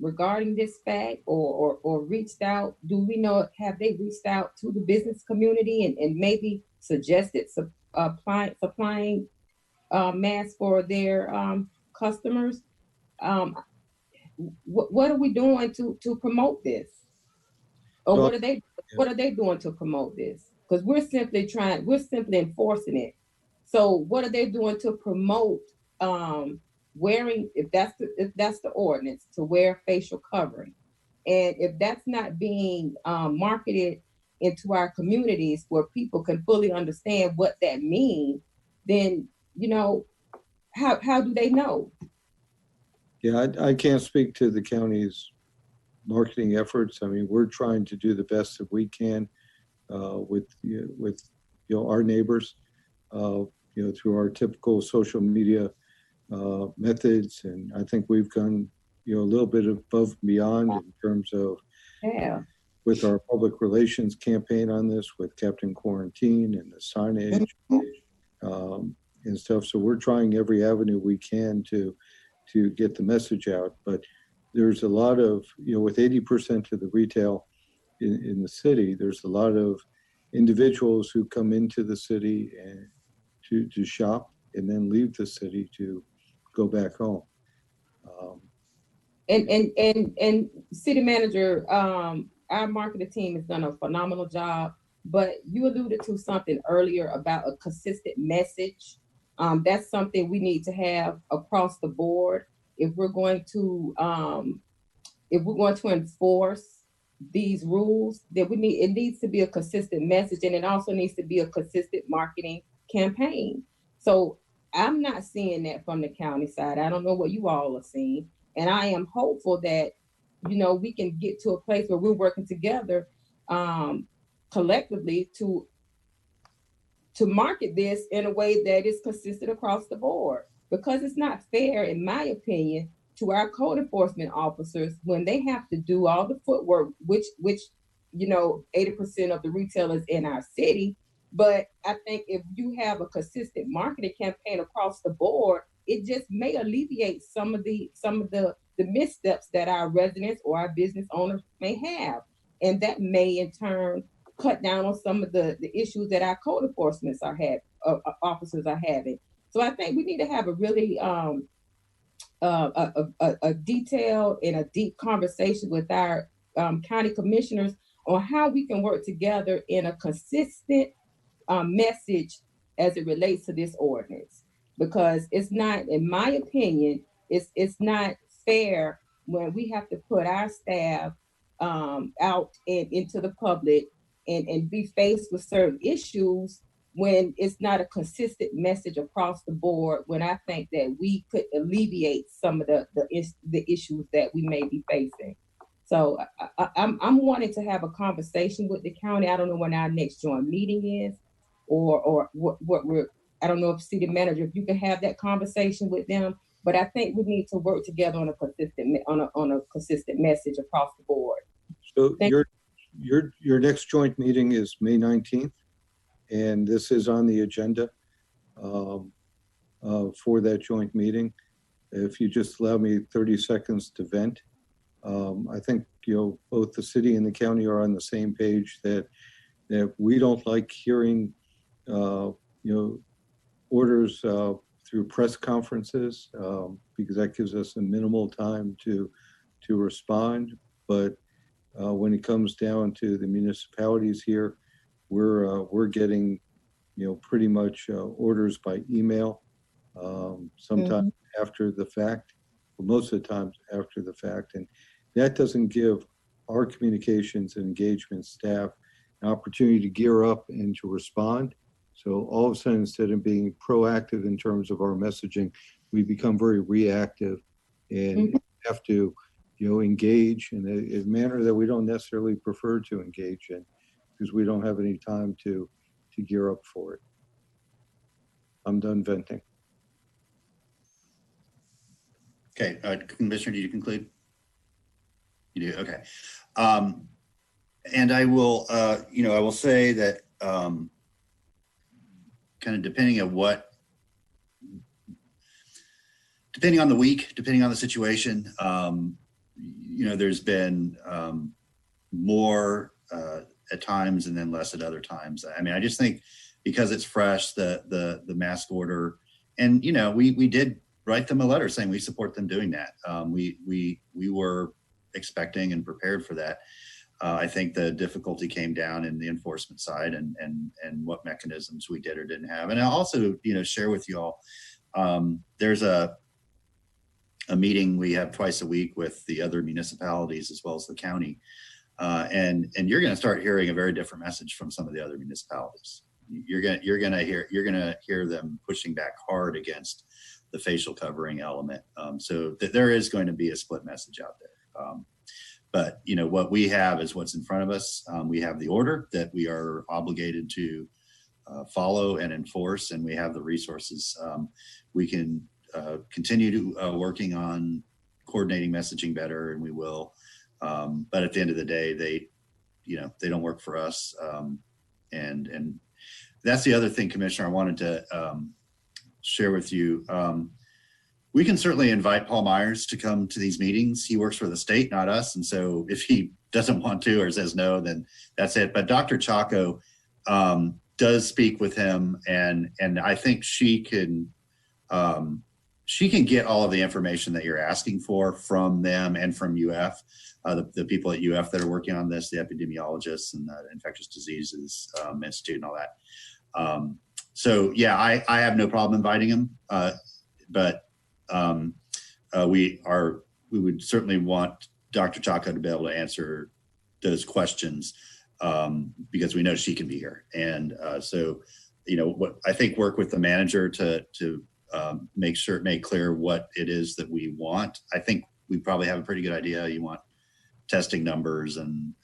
regarding this fact or reached out? Do we know, have they reached out to the business community and maybe suggested supplying masks for their customers? What are we doing to promote this? Or Well, what are they doing to promote this? Because we're simply enforcing it. So what are they doing to promote wearing, if that's the ordinance, to wear facial covering? And if that's not being marketed into our communities where people can fully understand what that means, then how do they know? Yeah, I can't speak to the county's marketing efforts. I mean, we're trying to do the best that we can with our neighbors, through our typical social media methods, and I think we've gone a little bit above and beyond in terms of with our public relations campaign on this, with Captain Quarantine and the signage and stuff. So we're trying every avenue we can to get the message out. But there's a lot of, with 80% of the retail in the city, there's a lot of individuals who come into the city and to shop and then leave the city to go back home. And city manager, our marketing team has done a phenomenal job, but you alluded to something earlier about a consistent message. That's something we need to have across the board if we're going to enforce these rules. That it needs to be a consistent message, and it also needs to be a consistent marketing campaign. So I'm not seeing that from the county side. I don't know what you all are seeing, and I am hopeful that we can get to a place where we're working together collectively to market this in a way that is consistent across the board, because it's not fair, in my opinion, to our code enforcement officers when they have to do all the footwork, which 80% of the retailers in our city. But I think if you have a consistent marketing campaign across the board, it just may alleviate some of the missteps that our residents or our business owners may have, and that may in turn cut down on some of the issues that our code enforcement officers are having. So I think we need to have a really a detailed and a deep conversation with our county commissioners on how we can work together in a consistent message as it relates to this ordinance, because it's not, in my opinion, it's not fair when we have to put our staff out and into the public and be faced with certain issues when it's not a consistent message across the board, when I think that we could alleviate some of the issues that we may be facing. So I'm wanting to have a conversation with the county. I don't know when our next joint meeting is, or what we're, I don't know if city manager, if you can have that conversation with them, but I think we need to work together on a consistent message across the board. So your next joint meeting is May 19th, and this is on the agenda for that joint meeting. If you just allow me 30 seconds to vent. I think, both the city and the county are on the same page that we don't like hearing, orders through press conferences because that gives us a minimal time to respond. But when it comes down to the municipalities here, we're getting, pretty much orders by email, sometimes after the fact, but most of the times after the fact. And that doesn't give our communications and engagement staff an opportunity to gear up and to respond. So all of a sudden, instead of being proactive in terms of our messaging, we become very reactive and have to, engage in a manner that we don't necessarily prefer to engage in because we don't have any time to gear up for it. I'm done venting. Okay, Commissioner, do you conclude? You do, okay. And I will, I will say that kind of depending on the week, depending on the situation, there's been more at times and then less at other times. I mean, I just think because it's fresh, the mask order, and we did write them a letter saying we support them doing that. We were expecting and prepared for that. I think the difficulty came down in the enforcement side and what mechanisms we did or didn't have. And I'll also, share with you all, there's a meeting we have twice a week with the other municipalities as well as the county. And you're going to start hearing a very different message from some of the other municipalities. You're going to hear them pushing back hard against the facial covering element. So there is going to be a split message out there. But what we have is what's in front of us. We have the order that we are obligated to follow and enforce, and we have the resources. We can continue to working on coordinating messaging better, and we will. But at the end of the day, they don't work for us. And that's the other thing, Commissioner, I wanted to share with you. We can certainly invite Paul Myers to come to these meetings. He works for the state, not us. And so if he doesn't want to or says no, then that's it. But Dr. Chaco does speak with him, and I think she can get all of the information that you're asking for from them and from UF, the people at UF that are working on this, the epidemiologists and the infectious diseases institute and all that. So yeah, I have no problem inviting him, but we would certainly want Dr. Chaco to be able to answer those questions because we know she can be here. And so, what I think work with the manager to make clear what it is that we want. I think we probably have a pretty good idea. You want testing numbers and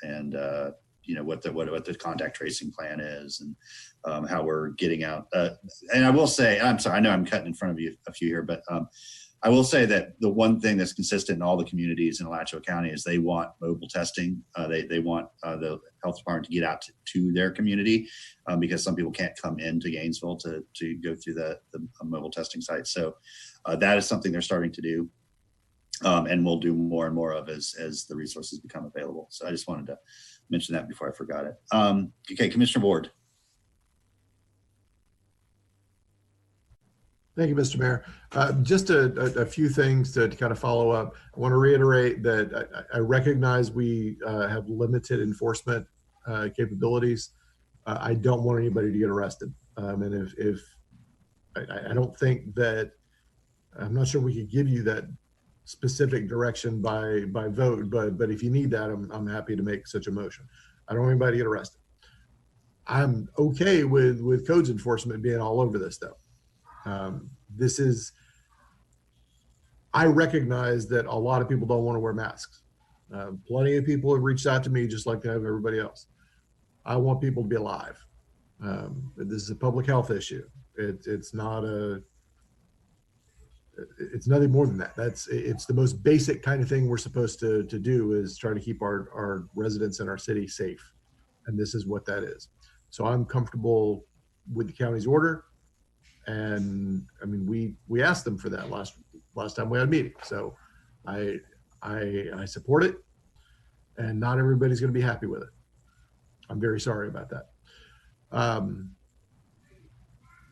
what the contact tracing plan is and how we're getting out. And I will say, I'm sorry, I know I'm cutting in front of you a few here, but I will say that the one thing that's consistent in all the communities in Alachua County is they want mobile testing. They want the health department to get out to their community because some people can't come into Gainesville to go through the mobile testing site. So that is something they're starting to do. And we'll do more and more of as the resources become available. So I just wanted to mention that before I forgot it. Okay, Commissioner Ward. Thank you, Mr. Mayor. Just a few things to kind of follow up. I want to reiterate that I recognize we have limited enforcement capabilities. I don't want anybody to get arrested. And if I don't think that, I'm not sure we could give you that specific direction by vote, but if you need that, I'm happy to make such a motion. I don't want anybody to get arrested. I'm okay with codes enforcement being all over this though. I recognize that a lot of people don't want to wear masks. Plenty of people have reached out to me just like they have everybody else. I want people to be alive. This is a public health issue. It's not it's nothing more than that. It's the most basic kind of thing we're supposed to do, is try to keep our residents in our city safe. And this is what that is. So I'm comfortable with the county's order. And I mean, we asked them for that last time we had a meeting. So I support it, and not everybody's going to be happy with it. I'm very sorry about that.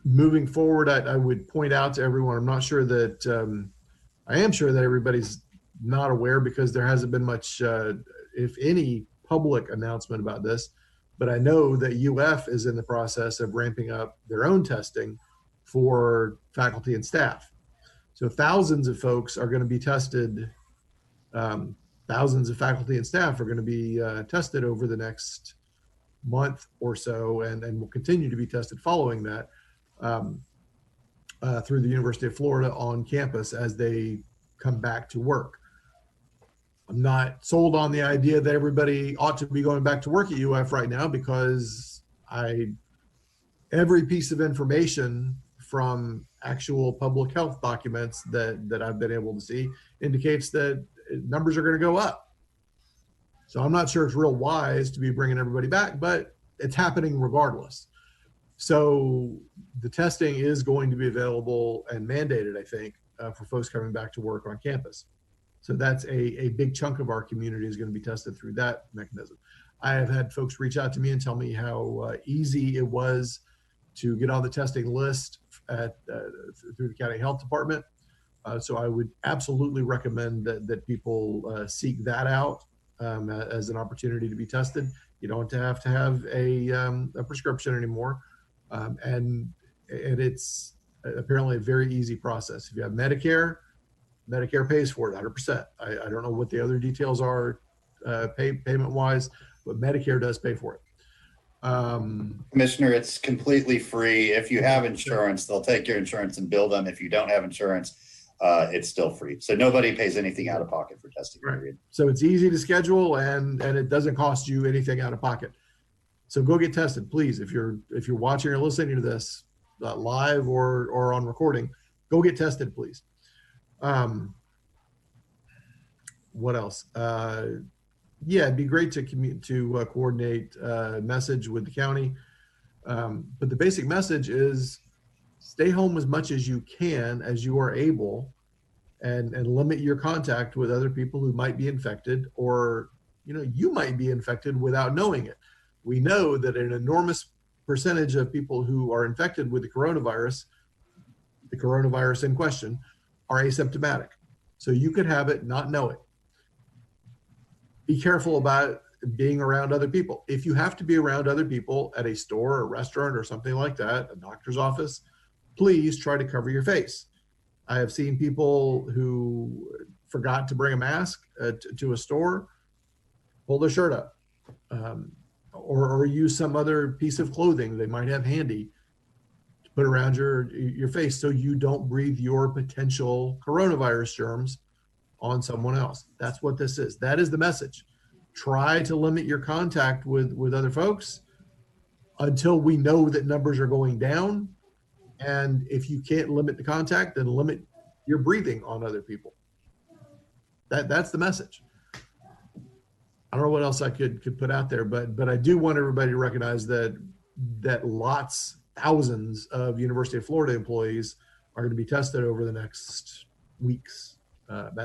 Moving forward, I would point out to everyone, I'm not sure that, I am sure that everybody's not aware, because there hasn't been much, if any, public announcement about this, but I know that UF is in the process of ramping up their own testing for faculty and staff. So thousands of folks are going to be tested. Thousands of faculty and staff are going to be tested over the next month or so, and will continue to be tested following that through the University of Florida on campus as they come back to work. I'm not sold on the idea that everybody ought to be going back to work at UF right now, because every piece of information from actual public health documents that I've been able to see indicates that numbers are going to go up. So I'm not sure it's real wise to be bringing everybody back, but it's happening regardless. So the testing is going to be available and mandated, I think, for folks coming back to work on campus. So that's a big chunk of our community is going to be tested through that mechanism. I have had folks reach out to me and tell me how easy it was to get on the testing list through the county health department. So I would absolutely recommend that people seek that out as an opportunity to be tested. You don't have to have a prescription anymore. And it's apparently a very easy process. If you have Medicare pays for it 100%. I don't know what the other details are payment wise, but Medicare does pay for it. Commissioner, it's completely free. If you have insurance, they'll take your insurance and bill them. If you don't have insurance, it's still free. So nobody pays anything out of pocket for testing. Right. So it's easy to schedule, and it doesn't cost you anything out of pocket. So go get tested, please. If you're watching or listening to this live or on recording, go get tested, please. What else? Yeah, it'd be great to coordinate a message with the county. But the basic message is stay home as much as you can, as you are able, and limit your contact with other people who might be infected, or you might be infected without knowing it. We know that an enormous percentage of people who are infected with the coronavirus in question, are asymptomatic. So you could have it, not know it. Be careful about being around other people. If you have to be around other people at a store or a restaurant or something like that, a doctor's office, please try to cover your face. I have seen people who forgot to bring a mask to a store, pull their shirt up, or use some other piece of clothing they might have handy to put around your face so you don't breathe your potential coronavirus germs on someone else. That's what this is. That is the message. Try to limit your contact with other folks until we know that numbers are going down. And if you can't limit the contact, then limit your breathing on other people. That's the message. I don't know what else I could put out there, but I do want everybody to recognize that thousands of University of Florida employees are going to be tested over the next weeks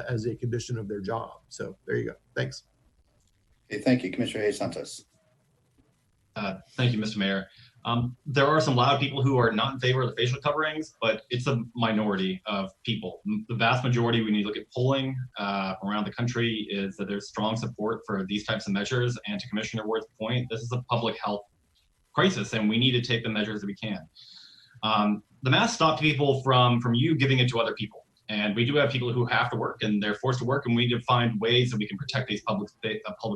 as a condition of their job. So there you go. Thanks. Okay, thank you, Commissioner Hayes Santos. Thank you, Mr. Mayor. There are some loud people who are not in favor of the facial coverings, but it's a minority of people. The vast majority, when you look at polling around the country, is that there's strong support for these types of measures. And to Commissioner Ward's point, this is a public health crisis, and we need to take the measures that we can. The mask stopped people from you giving it to other people. And we do have people who have to work, and they're forced to work, and we need to find ways that we can protect these public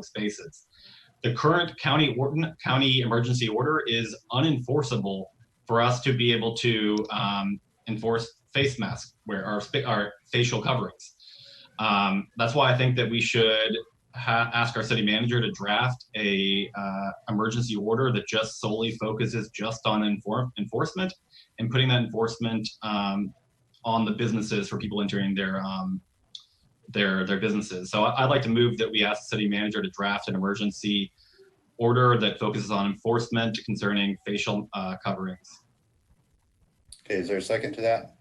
spaces. The current county emergency order is unenforceable for us to be able to enforce face masks, where our facial coverings. That's why I think that we should ask our city manager to draft a emergency order that just solely focuses just on enforcement, and putting that enforcement on the businesses for people entering their businesses. So I'd like to move that we ask the city manager to draft an emergency order that focuses on enforcement concerning facial coverings. Okay, is there a second to that?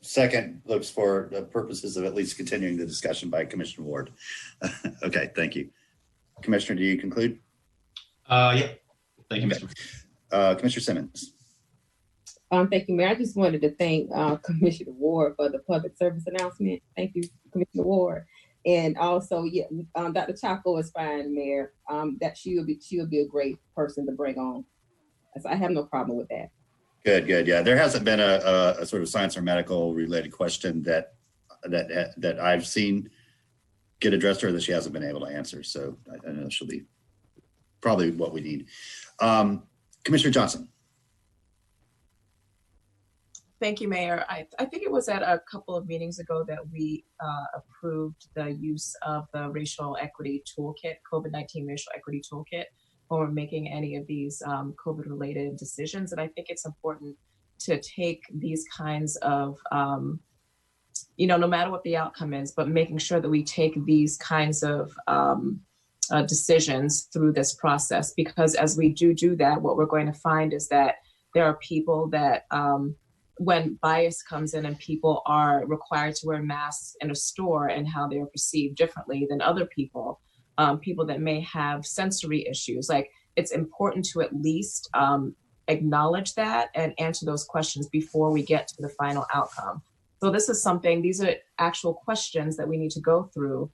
Second looks for the purposes of at least continuing the discussion by Commissioner Ward. Okay, thank you. Commissioner, do you conclude? Yeah, thank you, okay. Mr. Commissioner Simmons. Thank you, Mayor. I just wanted to thank Commissioner Ward for the public service announcement. Thank you, Commissioner Ward. And also, yeah, Dr. Chaco is fine, Mayor. That she'll be a great person to bring on. So I have no problem with that. Good, good. Yeah, there hasn't been a sort of science or medical related question that I've seen get addressed to her that she hasn't been able to answer. So I know she'll be probably what we need. Commissioner Johnson. Thank you, Mayor. I think it was at a couple of meetings ago that we approved the use of the racial equity toolkit, COVID-19 racial equity toolkit, when we're making any of these COVID-related decisions. And I think it's important to take these kinds of, no matter what the outcome is, but making sure that we take these kinds of decisions through this process, because as we do that, what we're going to find is that there are people that, when bias comes in and people are required to wear masks in a store and how they are perceived differently than other people, people that may have sensory issues, like it's important to at least acknowledge that and answer those questions before we get to the final outcome. So this is something, these are actual questions that we need to go through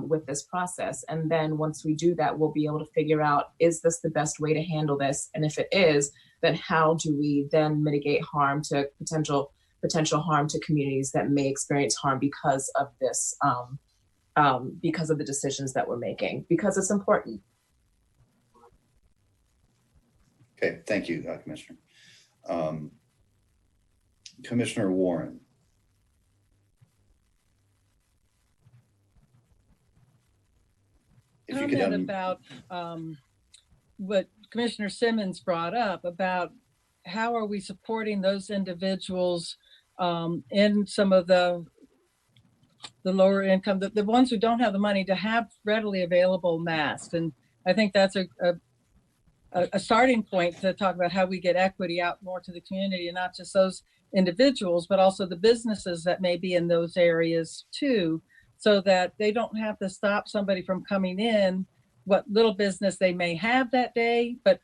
with this process. And then once we do that, we'll be able to figure out, is this the best way to handle this? And if it is, then how do we then mitigate harm to potential harm to communities that may experience harm because of this, because of the decisions that we're making, because it's important. Okay, thank you, Commissioner. Commissioner Warren. If you could about what Commissioner Simmons brought up about how are we supporting those individuals in some of the lower income, the ones who don't have the money to have readily available masks. And I think that's a starting point to talk about how we get equity out more to the community, and not just those individuals, but also the businesses that may be in those areas too, so that they don't have to stop somebody from coming in, what little business they may have that day, but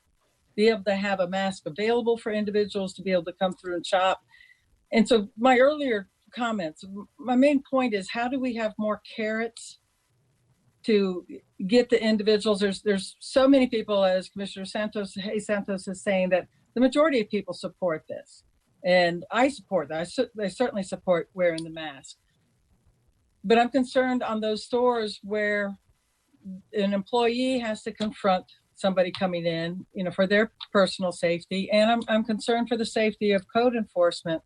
be able to have a mask available for individuals to be able to come through and shop. And so my earlier comments, my main point is, how do we have more carrots to get the individuals? There's so many people, as Commissioner Santos is saying, that the majority of people support this. And I support that. I certainly support wearing the mask. But I'm concerned on those stores where an employee has to confront somebody coming in, for their personal safety. And I'm concerned for the safety of code enforcement.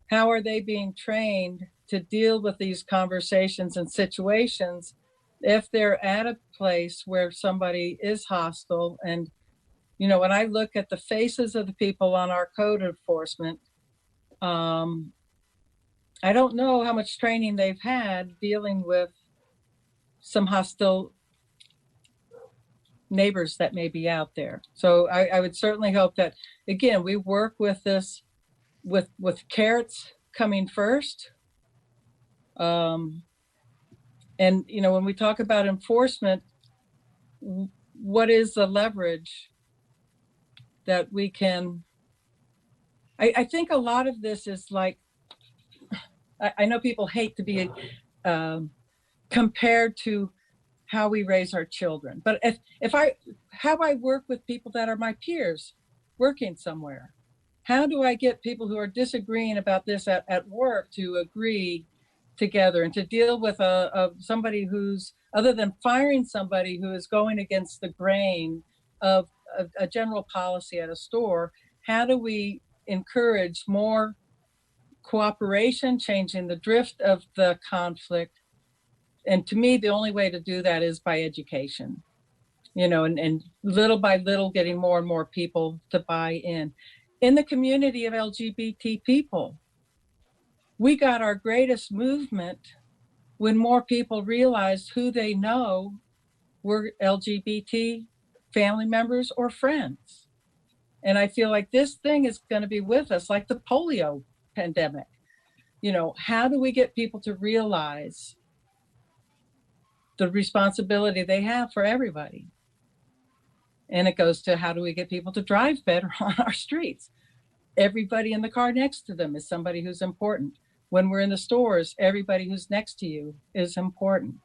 How are they being trained to deal with these conversations and situations if they're at a place where somebody is hostile? And, when I look at the faces of the people on our code enforcement, I don't know how much training they've had dealing with some hostile neighbors that may be out there. So I would certainly hope that, again, we work with this with carrots coming first. And, when we talk about enforcement, what is the leverage that we can, I think a lot of this is like, I know people hate to be compared to how we raise our children, but how I work with people that are my peers working somewhere, how do I get people who are disagreeing about this at work to agree together and to deal with somebody who's, other than firing somebody who is going against the grain of a general policy at a store, how do we encourage more cooperation, changing the drift of the conflict? And to me, the only way to do that is by education, and little by little getting more and more people to buy in. in the community of LGBT people. We got our greatest movement when more people realized who they know were LGBT family members or friends. And I feel like this thing is going to be with us like the polio pandemic. You know, how do we get people to realize the responsibility they have for everybody? And it goes to how do we get people to drive better on our streets? Everybody in the car next to them is somebody who's important. When we're in the stores, everybody who's next to you is important.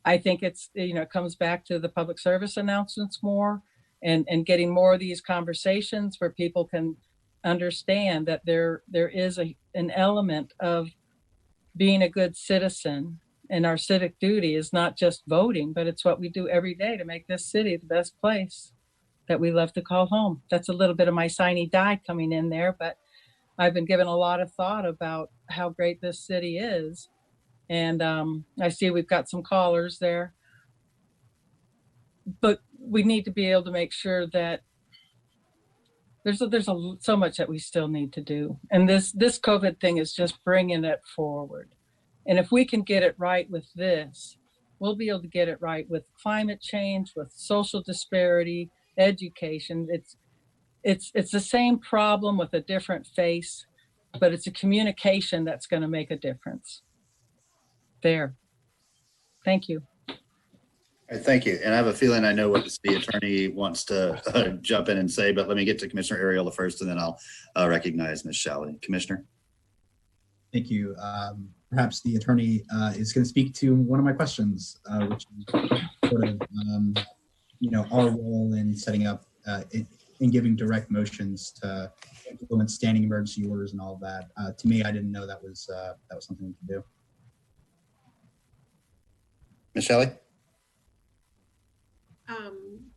I think it's, you know, it comes back to the public service announcements more and getting more of these conversations where people can understand that there is an element of being a good citizen, and our civic duty is not just voting, but it's what we do every day to make this city the best place that we love to call home. That's a little bit of my sine die coming in there, but I've been given a lot of thought about how great this city is. And I see we've got some callers there, but we need to be able to make sure that there's so much that we still need to do. And this COVID thing is just bringing it forward. And if we can get it right with this, we'll be able to get it right with climate change, with social disparity, education. It's the same problem with a different face, but it's a communication that's going to make a difference. There. Thank you. All right, thank you. And I have a feeling I know what the city attorney wants to jump in and say, but let me get to Commissioner Ariola first, and then I'll recognize Ms. Shalley. Commissioner. Thank you. Perhaps the attorney is going to speak to one of my questions, which is sort of, you know, our role in setting up, in giving direct motions to influence standing emergency orders and all of that. To me, I didn't know that was something we could do. Ms. Shelley?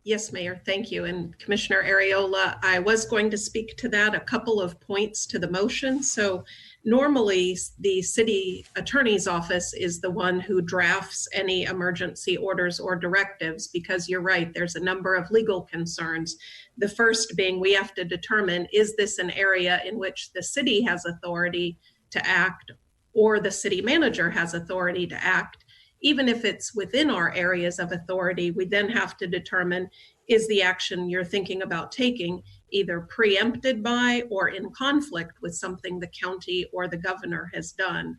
Yes, Mayor, thank you. And Commissioner Ariola, I was going to speak to that, a couple of points to the motion. So normally the city attorney's office is the one who drafts any emergency orders or directives, because you're right, there's a number of legal concerns. The first being we have to determine, is this an area in which the city has authority to act or the city manager has authority to act? Even if it's within our areas of authority, we then have to determine, is the action you're thinking about taking either preempted by or in conflict with something the county or the governor has done?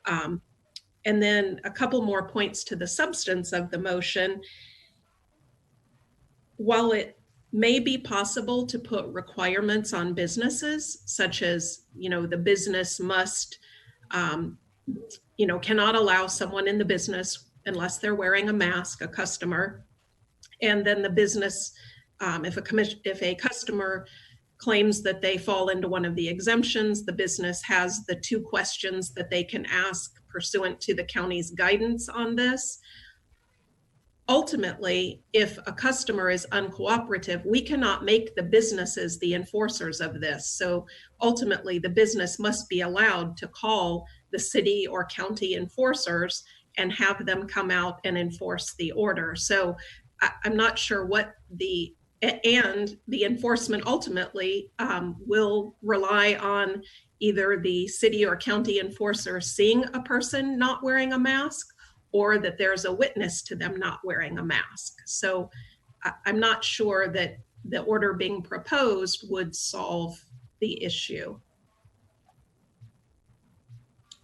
And then a couple more points to the substance of the motion. While it may be possible to put requirements on businesses, such as, you know, the business must you know, cannot allow someone in the business unless they're wearing a mask, a customer. And then the business, if a customer claims that they fall into one of the exemptions, the business has the 2 questions that they can ask pursuant to the county's guidance on this. Ultimately, if a customer is uncooperative, we cannot make the businesses the enforcers of this. So ultimately, the business must be allowed to call the city or county enforcers and have them come out and enforce the order. So I'm not sure what and the enforcement ultimately will rely on either the city or county enforcer seeing a person not wearing a mask, or that there's a witness to them not wearing a mask. So I'm not sure that the order being proposed would solve the issue.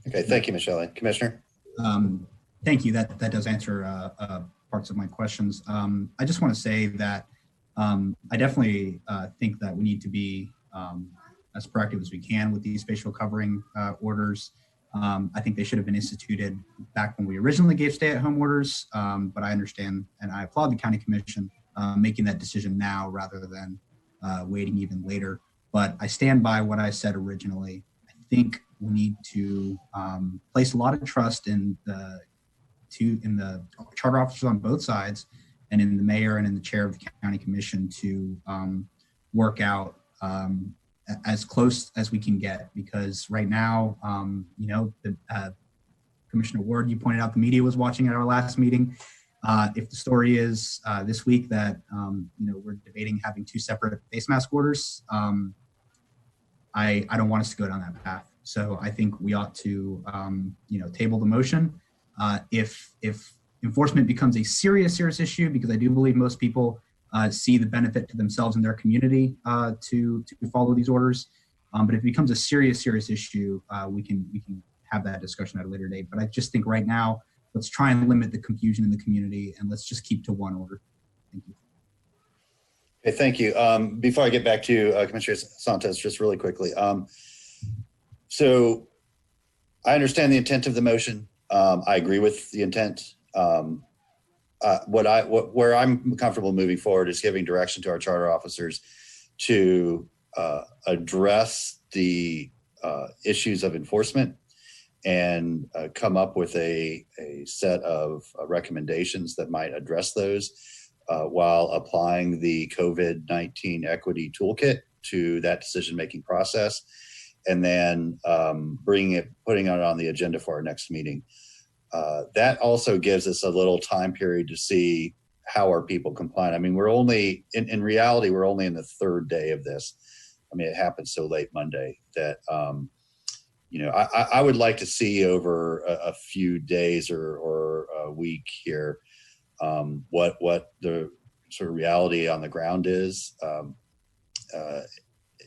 Okay, thank you, Michelle. Commissioner? Thank you. That does answer parts of my questions. I just want to say that I definitely think that we need to be as proactive as we can with these facial covering orders. I think they should have been instituted back when we originally gave stay-at-home orders, but I understand and I applaud the County Commission making that decision now rather than waiting even later. But I stand by what I said originally. I think we need to place a lot of trust in the charter officers on both sides and in the mayor and in the chair of the County Commission to work out as close as we can get, because right now, you know, Commissioner Ward, you pointed out the media was watching at our last meeting. If the story is this week that we're debating having 2 separate face mask orders, I don't want us to go down that path. So I think we ought to table the motion. If enforcement becomes a serious issue, because I do believe most people see the benefit to themselves and their community to follow these orders. But if it becomes a serious issue, we can have that discussion at a later date. But I just think right now, let's try and limit the confusion in the community, and let's just keep to 1 order. Thank you. Okay, thank you. Before I get back to you, Commissioner Santos, just really quickly. So I understand the intent of the motion. I agree with the intent. Where I'm comfortable moving forward is giving direction to our charter officers to address the issues of enforcement and come up with a set of recommendations that might address those while applying the COVID-19 equity toolkit to that decision-making process, and then putting it on the agenda for our next meeting. That also gives us a little time period to see how are people compliant. I mean, we're only, in reality, we're only in the 3rd day of this. I mean, it happened so late Monday that, I would like to see over a few days or a week here what the sort of reality on the ground is.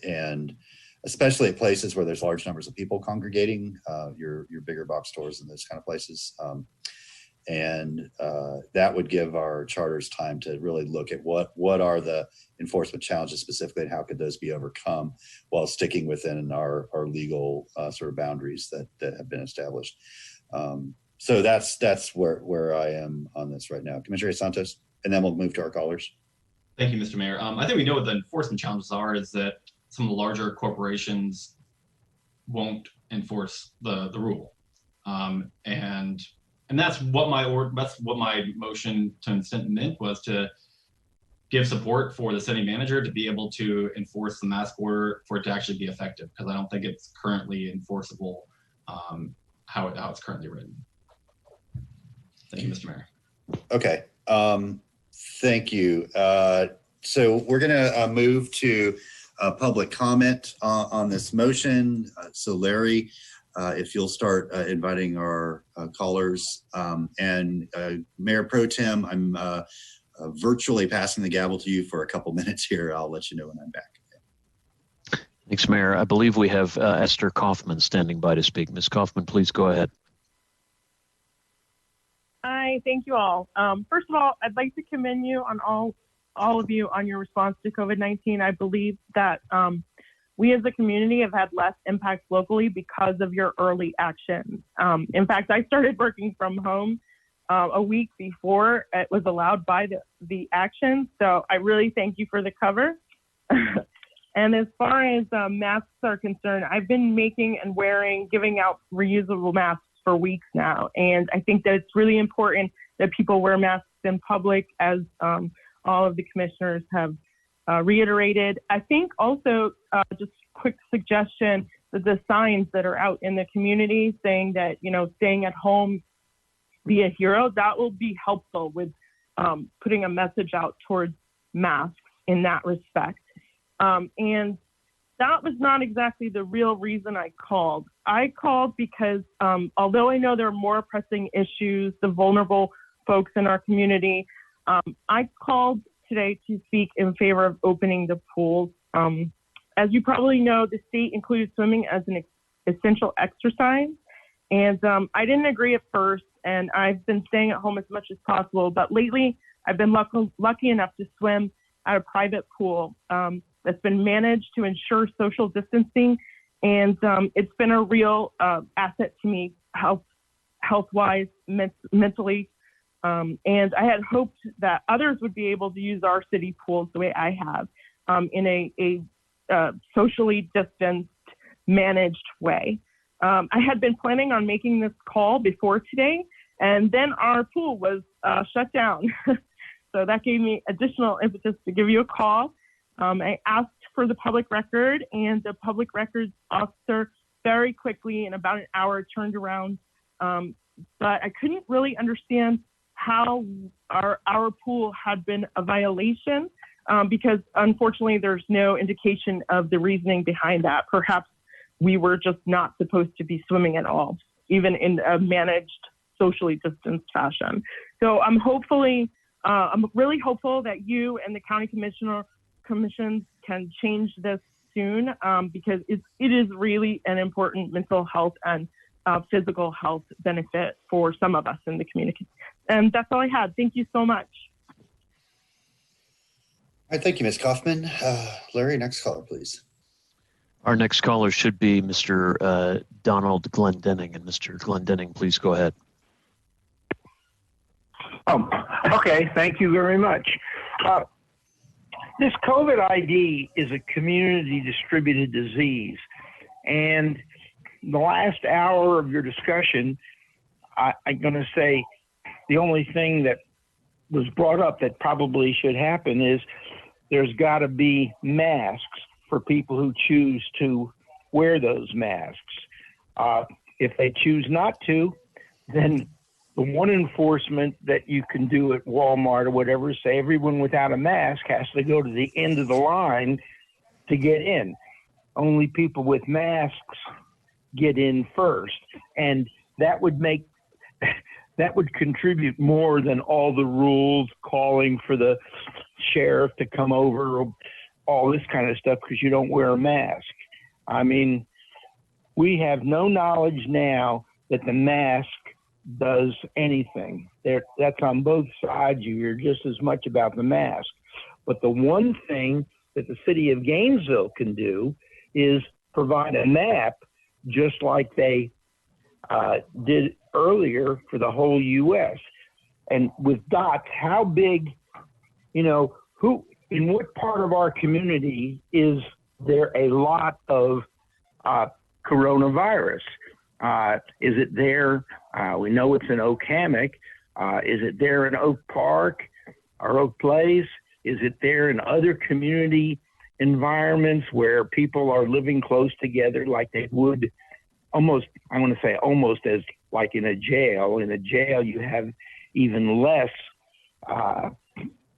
And especially at places where there's large numbers of people congregating, your bigger box stores and those kind of places. That would give our charters time to really look at what are the enforcement challenges specifically and how could those be overcome while sticking within our legal sort of boundaries that have been established. So that's where I am on this right now. Commissioner Santos, and then we'll move to our callers. Thank you, Mr. Mayor. I think we know what the enforcement challenges are, is that some of the larger corporations won't enforce the rule. And that's what my motion to consent meant, was to give support for the city manager to be able to enforce the mask order for it to actually be effective, because I don't think it's currently enforceable how it's currently written. Thank you, Mr. Mayor. Okay, thank you. So we're gonna move to public comment on this motion. So Larry, if you'll start inviting our callers, and Mayor Pro Tem, I'm virtually passing the gavel to you for a couple minutes here. I'll let you know when I'm back. Thanks, Mayor. I believe we have Esther Kaufman standing by to speak. Ms. Kaufman, please go ahead. Hi, thank you all. First of all, I'd like to commend you on all of you on your response to COVID-19. I believe that we as a community have had less impact locally because of your early actions. In fact, I started working from home a week before it was allowed by the action. So I really thank you for the cover. And as far as masks are concerned, I've been making and giving out reusable masks for weeks now. And I think that it's really important that people wear masks in public, as all of the commissioners have reiterated. I think also, just quick suggestion, that the signs that are out in the community saying that, staying at home, be a hero, that will be helpful with putting a message out towards masks in that respect. And that was not exactly the real reason I called. I called because although I know there are more pressing issues, the vulnerable folks in our community, I called today to speak in favor of opening the pools. As you probably know, the state included swimming as an essential exercise. And I didn't agree at first, and I've been staying at home as much as possible. But lately, I've been lucky enough to swim at a private pool that's been managed to ensure social distancing. And it's been a real asset to me, health-wise, mentally. And I had hoped that others would be able to use our city pools the way I have, in a socially distanced, managed way. I had been planning on making this call before today, and then our pool was shut down. So that gave me additional impetus to give you a call. I asked for the public record, and the public records officer very quickly, in about an hour, turned around. But I couldn't really understand how our pool had been a violation, because unfortunately there's no indication of the reasoning behind that. Perhaps we were just not supposed to be swimming at all, even in a managed, socially distanced fashion. So I'm really hopeful that you and the county commissions can change this soon, because it is really an important mental health and physical health benefit for some of us in the community. And that's all I had. Thank you so much. All right, thank you, Ms. Kaufman. Larry, next caller, please. Our next caller should be Mr. Donald Glendenning. And Mr. Glendenning, please go ahead. Okay, thank you very much. This COVID ID is a community distributed disease. And the last hour of your discussion, I'm going to say the only thing that was brought up that probably should happen is there's got to be masks for people who choose to wear those masks. If they choose not to, then the one enforcement that you can do at Walmart or whatever, say everyone without a mask has to go to the end of the line to get in. Only people with masks get in first. And that would contribute more than all the rules calling for the sheriff to come over or all this kind of stuff because you don't wear a mask. I mean, we have no knowledge now that the mask does anything. That's on both sides. You hear just as much about the mask. But the one thing that the city of Gainesville can do is provide a map just like they did earlier for the whole U.S. And with dots, how big, who, in what part of our community is there a lot of coronavirus? Is it there? We know it's in Oak Hammock. Is it there in Oak Park or Oak Place? Is it there in other community environments where people are living close together like they would almost, I want to say almost as like in a jail. In a jail, you have even less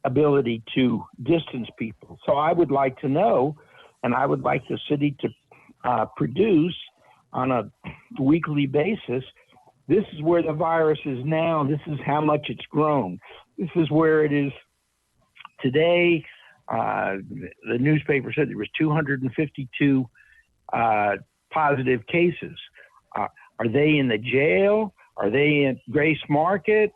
ability to distance people. So I would like to know, and I would like the city to produce on a weekly basis, this is where the virus is now, this is how much it's grown. This is where it is today. The newspaper said there was 252 positive cases. Are they in the jail? Are they in Grace Market?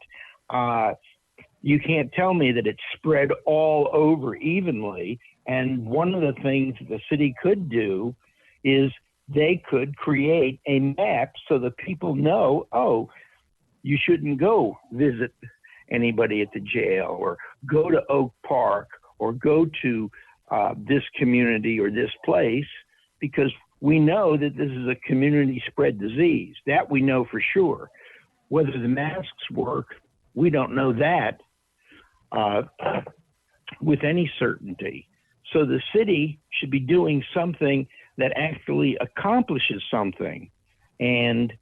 You can't tell me that it's spread all over evenly. And one of the things that the city could do is they could create a map so that people know, oh, you shouldn't go visit anybody at the jail or go to Oak Park or go to this community or this place, because we know that this is a community spread disease. That we know for sure. Whether the masks work, we don't know that with any certainty. So the city should be doing something that actually accomplishes something. And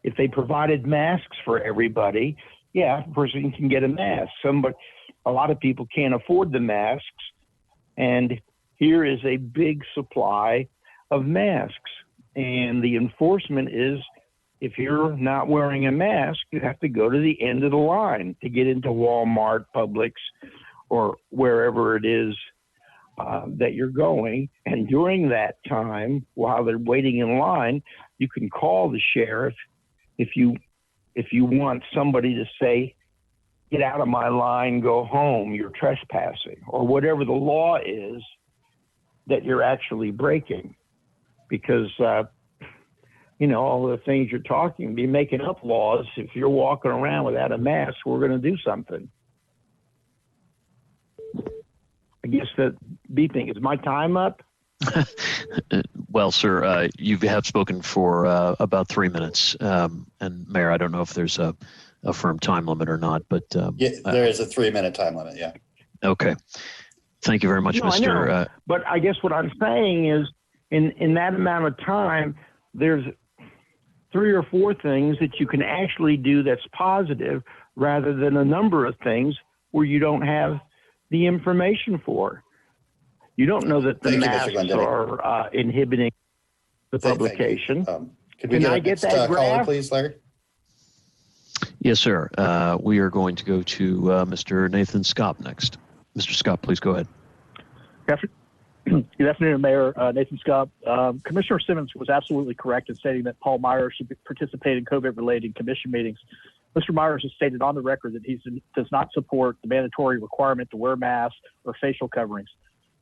if they provided masks for everybody, yeah, a person can get a mask. A lot of people can't afford the masks. And here is a big supply of masks. And the enforcement is, if you're not wearing a mask, you have to go to the end of the line to get into Walmart, Publix, or wherever it is that you're going. And during that time, while they're waiting in line, you can call the sheriff if you want somebody to say, get out of my line, go home, you're trespassing, or whatever the law is that you're actually breaking. Because, all the things you're talking, be making up laws. If you're walking around without a mask, we're going to do something. I guess that beeping, is my time up? Well, sir, you have spoken for about 3 minutes. And Mayor, I don't know if there's a firm time limit or not, but yeah, there is a 3-minute time limit. Yeah. Okay. Thank you very much, Mr. I know. But I guess what I'm saying is, in that amount of time, there's 3 or 4 things that you can actually do that's positive rather than a number of things where you don't have the information for. You don't know that the Thank you, Mr. masks Glendening. are inhibiting the publication. Could we Can get I a get next that caller, graph? please, Larry? Yes, sir. We are going to go to Mr. Nathan Scott next. Mr. Scott, please go ahead. Good afternoon, Mayor. Nathan Scott. Commissioner Simmons was absolutely correct in stating that Paul Myers should participate in COVID-related commission meetings. Mr. Myers has stated on the record that he does not support the mandatory requirement to wear masks or facial coverings.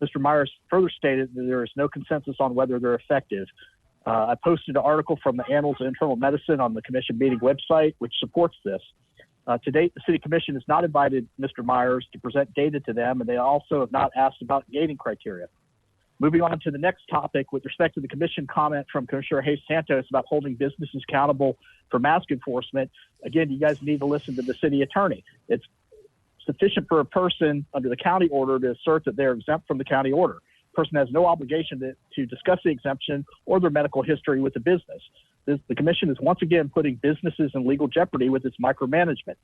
Mr. Myers further stated that there is no consensus on whether they're effective. I posted an article from the Annals of Internal Medicine on the commission meeting website, which supports this. To date, the City Commission has not invited Mr. Myers to present data to them, and they also have not asked about gating criteria. Moving on to the next topic, with respect to the commission comment from Commissioner Hayes Santos about holding businesses accountable for mask enforcement, again, you guys need to listen to the city attorney. It's sufficient for a person under the county order to assert that they're exempt from the county order. The person has no obligation to discuss the exemption or their medical history with the business. The commission is once again putting businesses in legal jeopardy with its micromanagement.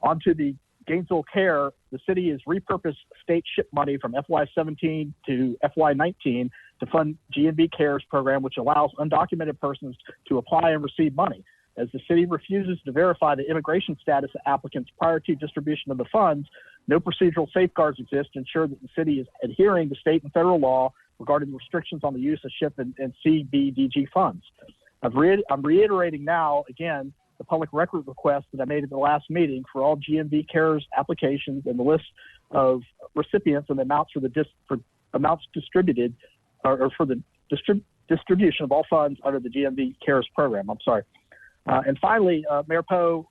On to the Gainesville Care, the city has repurposed state SHIP money from FY17 to FY19 to fund GNV Cares program, which allows undocumented persons to apply and receive money. As the city refuses to verify the immigration status of applicants prior to distribution of the funds, no procedural safeguards exist to ensure that the city is adhering to state and federal law regarding restrictions on the use of SHIP and CBDG funds. I'm reiterating now, again, the public record request that I made at the last meeting for all GNV Cares applications and the list of recipients and the amounts for amounts distributed or for the distribution of all funds under the GNV Cares program. I'm sorry. And finally, Mayor Poe,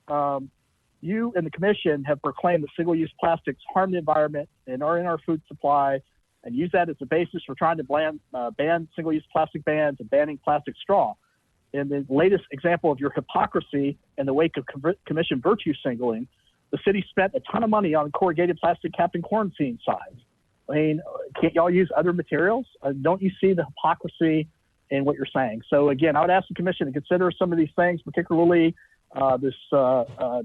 you and the commission have proclaimed that single-use plastics harm the environment and are in our food supply, and use that as a basis for trying to ban single-use plastic bans and banning plastic straw. In the latest example of your hypocrisy in the wake of commission virtue signaling, the city spent a ton of money on corrugated plastic capped and quarantine signs. I mean, can't y'all use other materials? Don't you see the hypocrisy in what you're saying? So again, I would ask the commission to consider some of these things, particularly this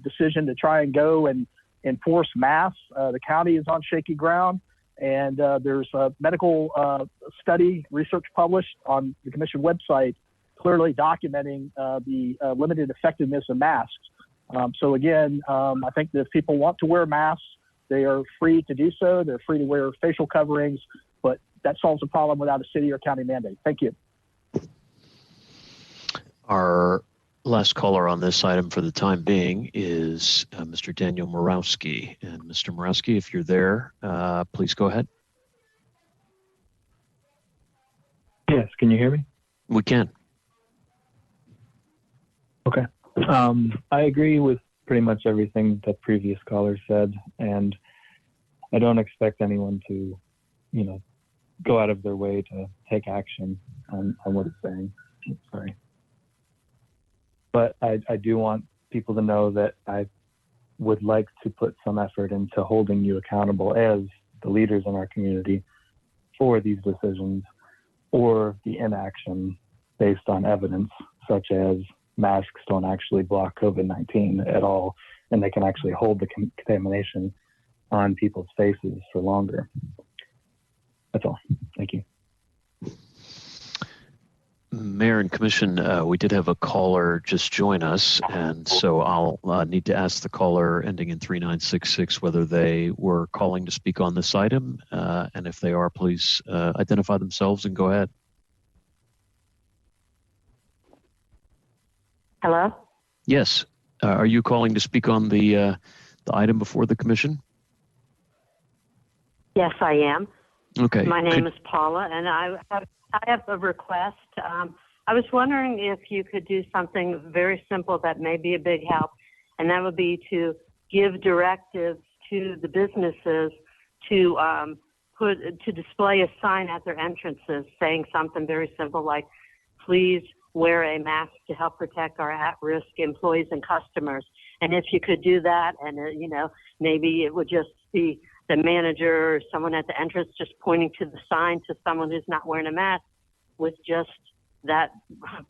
decision to try and go and enforce masks. The county is on shaky ground, and there's a medical study research published on the commission website clearly documenting the limited effectiveness of masks. So again, I think that if people want to wear masks, they are free to do so. They're free to wear facial coverings, but that solves the problem without a city or county mandate. Thank you. Our last caller on this item for the time being is Mr. Daniel Morawski. And Mr. Morawski, if you're there, please go ahead. Yes, can you hear me? We can. Okay. I agree with pretty much everything that previous caller said, and I don't expect anyone to, go out of their way to take action on what it's saying. Sorry. But I do want people to know that I would like to put some effort into holding you accountable as the leaders in our community for these decisions or the inaction based on evidence, such as masks don't actually block COVID-19 at all, and they can actually hold the contamination on people's faces for longer. That's all. Thank you. Mayor and Commission, we did have a caller just join us, and so I'll need to ask the caller ending in 3966 whether they were calling to speak on this item, and if they are, please identify themselves and go ahead. Hello? Yes. Are you calling to speak on the item before the Commission? Yes, I am. Okay. My name is Paula, and I have a request. I was wondering if you could do something very simple that may be a big help, and that would be to give directives to the businesses to display a sign at their entrances saying something very simple like, please wear a mask to help protect our at-risk employees and customers. And if you could do that, and maybe it would just be the manager or someone at the entrance just pointing to the sign to someone who's not wearing a mask with just that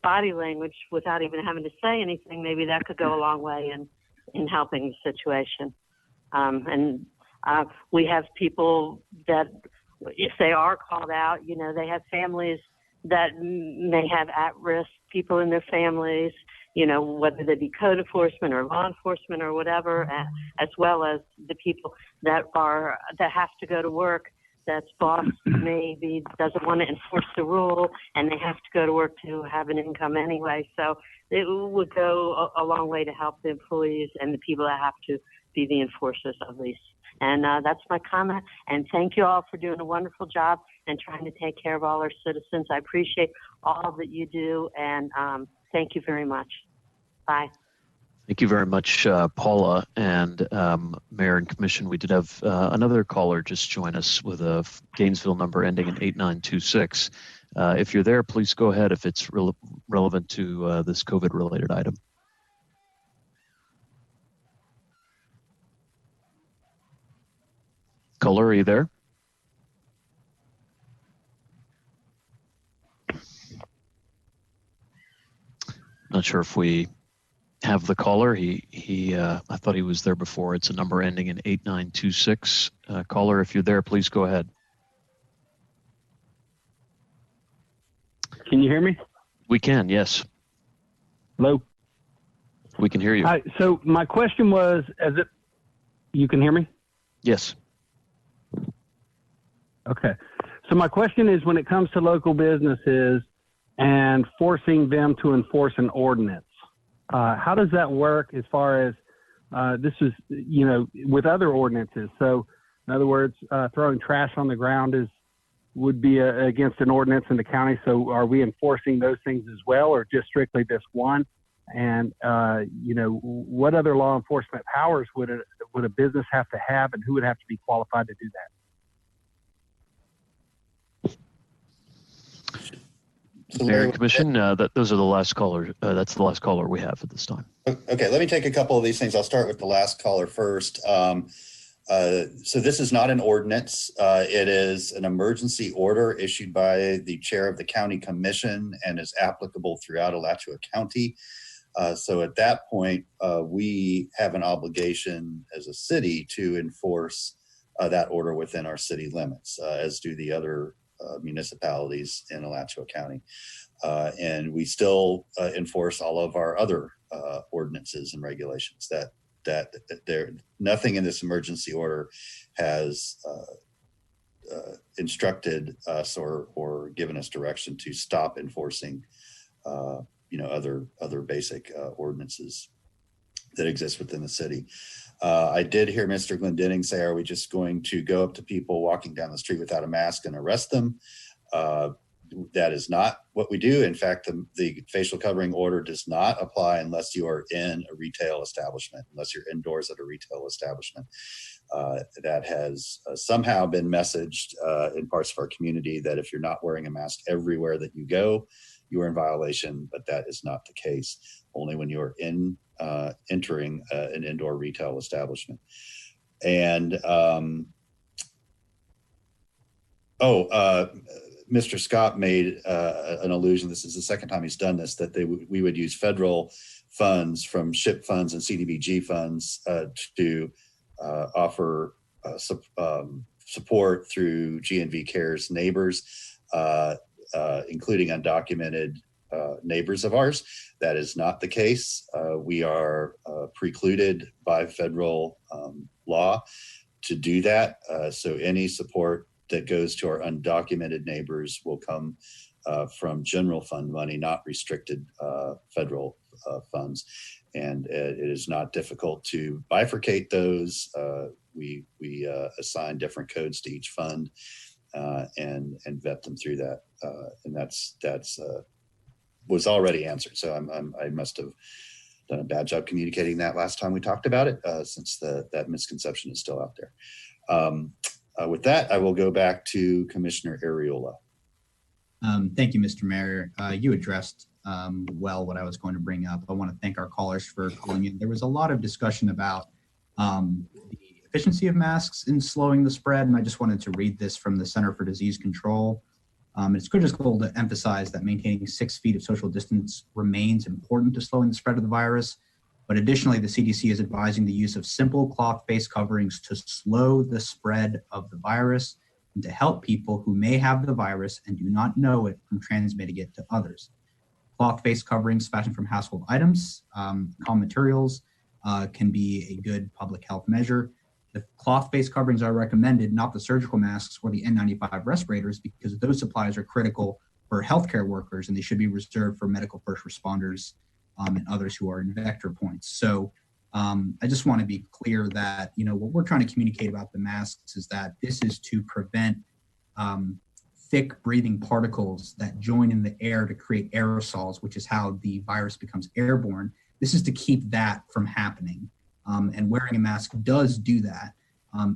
body language without even having to say anything, maybe that could go a long way in in helping the situation. We have people that, if they are called out, they have families that may have at-risk people in their families, whether they be code enforcement or law enforcement or whatever, as well as the people that have to go to work, that's boss maybe doesn't want to enforce the rule and they have to go to work to have an income anyway. So it would go a long way to help the employees and the people that have to be the enforcers of these. And that's my comment. And thank you all for doing a wonderful job and trying to take care of all our citizens. I appreciate all that you do, and thank you very much. Bye. Thank you very much, Paula. And Mayor and Commission, we did have another caller just join us with a Gainesville number ending in 8926. If you're there, please go ahead if it's relevant to this COVID-related item. Caller, are you there? Not sure if we have the caller. I thought he was there before. It's a number ending in 8926. Caller, if you're there, please go ahead. Can you hear me? We can, yes. Hello? We can hear you. Hi, so my question was, you can hear me? Yes. Okay. So my question is, when it comes to local businesses and forcing them to enforce an ordinance, how does that work as far as this is, with other ordinances? So in other words, throwing trash on the ground would be against an ordinance in the county. So are we enforcing those things as well, or just strictly this one? And, what other law enforcement powers would a business have to have, and who would have to be qualified to do that? Mayor and Commission, those are the last caller. That's the last caller we have at this time. Okay, let me take a couple of these things. I'll start with the last caller first. So this is not an ordinance. It is an emergency order issued by the chair of the county commission and is applicable throughout Alachua County. So at that point, we have an obligation as a city to enforce that order within our city limits, as do the other municipalities in Alachua County. And we still enforce all of our other ordinances and regulations that there, nothing in this emergency order has instructed us or given us direction to stop enforcing other basic ordinances that exist within the city. I did hear Mr. Glendinning say, are we just going to go up to people walking down the street without a mask and arrest them? That is not what we do. In fact, the facial covering order does not apply unless you are in a retail establishment, unless you're indoors at a retail establishment. That has somehow been messaged in parts of our community that if you're not wearing a mask everywhere that you go, you are in violation, but that is not the case. Only when you are entering an indoor retail establishment. And Mr. Scott made an allusion, this is the second time he's done this, that we would use federal funds from SHIP funds and CDBG funds to offer support through GNV Cares neighbors, including undocumented neighbors of ours. That is not the case. We are precluded by federal law to do that. So any support that goes to our undocumented neighbors will come from general fund money, not restricted federal funds. And it is not difficult to bifurcate those. We assign different codes to each fund and vet them through that. And that's was already answered. So I must have done a bad job communicating that last time we talked about it, since that misconception is still out there. With that, I will go back to Commissioner Ariola. Thank you, Mr. Mayor. You addressed well what I was going to bring up. I want to thank our callers for calling in. There was a lot of discussion about the efficiency of masks in slowing the spread, and I just wanted to read this from the Center for Disease Control. It's critical to emphasize that maintaining 6 feet of social distance remains important to slowing the spread of the virus. But additionally, the CDC is advising the use of simple cloth face coverings to slow the spread of the virus and to help people who may have the virus and do not know it from transmitting it to others. Cloth face coverings fashioned from household items, common materials, can be a good public health measure. The cloth face coverings are recommended, not the surgical masks or the N95 respirators, because those supplies are critical for healthcare workers and they should be reserved for medical first responders and others who are in vector points. So I just want to be clear that, what we're trying to communicate about the masks is that this is to prevent thick breathing particles that join in the air to create aerosols, which is how the virus becomes airborne. This is to keep that from happening. And wearing a mask does do that.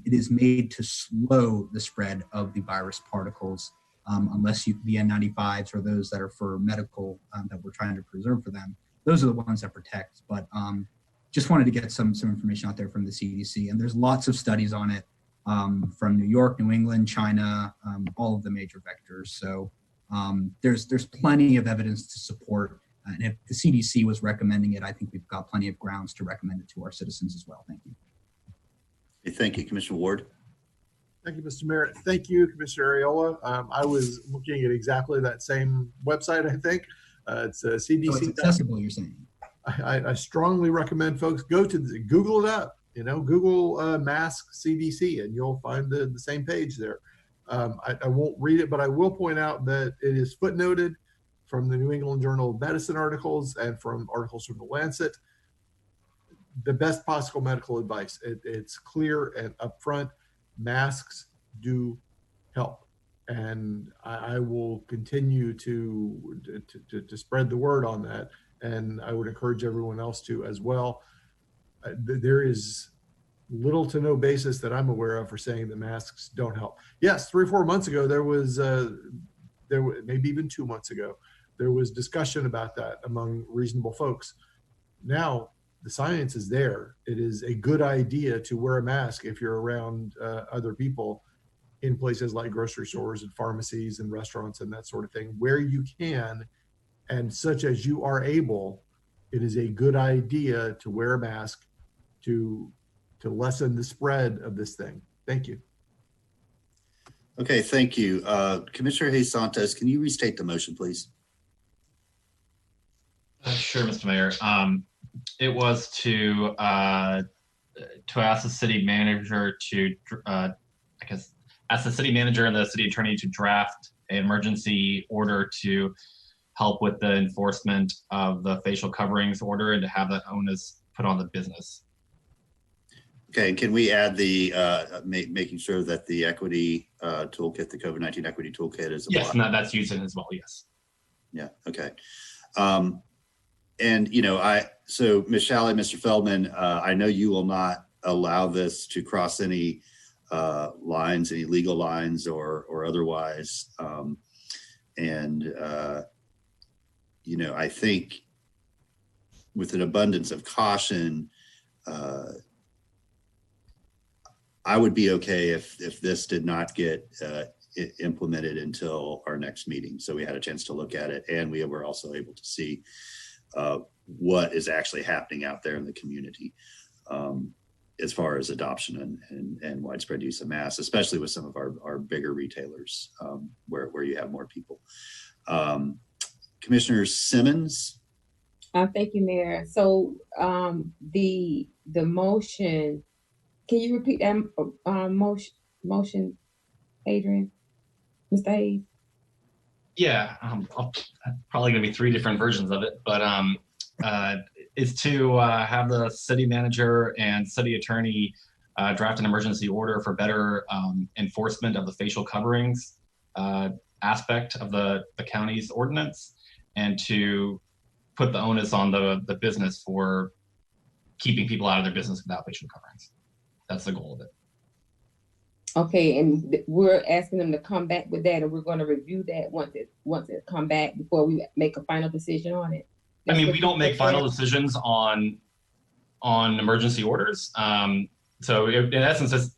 It is made to slow the spread of the virus particles, unless the N95s or those that are for medical that we're trying to preserve for them. Those are the ones that protect. But just wanted to get some information out there from the CDC. And there's lots of studies on it from New York, New England, China, all of the major vectors. So there's plenty of evidence to support. And if the CDC was recommending it, I think we've got plenty of grounds to recommend it to our citizens as well. Thank you. Thank you, Commissioner Ward. Thank you, Mr. Mayor. Thank you, Commissioner Ariola. I was looking at exactly that same website, I think. It's CDC. So it's accessible, you're saying? I strongly recommend folks go to Google it up. Google mask CDC, and you'll find the same page there. I won't read it, but I will point out that it is footnoted from the New England Journal of Medicine articles and from articles from the Lancet. The best possible medical advice. It's clear and upfront. Masks do help, and I will continue to spread the word on that. And I would encourage everyone else to as well. There is little to no basis that I'm aware of for saying that masks don't help. Yes, 3 or 4 months ago, there was maybe even 2 months ago, there was discussion about that among reasonable folks. Now, the science is there. It is a good idea to wear a mask if you're around other people in places like grocery stores and pharmacies and restaurants and that sort of thing, where you can, and such as you are able. It is a good idea to wear a mask to lessen the spread of this thing. Thank you. Okay, thank you. Commissioner Hayes Santos, can you restate the motion, please? Sure, Mr. Mayor. It was to ask the city manager to, ask the city manager and the city attorney to draft an emergency order to help with the enforcement of the facial coverings order and to have that onus put on the business. Okay, and can we add the making sure that the equity toolkit, the COVID-19 equity toolkit is yes, and that's used in as well, yes. Yeah, okay. And so Ms. Shalley, Mr. Feldman, I know you will not allow this to cross any lines, any legal lines or otherwise. I think with an abundance of caution, I would be okay if this did not get implemented until our next meeting. So we had a chance to look at it, and we were also able to see what is actually happening out there in the community as far as adoption and widespread use of masks, especially with some of our bigger retailers where you have more people. Commissioner Simmons. Thank you, Mayor. So the motion, can you repeat that motion, Adrian? Mr. Hayes? Yeah, probably going to be 3 different versions of it, but is to have the city manager and city attorney draft an emergency order for better enforcement of the facial coverings aspect of the county's ordinance, and to put the onus on the business for keeping people out of their business without facial coverings. That's the goal of it. Okay, and we're asking them to come back with that, and we're going to review that once it come back before we make a final decision on it. I mean, we don't make final decisions on emergency orders. So in essence,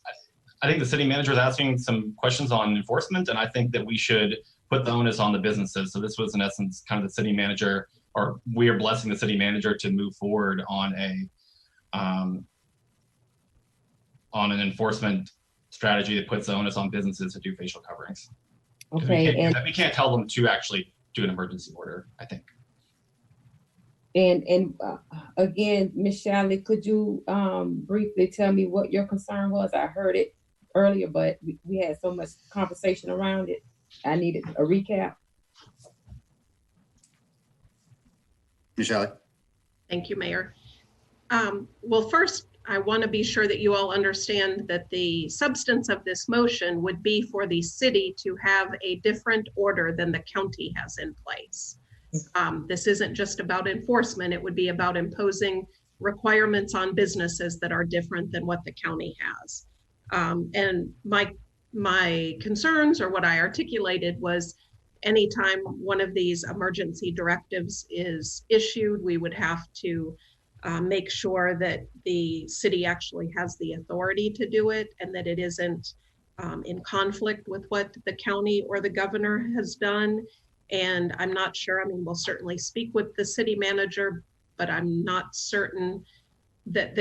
I think the city manager is asking some questions on enforcement, and I think that we should put the onus on the businesses. So this was in essence kind of the city manager or we are blessing the city manager to move forward on an enforcement strategy that puts the onus on businesses to do facial coverings. Okay. We can't tell them to actually do an emergency order, I think. And again, Ms. Shalley, could you briefly tell me what your concern was? I heard it earlier, but we had so much conversation around it. I needed a recap. Michelle. Thank you, Mayor. Well, first, I want to be sure that you all understand that the substance of this motion would be for the city to have a different order than the county has in place. This isn't just about enforcement. It would be about imposing requirements on businesses that are different than what the county has. And my concerns, or what I articulated, was anytime one of these emergency directives is issued, we would have to make sure that the city actually has the authority to do it, and that it isn't in conflict with what the county or the governor has done. And I'm not sure, I mean, we'll certainly speak with the city manager, but I'm not certain that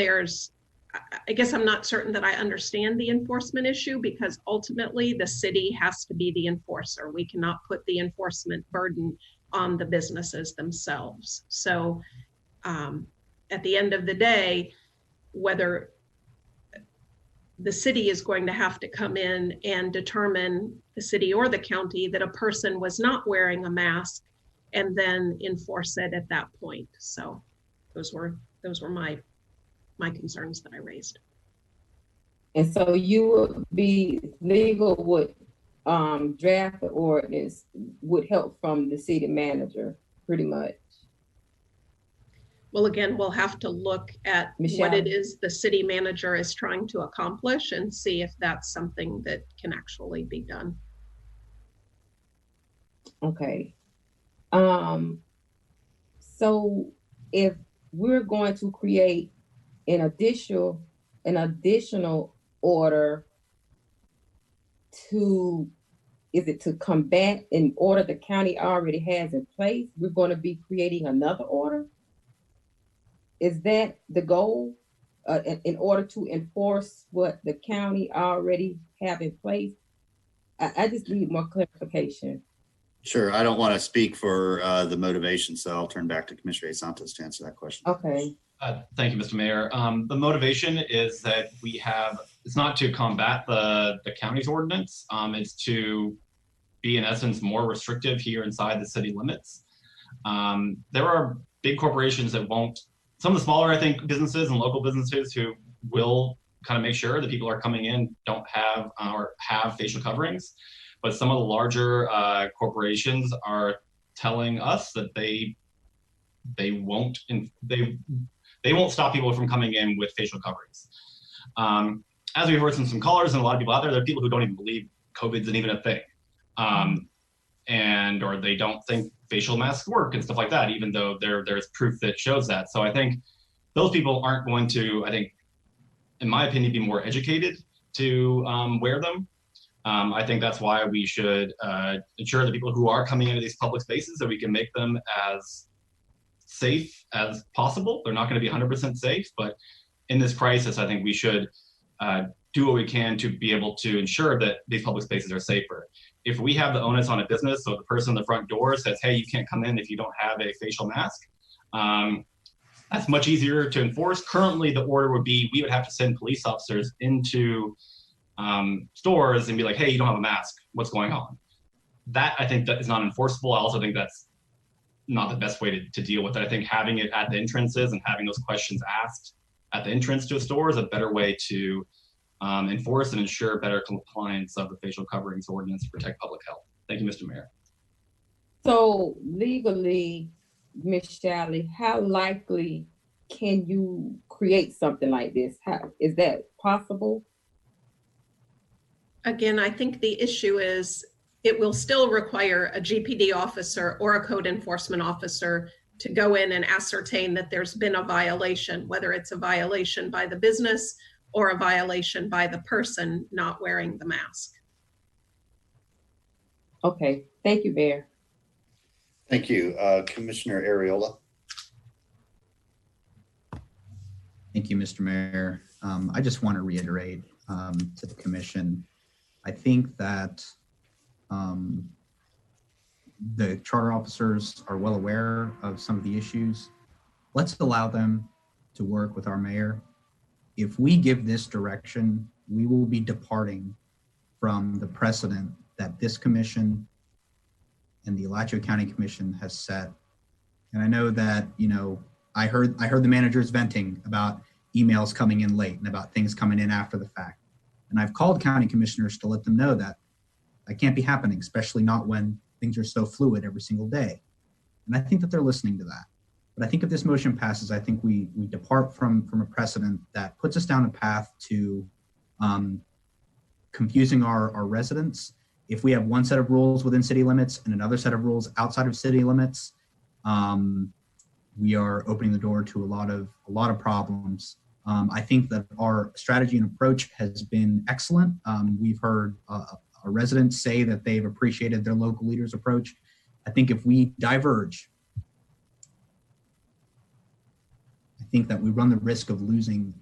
I'm not certain that I understand the enforcement issue, because ultimately the city has to be the enforcer. We cannot put the enforcement burden on the businesses themselves. So at the end of the day, whether the city is going to have to come in and determine, the city or the county, that a person was not wearing a mask, and then enforce it at that point. So those were my concerns that I raised. And so you would be legal would draft the ordinance would help from the city manager, pretty much. Well, again, we'll have to look at what it is the city manager is trying to accomplish and see if that's something that can actually be done. Okay. So if we're going to create an additional order to combat an order the county already has in place, we're going to be creating another order? Is that the goal, in order to enforce what the county already have in place? I just need more clarification. Sure. I don't want to speak for the motivation, so I'll turn back to Commissioner Santos to answer that question. Okay. Thank you, Mr. Mayor. The motivation is that it's not to combat the county's ordinance. It's to be, in essence, more restrictive here inside the city limits. There are big corporations that won't, some of the smaller, I think, businesses and local businesses who will kind of make sure that people are coming in don't have or have facial coverings. But some of the larger corporations are telling us that they won't stop people from coming in with facial coverings. As we've heard from some callers and a lot of people out there, there are people who don't even believe COVID's even a thing. Or they don't think facial masks work and stuff like that, even though there's proof that shows that. So I think those people aren't going to, I think, in my opinion, be more educated to wear them. I think that's why we should ensure that people who are coming into these public spaces, that we can make them as safe as possible. They're not going to be 100% safe, but in this crisis, I think we should do what we can to be able to ensure that these public spaces are safer. If we have the onus on a business, so the person at the front door says, hey, you can't come in if you don't have a facial mask, that's much easier to enforce. Currently, the order would be, we would have to send police officers into stores and be like, hey, you don't have a mask, what's going on? That, I think, that is not enforceable. I also think that's not the best way to deal with it. I think having it at the entrances and having those questions asked at the entrance to a store is a better way to enforce and ensure better compliance of the facial coverings ordinance to protect public health. Thank you, Mr. Mayor. So legally, Ms. Shalley, how likely can you create something like this? How is that possible? Again, I think the issue is it will still require a GPD officer or a code enforcement officer to go in and ascertain that there's been a violation, whether it's a violation by the business or a violation by the person not wearing the mask. Okay, thank you, Mayor. Thank you. Commissioner Ariola. Thank you, Mr. Mayor. I just want to reiterate to the commission, I think that the charter officers are well aware of some of the issues. Let's allow them to work with our mayor. If we give this direction, we will be departing from the precedent that this commission and the Alachua County Commission has set. And I know that, you know, I heard the managers venting about emails coming in late and about things coming in after the fact. And I've called county commissioners to let them know that can't be happening, especially not when things are so fluid every single day. And I think that they're listening to that. But I think if this motion passes, I think we depart from a precedent that puts us down a path to confusing our residents. If we have one set of rules within city limits and another set of rules outside of city limits, we are opening the door to a lot of problems. I think that our strategy and approach has been excellent. We've heard our residents say that they've appreciated their local leaders' approach. I think if we diverge, I think that we run the risk of losing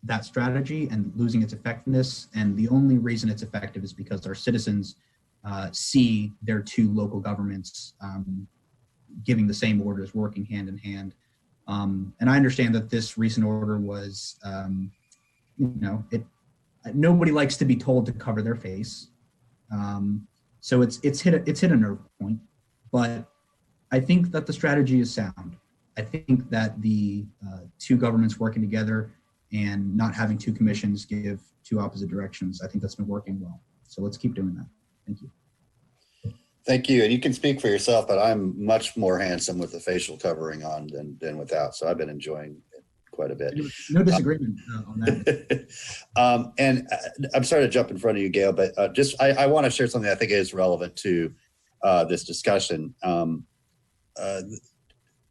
that strategy and losing its effectiveness. And the only reason it's effective is because our citizens see their two local governments giving the same orders, working hand in hand. And I understand that this recent order was, nobody likes to be told to cover their face. So it's hit a nerve point, but I think that the strategy is sound. I think that the two governments working together and not having two commissions give two opposite directions, I think that's been working well. So let's keep doing that. Thank you. Thank you. And you can speak for yourself, but I'm much more handsome with the facial covering on than without. So I've been enjoying it quite a bit. No disagreement on that. And I'm sorry to jump in front of you, Gail, but I want to share something I think is relevant to this discussion.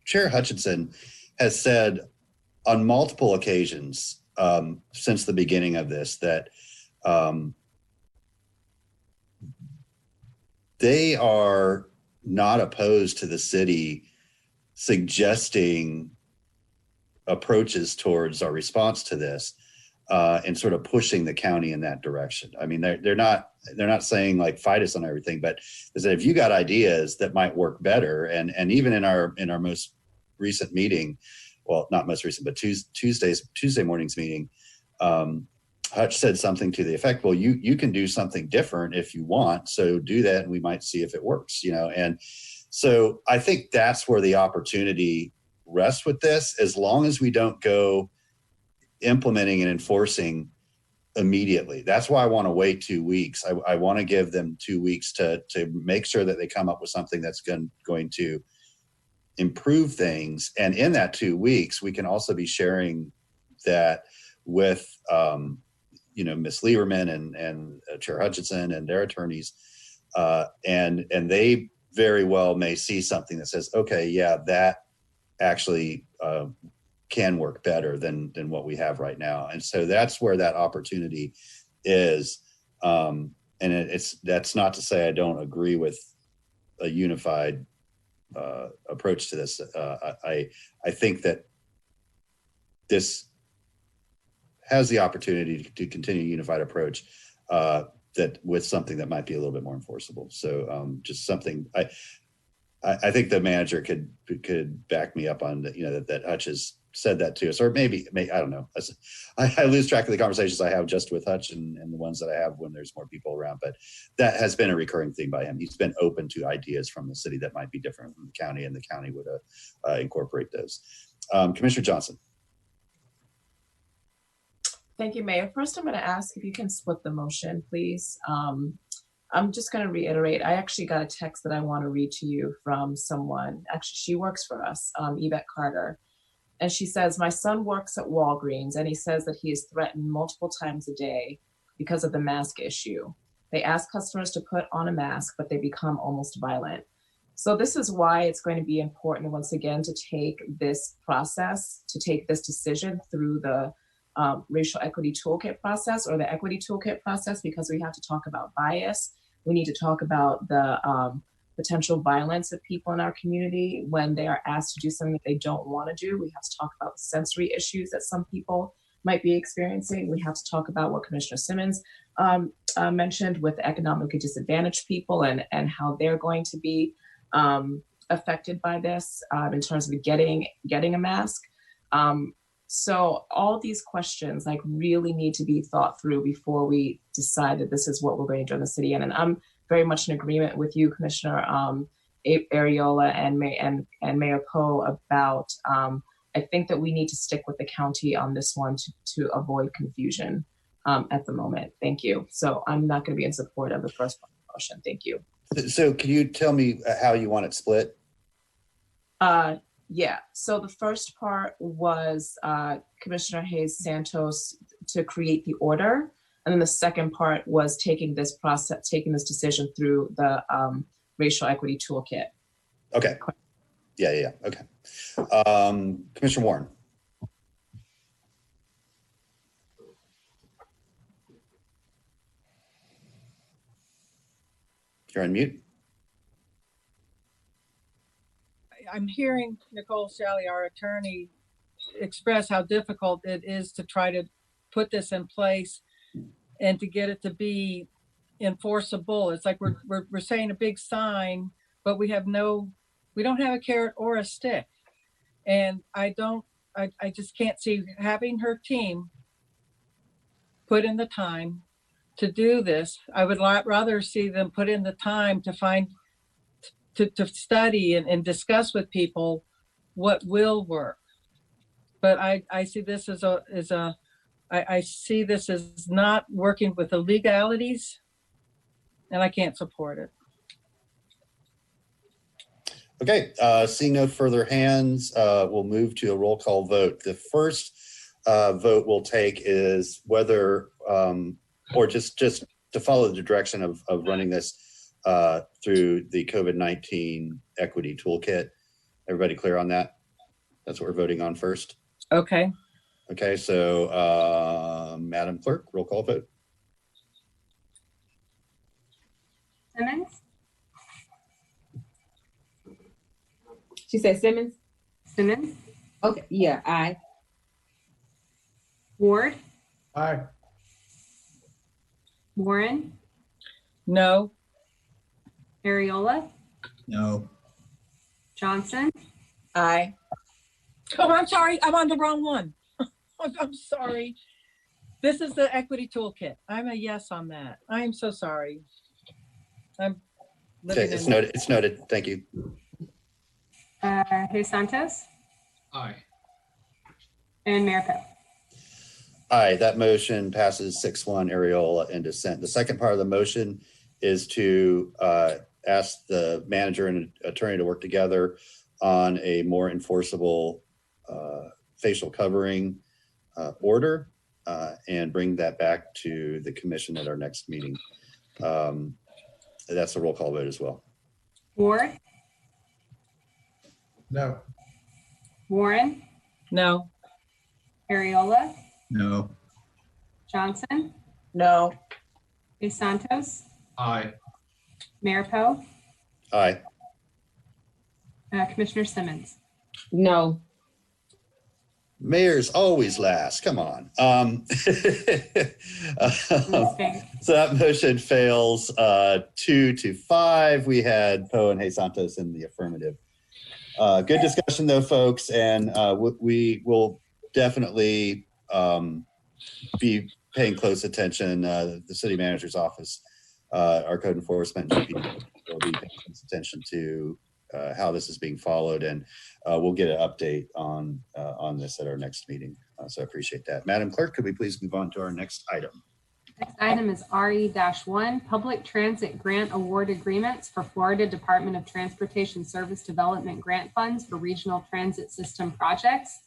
Chair Hutchinson has said on multiple occasions since the beginning of this that they are not opposed to the city suggesting approaches towards our response to this and sort of pushing the county in that direction. I mean, they're not saying like fight us on everything, but is that if you got ideas that might work better, and even in our most recent meeting, well, not most recent, but Tuesday morning's meeting, Hutch said something to the effect, well, you can do something different if you want, so do that and we might see if it works, and so I think that's where the opportunity rests with this, as long as we don't go implementing and enforcing immediately. That's why I want to wait 2 weeks. I want to give them 2 weeks to make sure that they come up with something that's going to improve things. And in that 2 weeks, we can also be sharing that with Ms. Lieberman and Chair Hutchinson and their attorneys, and they very well may see something that says, okay, yeah, that actually can work better than what we have right now. And so that's where that opportunity is. And that's not to say I don't agree with a unified approach to this. I think that this has the opportunity to continue a unified approach that with something that might be a little bit more enforceable. So just something I think the manager could back me up on that Hutch has said that to us, or maybe I don't know. I lose track of the conversations I have just with Hutch and the ones that I have when there's more people around, but that has been a recurring theme by him. He's been open to ideas from the city that might be different from the county, and the county would incorporate those. Commissioner Johnson. Thank you, Mayor. First, I'm going to ask if you can split the motion, please. I'm just going to reiterate, I actually got a text that I want to read to you from someone. Actually, she works for us, Yvette Carter. And she says, my son works at Walgreens, and he says that he is threatened multiple times a day because of the mask issue. They ask customers to put on a mask, but they become almost violent. So this is why it's going to be important, once again, to take this process, to take this decision through the racial equity toolkit process, or the equity toolkit process, because we have to talk about bias. We need to talk about the potential violence of people in our community when they are asked to do something that they don't want to do. We have to talk about the sensory issues that some people might be experiencing. We have to talk about what Commissioner Simmons mentioned with economically disadvantaged people and how they're going to be affected by this in terms of getting a mask. So all these questions like really need to be thought through before we decide that this is what we're going to do in the city. And I'm very much in agreement with you, Commissioner Ariola and Mayor Poe about, I think that we need to stick with the county on this one to avoid confusion at the moment. Thank you. So I'm not going to be in support of the first motion. Thank you. So can you tell me how you want it split? Yeah, so the first part was Commissioner Hayes Santos to create the order. And then the second part was taking this decision through the racial equity toolkit. Okay. Yeah. Okay. Commissioner Warren. You're on mute. I'm hearing Nicole Shalley, our attorney, express how difficult it is to try to put this in place and to get it to be enforceable. It's like we're saying a big sign, but we don't have a carrot or a stick. And I just can't see having her team put in the time to do this. I would rather see them put in the time to to study and discuss with people what will work. But I see this as I see this as not working with the legalities, and I can't support it. Okay, seeing no further hands, we'll move to a roll call vote. The first vote we'll take is whether, or just to follow the direction of running this through the COVID-19 equity toolkit. Everybody clear on that? That's what we're voting on first. Okay. Okay, so Madam Clerk, roll call vote. Simmons? She said Simmons? Simmons? Okay, yeah, aye. Ward? Aye. Warren? No. Ariola? No. Johnson? Aye. Oh, I'm sorry. I'm on the wrong one. I'm sorry. This is the equity toolkit. I'm a yes on that. I'm so sorry. I'm Okay, it's noted. It's noted. Thank you. Hayes Santos? Aye. And Mayor Poe? Aye, that motion passes 6-1 Ariola in dissent. The second part of the motion is to ask the manager and attorney to work together on a more enforceable facial covering order and bring that back to the commission at our next meeting. That's a roll call vote as well. Ward? No. Warren? No. Ariola? No. Johnson? No. Hayes Santos? Aye. Mayor Poe? Aye. Commissioner Simmons? No. Mayor's always last. Come on. So that motion fails 2-5. We had Poe and Hayes Santos in the affirmative. Good discussion though, folks, and we will definitely be paying close attention. The city manager's office, our code enforcement GP will be paying close attention to how this is being followed, and we'll get an update on this at our next meeting. So I appreciate that. Madam Clerk, could we please move on to our next item? Next item is RE-1, Public Transit Grant Award Agreements for Florida Department of Transportation Service Development Grant Funds for Regional Transit System Projects.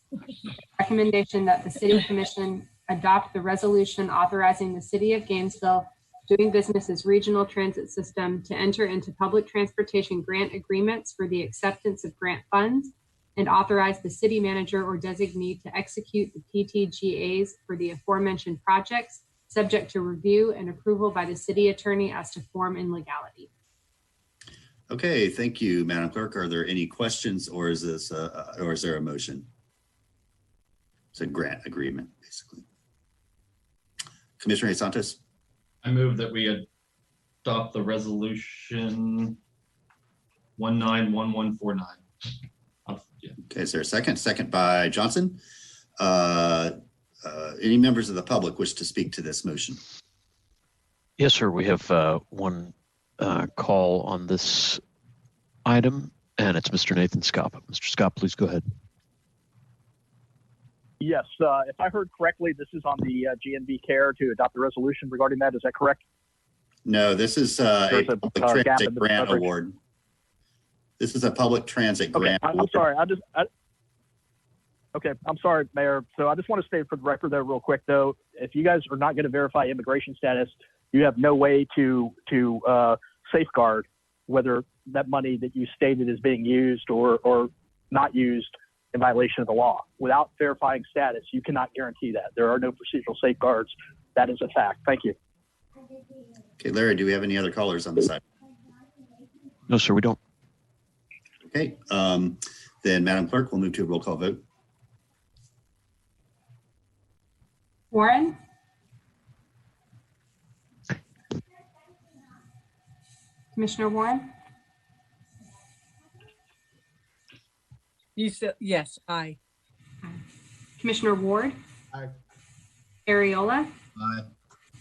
Recommendation that the City Commission adopt the resolution authorizing the City of Gainesville doing business as Regional Transit System to enter into public transportation grant agreements for the acceptance of grant funds and authorize the city manager or designee to execute the PTGAs for the aforementioned projects, subject to review and approval by the city attorney as to form and legality. Okay, thank you, Madam Clerk. Are there any questions, or is this, or is there a motion? It's a grant agreement, basically. Commissioner Santos? I move that we adopt the resolution 191149. Okay, is there a second? Second by Johnson. Any members of the public wish to speak to this motion? Yes, sir. We have one call on this item, and it's Mr. Nathan Scott. Mr. Scott, please go ahead. Yes, if I heard correctly, this is on the GNV CARE to adopt the resolution regarding that. Is that correct? No, this is a public transit grant award. This is a public transit grant. I'm sorry. Okay, I'm sorry, Mayor. So I just want to state for the record there real quick, though, if you guys are not going to verify immigration status, you have no way to safeguard whether that money that you stated is being used or not used in violation of the law. Without verifying status, you cannot guarantee that. There are no procedural safeguards. That is a fact. Thank you. Okay, Larry, do we have any other callers on the side? No, sir, we don't. Okay, then Madam Clerk, we'll move to a roll call vote. Warren? Commissioner Warren? You said, yes, aye. Commissioner Ward? Aye. Ariola? Aye.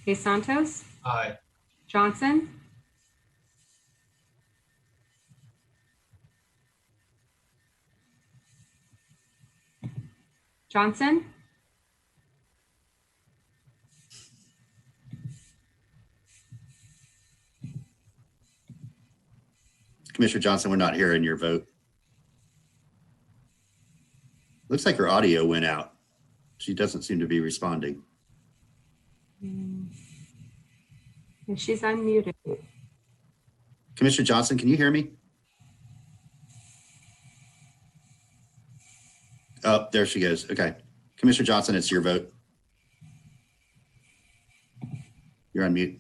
De Santos? Aye. Johnson? Johnson? Commissioner Johnson, we're not hearing your vote. Looks like her audio went out. She doesn't seem to be responding. And she's unmuted. Commissioner Johnson, can you hear me? Oh, there she goes. Okay. Commissioner Johnson, it's your vote. You're on mute.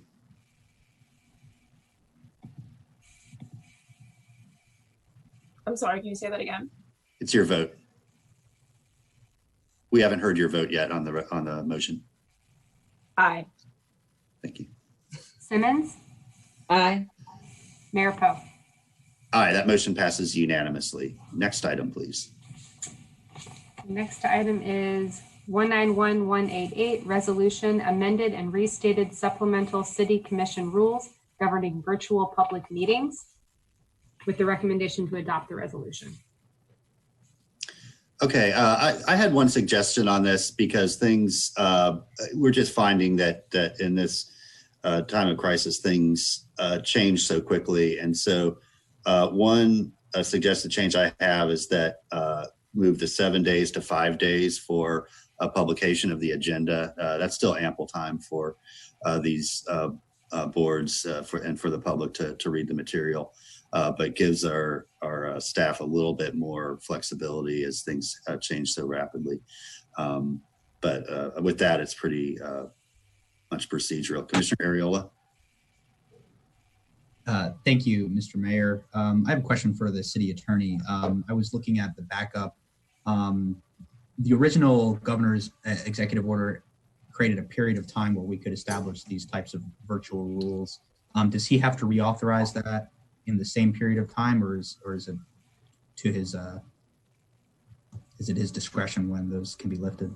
I'm sorry, can you say that again? It's your vote. We haven't heard your vote yet on the motion. Aye. Thank you. Simmons? Aye. Mayor Poe? Aye, that motion passes unanimously. Next item, please. Next item is 191188, resolution amended and restated supplemental city commission rules governing virtual public meetings, with the recommendation to adopt the resolution. Okay, I had one suggestion on this because things, we're just finding that in this time of crisis, things change so quickly. And so one suggested change I have is that move the 7 days to 5 days for a publication of the agenda. That's still ample time for these boards and for the public to read the material, but gives our staff a little bit more flexibility as things change so rapidly. But with that, it's pretty much procedural. Commissioner Ariola. Thank you, Mr. Mayor. I have a question for the city attorney. I was looking at the backup. The original governor's executive order created a period of time where we could establish these types of virtual rules. Does he have to reauthorize that in the same period of time, or is it to his discretion when those can be lifted?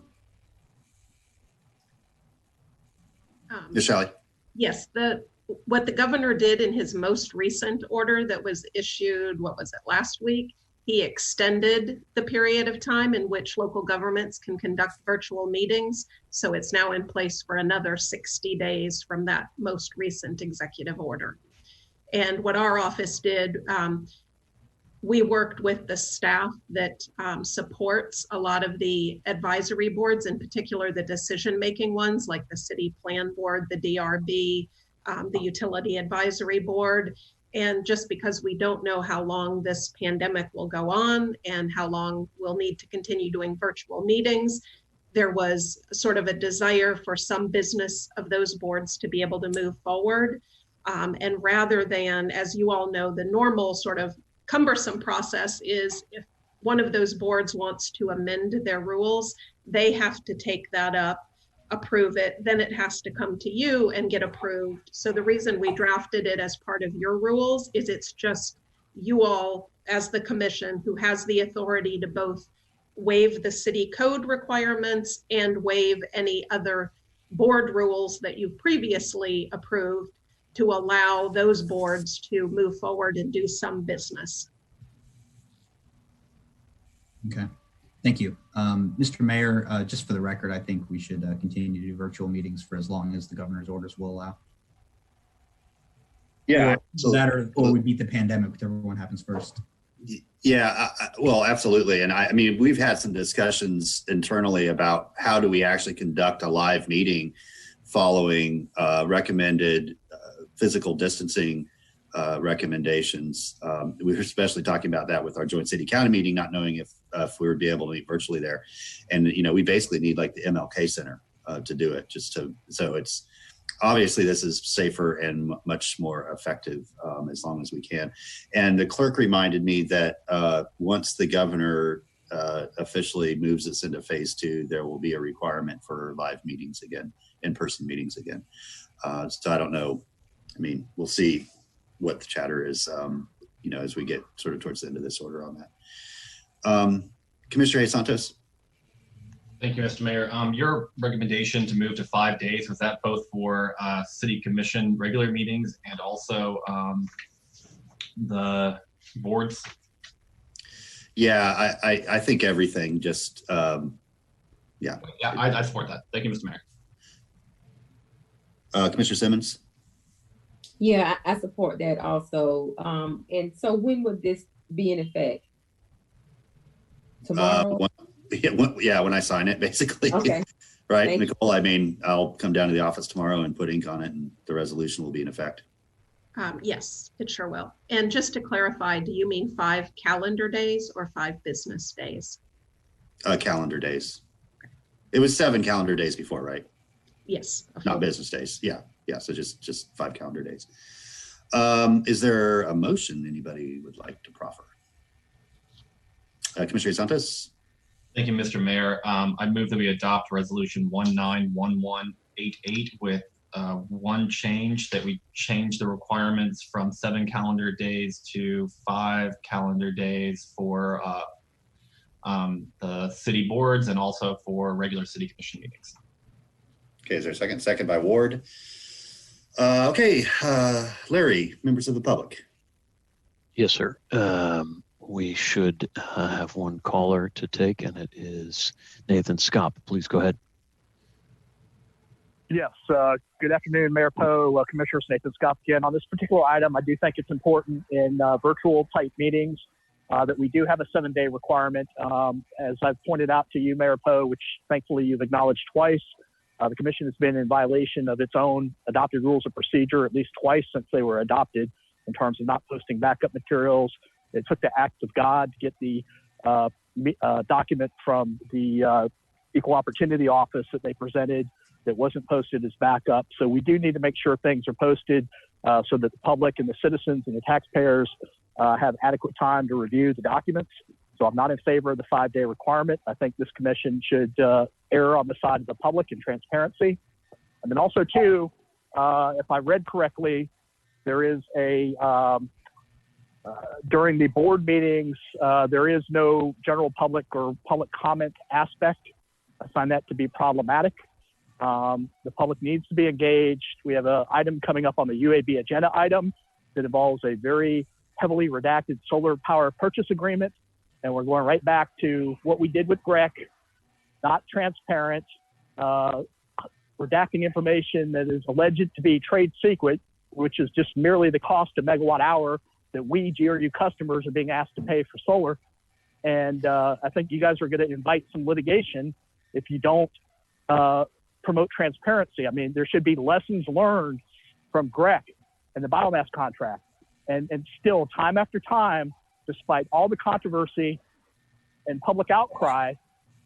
Ms. Shelley. Yes, what the governor did in his most recent order that was issued, what was it, last week? He extended the period of time in which local governments can conduct virtual meetings. So it's now in place for another 60 days from that most recent executive order. And what our office did, we worked with the staff that supports a lot of the advisory boards, in particular the decision-making ones like the City Plan Board, the DRB, the Utility Advisory Board. And just because we don't know how long this pandemic will go on and how long we'll need to continue doing virtual meetings, there was sort of a desire for some business of those boards to be able to move forward. And rather than, as you all know, the normal sort of cumbersome process is if one of those boards wants to amend their rules, they have to take that up, approve it, then it has to come to you and get approved. So the reason we drafted it as part of your rules is it's just you all as the commission who has the authority to both waive the city code requirements and waive any other board rules that you've previously approved to allow those boards to move forward and do some business. Okay, thank you. Mr. Mayor, just for the record, I think we should continue to do virtual meetings for as long as the governor's orders will allow. Yeah, or we beat the pandemic, whichever one happens first. Yeah, well, absolutely. And I mean, we've had some discussions internally about how do we actually conduct a live meeting following recommended physical distancing recommendations. We were especially talking about that with our joint city county meeting, not knowing if we would be able to meet virtually there. And, you know, we basically need like the MLK Center to do it, so it's obviously this is safer and much more effective as long as we can. And the clerk reminded me that once the governor officially moves us into phase 2, there will be a requirement for live meetings again, in-person meetings again. So I don't know. I mean, we'll see what the chatter is, you know, as we get sort of towards the end of this order on that. Commissioner Santos. Thank you, Mr. Mayor. Your recommendation to move to 5 days, was that both for city commission regular meetings and also the boards? Yeah, I think everything just, yeah. Yeah, I support that. Thank you, Mr. Mayor. Commissioner Simmons? Yeah, I support that also. And so when would this be in effect? Tomorrow? When I sign it, basically. Okay. Right, Thank Nicole, I mean, I'll come down to the office tomorrow and put ink on it and the resolution will be in effect. Yes, it sure will. And just to clarify, do you mean 5 calendar days or 5 business days? Calendar days. It was 7 calendar days before, right? Yes. Not business days. Yeah. So just 5 calendar days. Is there a motion anybody would like to proffer? Commissioner Santos? Thank you, Mr. Mayor. I move that we adopt resolution 191188 with one change, that we change the requirements from 7 calendar days to 5 calendar days for the city boards and also for regular city commission meetings. Okay, is there a second? Second by Ward. Okay, Larry, members of the public. Yes, sir. We should have one caller to take, and it is Nathan Scott. Please go ahead. Yes, good afternoon, Mayor Poe, Commissioners. Nathan Scott again. On this particular item, I do think it's important in virtual type meetings that we do have a 7-day requirement. As I've pointed out to you, Mayor Poe, which thankfully you've acknowledged twice, the commission has been in violation of its own adopted rules of procedure at least twice since they were adopted in terms of not posting backup materials. It took the act of God to get the document from the Equal Opportunity Office that they presented that wasn't posted as backup. So we do need to make sure things are posted so that the public and the citizens and the taxpayers have adequate time to review the documents. So I'm not in favor of the 5-day requirement. I think this commission should err on the side of the public and transparency. And then also too, if I read correctly, there is a, during the board meetings, there is no general public or public comment aspect. I find that to be problematic. The public needs to be engaged. We have an item coming up on the UAB agenda item that involves a very heavily redacted solar power purchase agreement. And we're going right back to what we did with GREC, not transparent, redacting information that is alleged to be trade secret, which is just merely the cost of megawatt hour that we GRU customers are being asked to pay for solar. And I think you guys are going to invite some litigation if you don't promote transparency. I mean, there should be lessons learned from GREC and the biomass contract. And still, time after time, despite all the controversy and public outcry,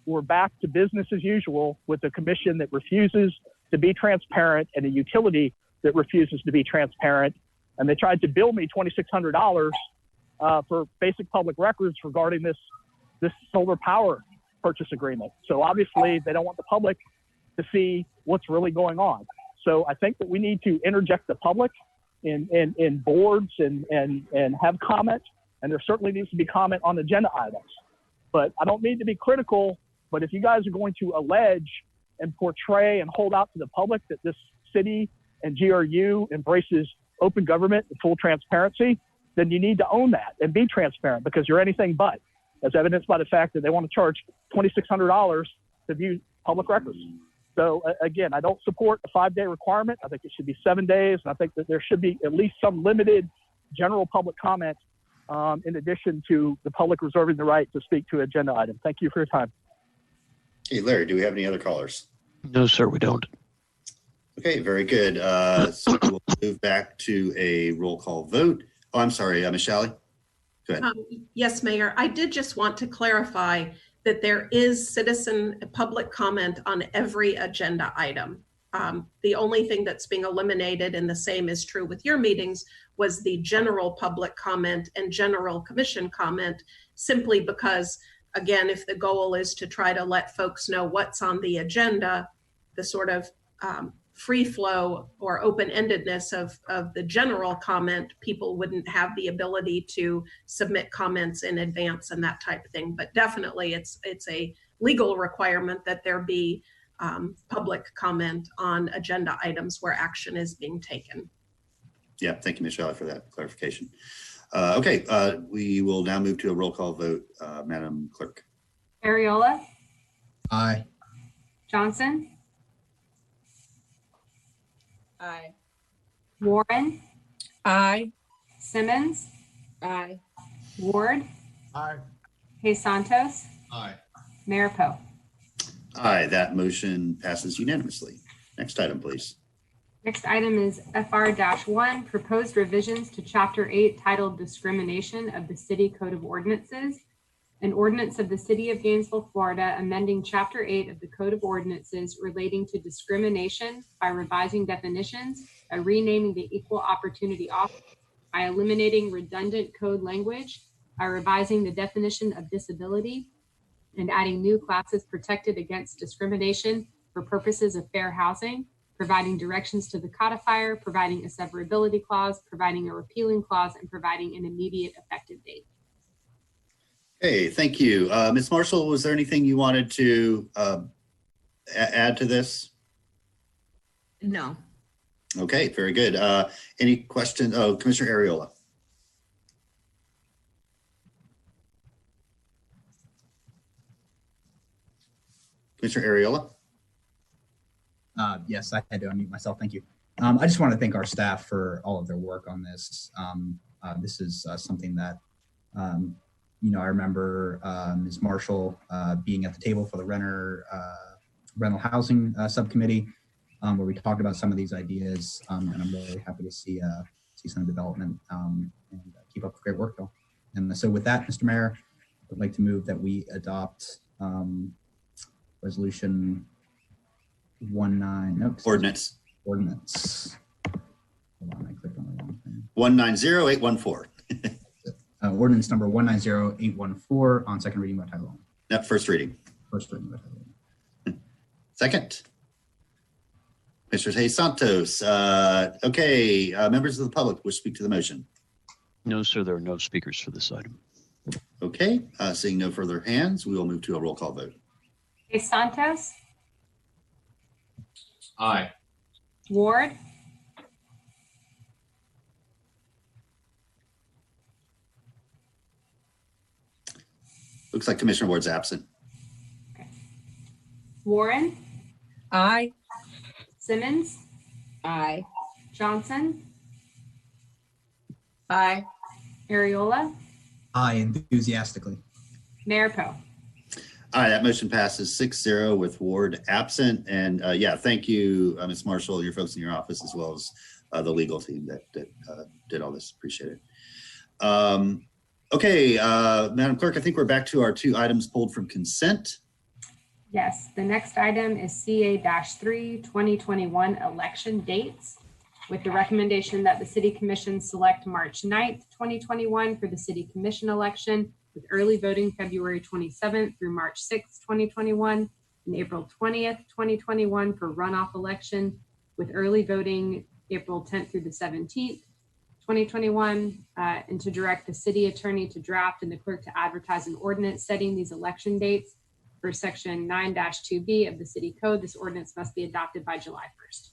we're back to business as usual with a commission that refuses to be transparent and a utility that refuses to be transparent. And they tried to bill me $2,600 for basic public records regarding this solar power purchase agreement. So obviously they don't want the public to see what's really going on. So I think that we need to interject the public in boards and have comment. And there certainly needs to be comment on agenda items. But I don't need to be critical, but if you guys are going to allege and portray and hold out to the public that this city and GRU embraces open government and full transparency, then you need to own that and be transparent, because you're anything but, as evidenced by the fact that they want to charge $2,600 to view public records. So again, I don't support a 5-day requirement. I think it should be 7 days. And I think that there should be at least some limited general public comment in addition to the public reserving the right to speak to agenda item. Thank you for your time. Hey, Larry, do we have any other callers? No, sir, we don't. Okay, very good. So we'll move back to a roll call vote. Oh, I'm sorry, Ms. Shalley. Go ahead. Yes, Mayor. I did just want to clarify that there is citizen public comment on every agenda item. The only thing that's being eliminated, and the same is true with your meetings, was the general public comment and general commission comment, simply because, again, if the goal is to try to let folks know what's on the agenda, the sort of free flow or open-endedness of the general comment, people wouldn't have the ability to submit comments in advance and that type of thing. But definitely it's a legal requirement that there be public comment on agenda items where action is being taken. Yeah, thank you, Ms. Shalley, for that clarification. Okay, we will now move to a roll call vote. Madam Clerk. Ariola, Aye. Johnson, Aye. Warren, Aye. Simmons, Aye. Ward, Aye. Hayes Santos, Aye. Mayor Poe. Aye, that motion passes unanimously. Next item, please. Next item is FR-1, proposed revisions to Chapter 8 titled Discrimination of the City Code of Ordinances. An ordinance of the City of Gainesville, Florida, amending Chapter 8 of the Code of Ordinances relating to discrimination by revising definitions, by renaming the Equal Opportunity Office, by eliminating redundant code language, by revising the definition of disability, and adding new classes protected against discrimination for purposes of fair housing, providing directions to the codifier, providing a severability clause, providing a repealing clause, and providing an immediate effective date. Hey, thank you. Ms. Marshall, was there anything you wanted to add to this? No. Okay, very good. Any questions? Oh, Commissioner Ariola. Commissioner Ariola? Yes, I had to unmute myself. Thank you. I just want to thank our staff for all of their work on this. This is something that, I remember Ms. Marshall being at the table for the rental housing subcommittee, where we talked about some of these ideas, and I'm really happy to see some development and keep up the great work, though. And so with that, Mr. Mayor, I'd like to move that we adopt resolution ordinance. Hold on, I clicked on the wrong thing. 190814. Ordinance number 190814 on second reading by title only. Yep, first reading. First reading by title only. Second. Mr. Hayes Santos. Okay, members of the public wish to speak to the motion. No, sir, there are no speakers for this item. Okay, seeing no further hands, we will move to a roll call vote. Hayes Santos, Aye. Ward, Looks like Commissioner Ward's absent. Warren, Aye. Simmons, Aye. Johnson, Aye. Ariola, Aye, enthusiastically. Mayor Poe. Aye, that motion passes 6-0 with Ward absent. And yeah, thank you, Ms. Marshall, your folks in your office, as well as the legal team that did all this. Appreciate it. Okay, Madam Clerk, I think we're back to our 2 items pulled from consent. Yes, the next item is CA-3 2021 election dates. with the recommendation that the City Commission select March 9th, 2021 for the City Commission election, with early voting February 27th through March 6th, 2021, and April 20th, 2021 for runoff election, with early voting April 10th through the 17th, 2021, and to direct the city attorney to draft and the clerk to advertise an ordinance setting these election dates for section 9-2B of the city code. This ordinance must be adopted by July 1st.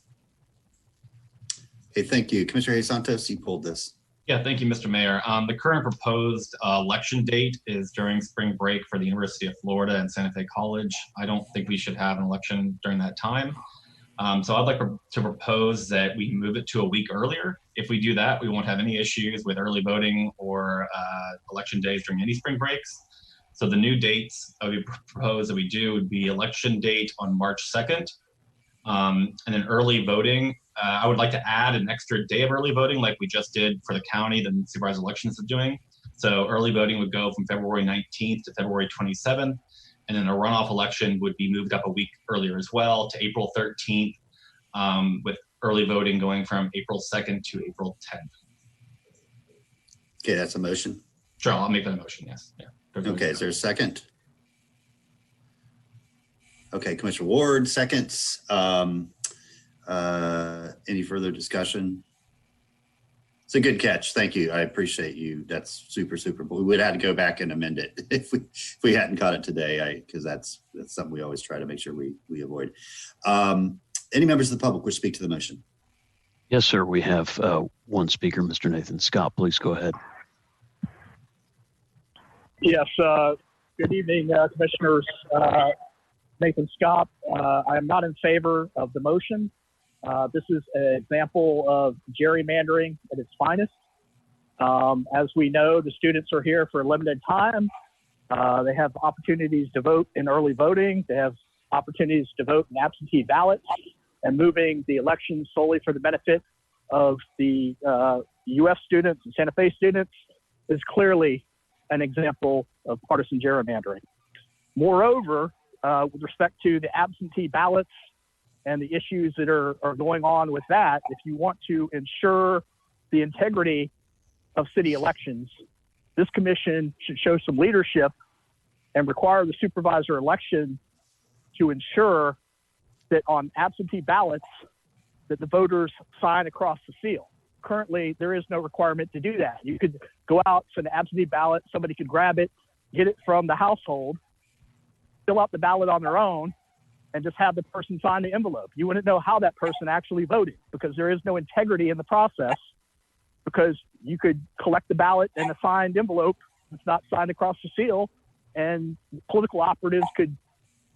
Okay, thank you. Commissioner Hayes Santos, you pulled this. Yeah, thank you, Mr. Mayor. The current proposed election date is during spring break for the University of Florida and Santa Fe College. I don't think we should have an election during that time. So I'd like to propose that we move it to a week earlier. If we do that, we won't have any issues with early voting or election days during any spring breaks. So the new dates I would propose that we do would be election date on March 2nd, and then early voting. I would like to add an extra day of early voting like we just did for the county, the supervisor elections is doing. So early voting would go from February 19th to February 27th. And then a runoff election would be moved up a week earlier as well to April 13th, with early voting going from April 2nd to April 10th. Okay, that's a motion. Sure, I'll make that a motion, yes. Yeah. Okay, is there a second? Okay, Commissioner Ward, seconds. Any further discussion? It's a good catch. Thank you. I appreciate you. That's super. We would have to go back and amend it if we hadn't caught it today, because that's something we always try to make sure we avoid. Any members of the public wish to speak to the motion? Yes, sir. We have one speaker, Mr. Nathan Scott. Please go ahead. Yes, good evening, Commissioners. Nathan Scott. I am not in favor of the motion. This is an example of gerrymandering at its finest. As we know, the students are here for a limited time. They have opportunities to vote in early voting. They have opportunities to vote in absentee ballots, and moving the election solely for the benefit of the U.S. students and Santa Fe students is clearly an example of partisan gerrymandering. Moreover, with respect to the absentee ballots and the issues that are going on with that, if you want to ensure the integrity of city elections, this commission should show some leadership and require the supervisor election to ensure that on absentee ballots that the voters sign across the seal. Currently, there is no requirement to do that. You could go out, send an absentee ballot, somebody could grab it, get it from the household, fill out the ballot on their own, and just have the person sign the envelope. You wouldn't know how that person actually voted because there is no integrity in the process, because you could collect the ballot in a signed envelope that's not signed across the seal, and political operatives could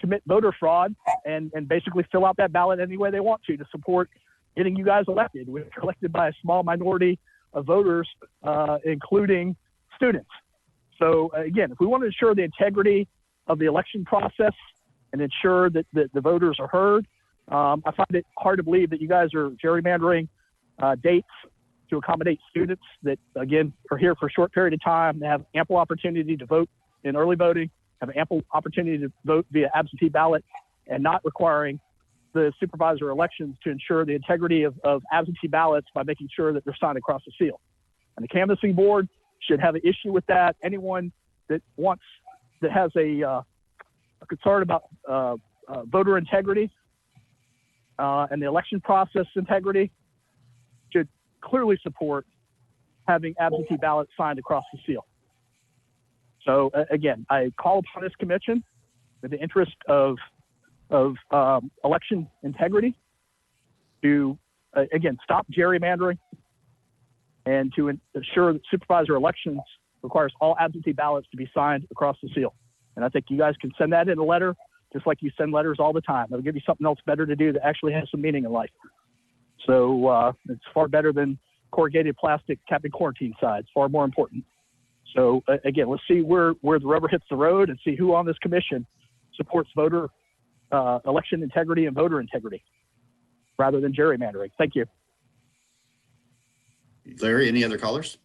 commit voter fraud and basically fill out that ballot any way they want to support getting you guys elected. We're elected by a small minority of voters, including students. So again, if we want to ensure the integrity of the election process and ensure that the voters are heard, I find it hard to believe that you guys are gerrymandering dates to accommodate students that, again, are here for a short period of time. They have ample opportunity to vote in early voting, have ample opportunity to vote via absentee ballot, and not requiring the supervisor elections to ensure the integrity of absentee ballots by making sure that they're signed across the seal. And the canvassing board should have an issue with that. Anyone that has a concern about voter integrity and the election process integrity should clearly support having absentee ballots signed across the seal. So again, I call upon this commission in the interest of election integrity to, again, stop gerrymandering and to ensure that supervisor elections requires all absentee ballots to be signed across the seal. And I think you guys can send that in a letter, just like you send letters all the time. It'll give you something else better to do that actually has some meaning in life. So it's far better than corrugated plastic Captain Quarantine side. It's far more important. So again, let's see where the rubber hits the road and see who on this commission supports voter election integrity and voter integrity rather than gerrymandering. Thank you. Larry, any other callers?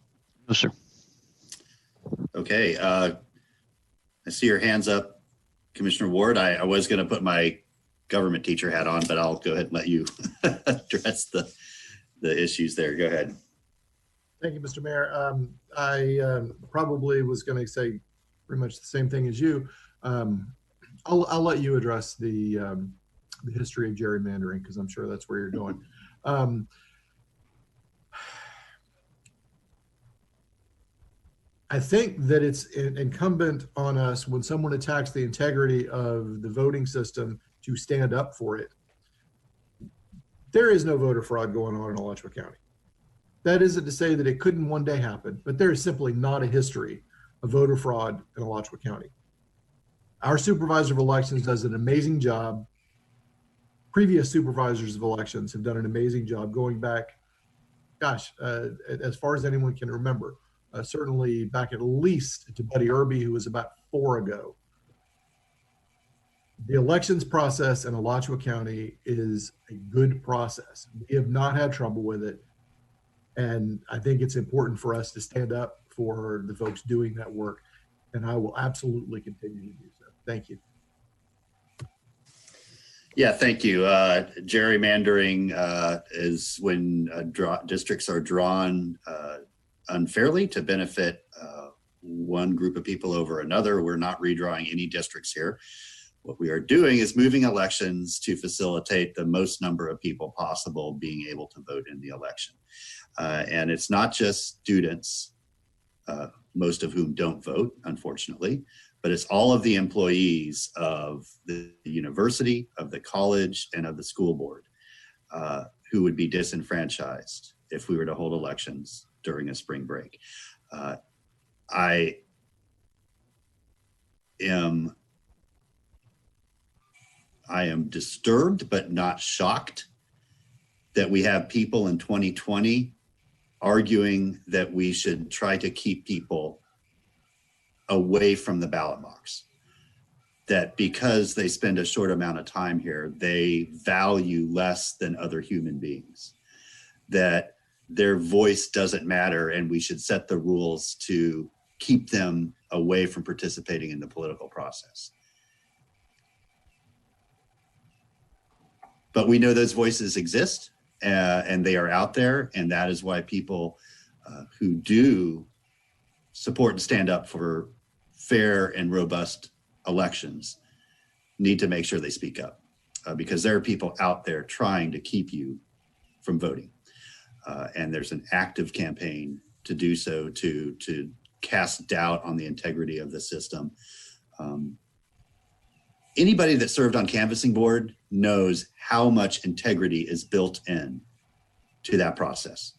No, sir. Okay. I see your hands up, Commissioner Ward. I was going to put my government teacher hat on, but I'll go ahead and let you address the issues there. Go ahead. Thank you, Mr. Mayor. I probably was going to say pretty much the same thing as you. I'll let you address the history of gerrymandering, because I'm sure that's where you're going. I think that it's incumbent on us, when someone attacks the integrity of the voting system, to stand up for it. There is no voter fraud going on in Alachua County. That isn't to say that it couldn't one day happen, but there is simply not a history of voter fraud in Alachua County. Our supervisor of elections does an amazing job. Previous supervisors of elections have done an amazing job going back, gosh, as far as anyone can remember. Certainly back at least to Buddy Irby, who was about 4 ago. The elections process in Alachua County is a good process. We have not had trouble with it. And I think it's important for us to stand up for the folks doing that work. And I will absolutely continue to do so. Thank you. Yeah, thank you. Gerrymandering is when districts are drawn unfairly to benefit one group of people over another. We're not redrawing any districts here. What we are doing is moving elections to facilitate the most number of people possible being able to vote in the election. And it's not just students, most of whom don't vote, unfortunately, but it's all of the employees of the university, of the college, and of the school board who would be disenfranchised if we were to hold elections during a spring break. I am disturbed but not shocked that we have people in 2020 arguing that we should try to keep people away from the ballot box. That because they spend a short amount of time here, they value less than other human beings. That their voice doesn't matter and we should set the rules to keep them away from participating in the political process. But we know those voices exist and they are out there, and that is why people who do support and stand up for fair and robust elections need to make sure they speak up because there are people out there trying to keep you from voting. And there's an active campaign to do so, to cast doubt on the integrity of the system. Anybody that served on canvassing board knows how much integrity is built in to that process.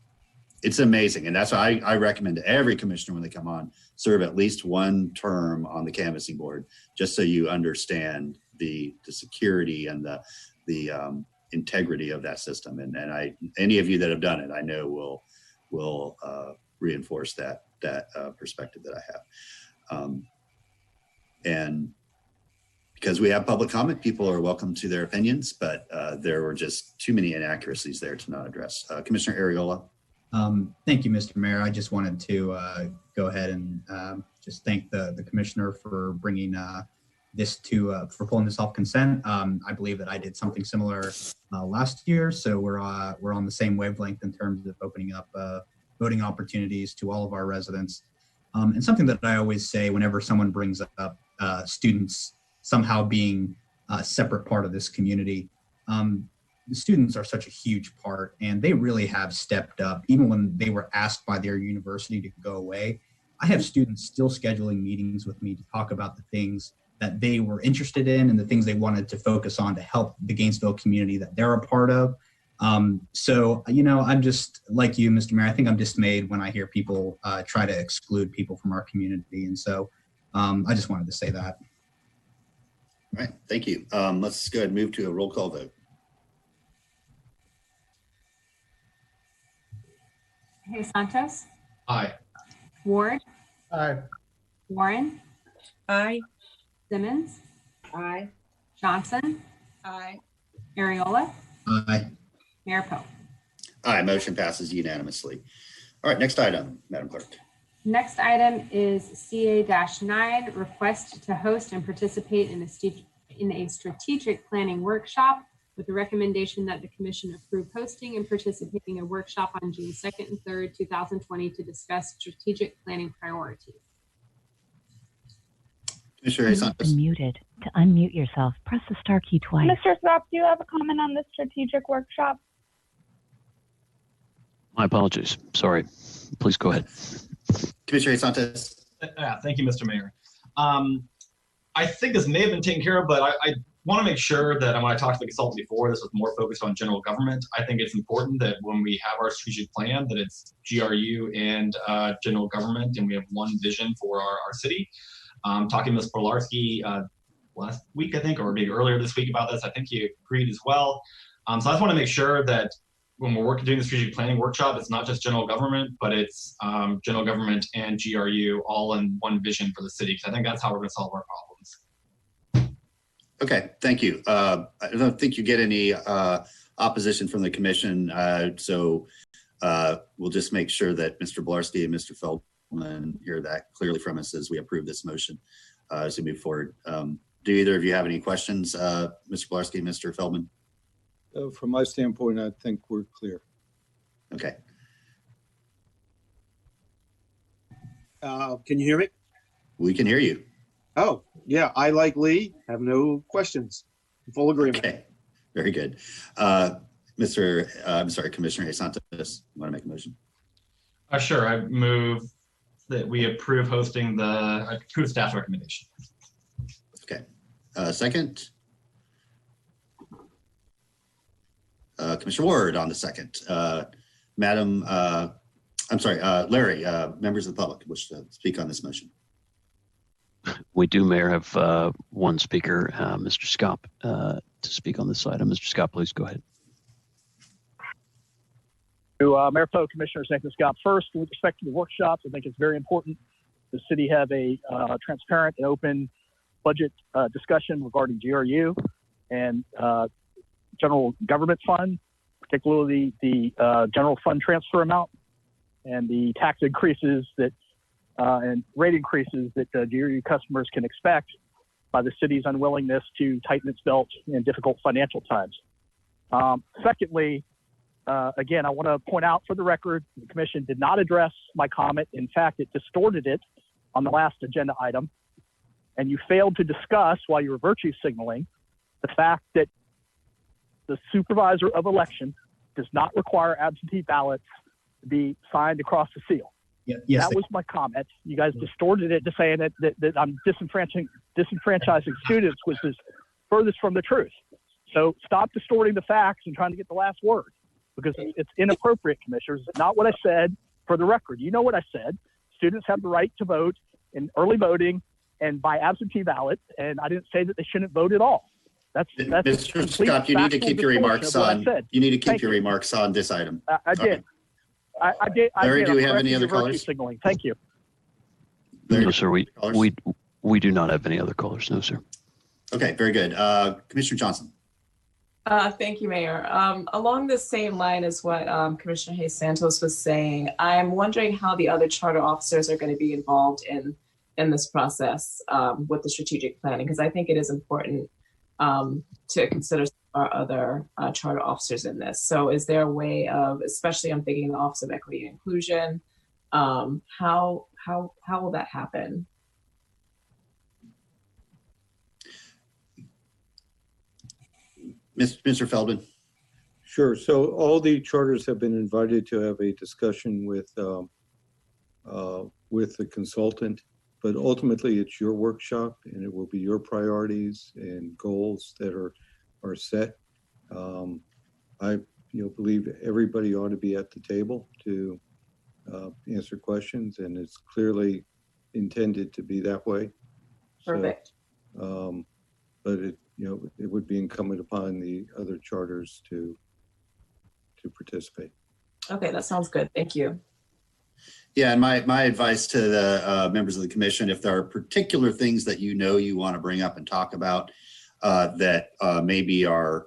It's amazing. And that's why I recommend to every commissioner when they come on, serve at least one term on the canvassing board, just so you understand the security and the integrity of that system. And any of you that have done it, I know will reinforce that perspective that I have. And because we have public comment, people are welcome to their opinions, but there were just too many inaccuracies there to not address. Commissioner Ariola. Thank you, Mr. Mayor. I just wanted to go ahead and just thank the commissioner for bringing this for pulling this off consent. I believe that I did something similar last year, so we're on the same wavelength in terms of opening up voting opportunities to all of our residents. And something that I always say whenever someone brings up students somehow being a separate part of this community, the students are such a huge part, and they really have stepped up. Even when they were asked by their university to go away, I have students still scheduling meetings with me to talk about the things that they were interested in and the things they wanted to focus on to help the Gainesville community that they're a part of. So, I'm just like you, Mr. Mayor. I think I'm dismayed when I hear people try to exclude people from our community. And so I just wanted to say that. All right, thank you. Let's go ahead and move to a roll call vote. Hey, Santos. Aye. Ward. Aye. Warren. Aye. Simmons. Aye. Johnson. Aye. Ariola. Aye. Mayor Pope. Aye, motion passes unanimously. All right, next item, Madam Clerk. Next item is CA-9, request to host and participate in a strategic planning workshop with the recommendation that the commission approve hosting and participating in a workshop on June 2nd and 3rd, 2020 to discuss strategic planning priorities. Commissioner You've been muted. To unmute yourself, press the star key twice. Mr. Scott, do you have a comment on this strategic workshop? My apologies. Sorry. Please go ahead. Commissioner Santos. Thank you, Mr. Mayor. I think this may have been taken care of, but I want to make sure that when I talked to the consultant before, this was more focused on general government. I think it's important that when we have our strategic plan, that it's GRU and general government, and we have one vision for our city. Talking to Ms. Polarski last week, I think, or maybe earlier this week about this, I think he agreed as well. So I just want to make sure that when we're doing the strategic planning workshop, it's not just general government, but it's general government and GRU all in one vision for the city, because I think that's how we're going to solve our problems. Okay, thank you. I don't think you get any opposition from the commission, so we'll just make sure that Mr. Blarski and Mr. Feldman hear that clearly from us as we approve this motion as we move forward. Do either of you have any questions, Mr. Blarski, Mr. Feldman? From my standpoint, I think we're clear. Okay. Can you hear me? We can hear you. Oh, yeah. I, like Lee, have no questions. Full agreement. Okay. Very good. I'm sorry, Commissioner Santos, you want to make a motion? Sure. I move that we approve hosting approve staff recommendation. Okay. Second. Commissioner Ward on the second. Larry, members of the public wish to speak on this motion. We do, Mayor, have one speaker, Mr. Scott, to speak on this item. Mr. Scott, please go ahead. To Mayor Poe, Commissioner Nathan Scott. First, with respect to the workshops, I think it's very important the city have a transparent and open budget discussion regarding GRU and general government fund, particularly the general fund transfer amount and the tax increases that and rate increases that GRU customers can expect by the city's unwillingness to tighten its belt in difficult financial times. Secondly, again, I want to point out for the record, the commission did not address my comment. In fact, it distorted it on the last agenda item. And you failed to discuss, while you were virtue signaling, the fact that the supervisor of election does not require absentee ballots to be signed across the seal. Yes, that was my comment. You guys distorted it to saying that I'm disenfranchising students, which is furthest from the truth. So stop distorting the facts and trying to get the last word, because it's inappropriate, commissioners. It's not what I said. For the record, you know what I said. Students have the right to vote in early voting and by absentee ballot, and I didn't say that they shouldn't vote at all. That's Mr. Scott, you need to keep your remarks on. You need to keep your remarks on this item. I did. I did. Larry, do we have any other callers? Signaling. Thank you. No, sir. We do not have any other callers. No, sir. Okay, very good. Commissioner Johnson. Thank you, Mayor. Along the same line as what Commissioner Hayes Santos was saying, I'm wondering how the other charter officers are going to be involved in this process with the strategic planning, because I think it is important to consider our other charter officers in this. So is there a way of, especially I'm thinking the Office of Equity and Inclusion, how will that happen? Mr. Feldman. Sure. So all the charters have been invited to have a discussion with the consultant, but ultimately it's your workshop and it will be your priorities and goals that are set. I believe everybody ought to be at the table to answer questions, and it's clearly intended to be that way. Perfect. So, but it would be incumbent upon the other charters to participate. Okay, that sounds good. Thank you. Yeah, and my advice to the members of the commission, if there are particular things that you want to bring up and talk about that maybe are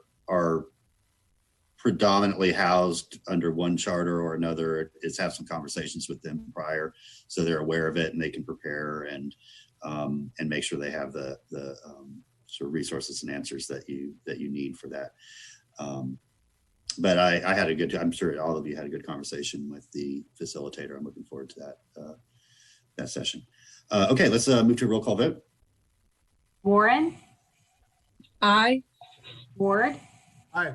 predominantly housed under one charter or another, is have some conversations with them prior so they're aware of it and they can prepare and make sure they have the sort of resources and answers that you need for that. But I had a good, I'm sure all of you had a good conversation with the facilitator. I'm looking forward to that session. Okay, let's move to a roll call vote. Warren, Aye. Ward, Aye.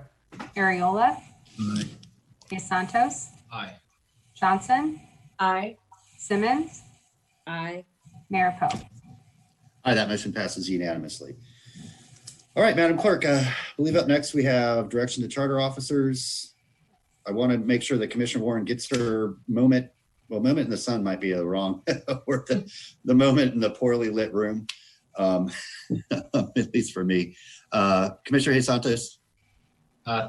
Ariola, Aye. De Santos, Aye. Johnson, Aye. Simmons, Aye. Mayor Poe. Aye, that motion passes unanimously. All right, Madam Clerk, I believe up next we have direction to charter officers. I want to make sure that Commissioner Warren gets her moment. Well, moment in the sun might be a wrong, or the moment in the poorly lit room, at least for me. Commissioner Santos.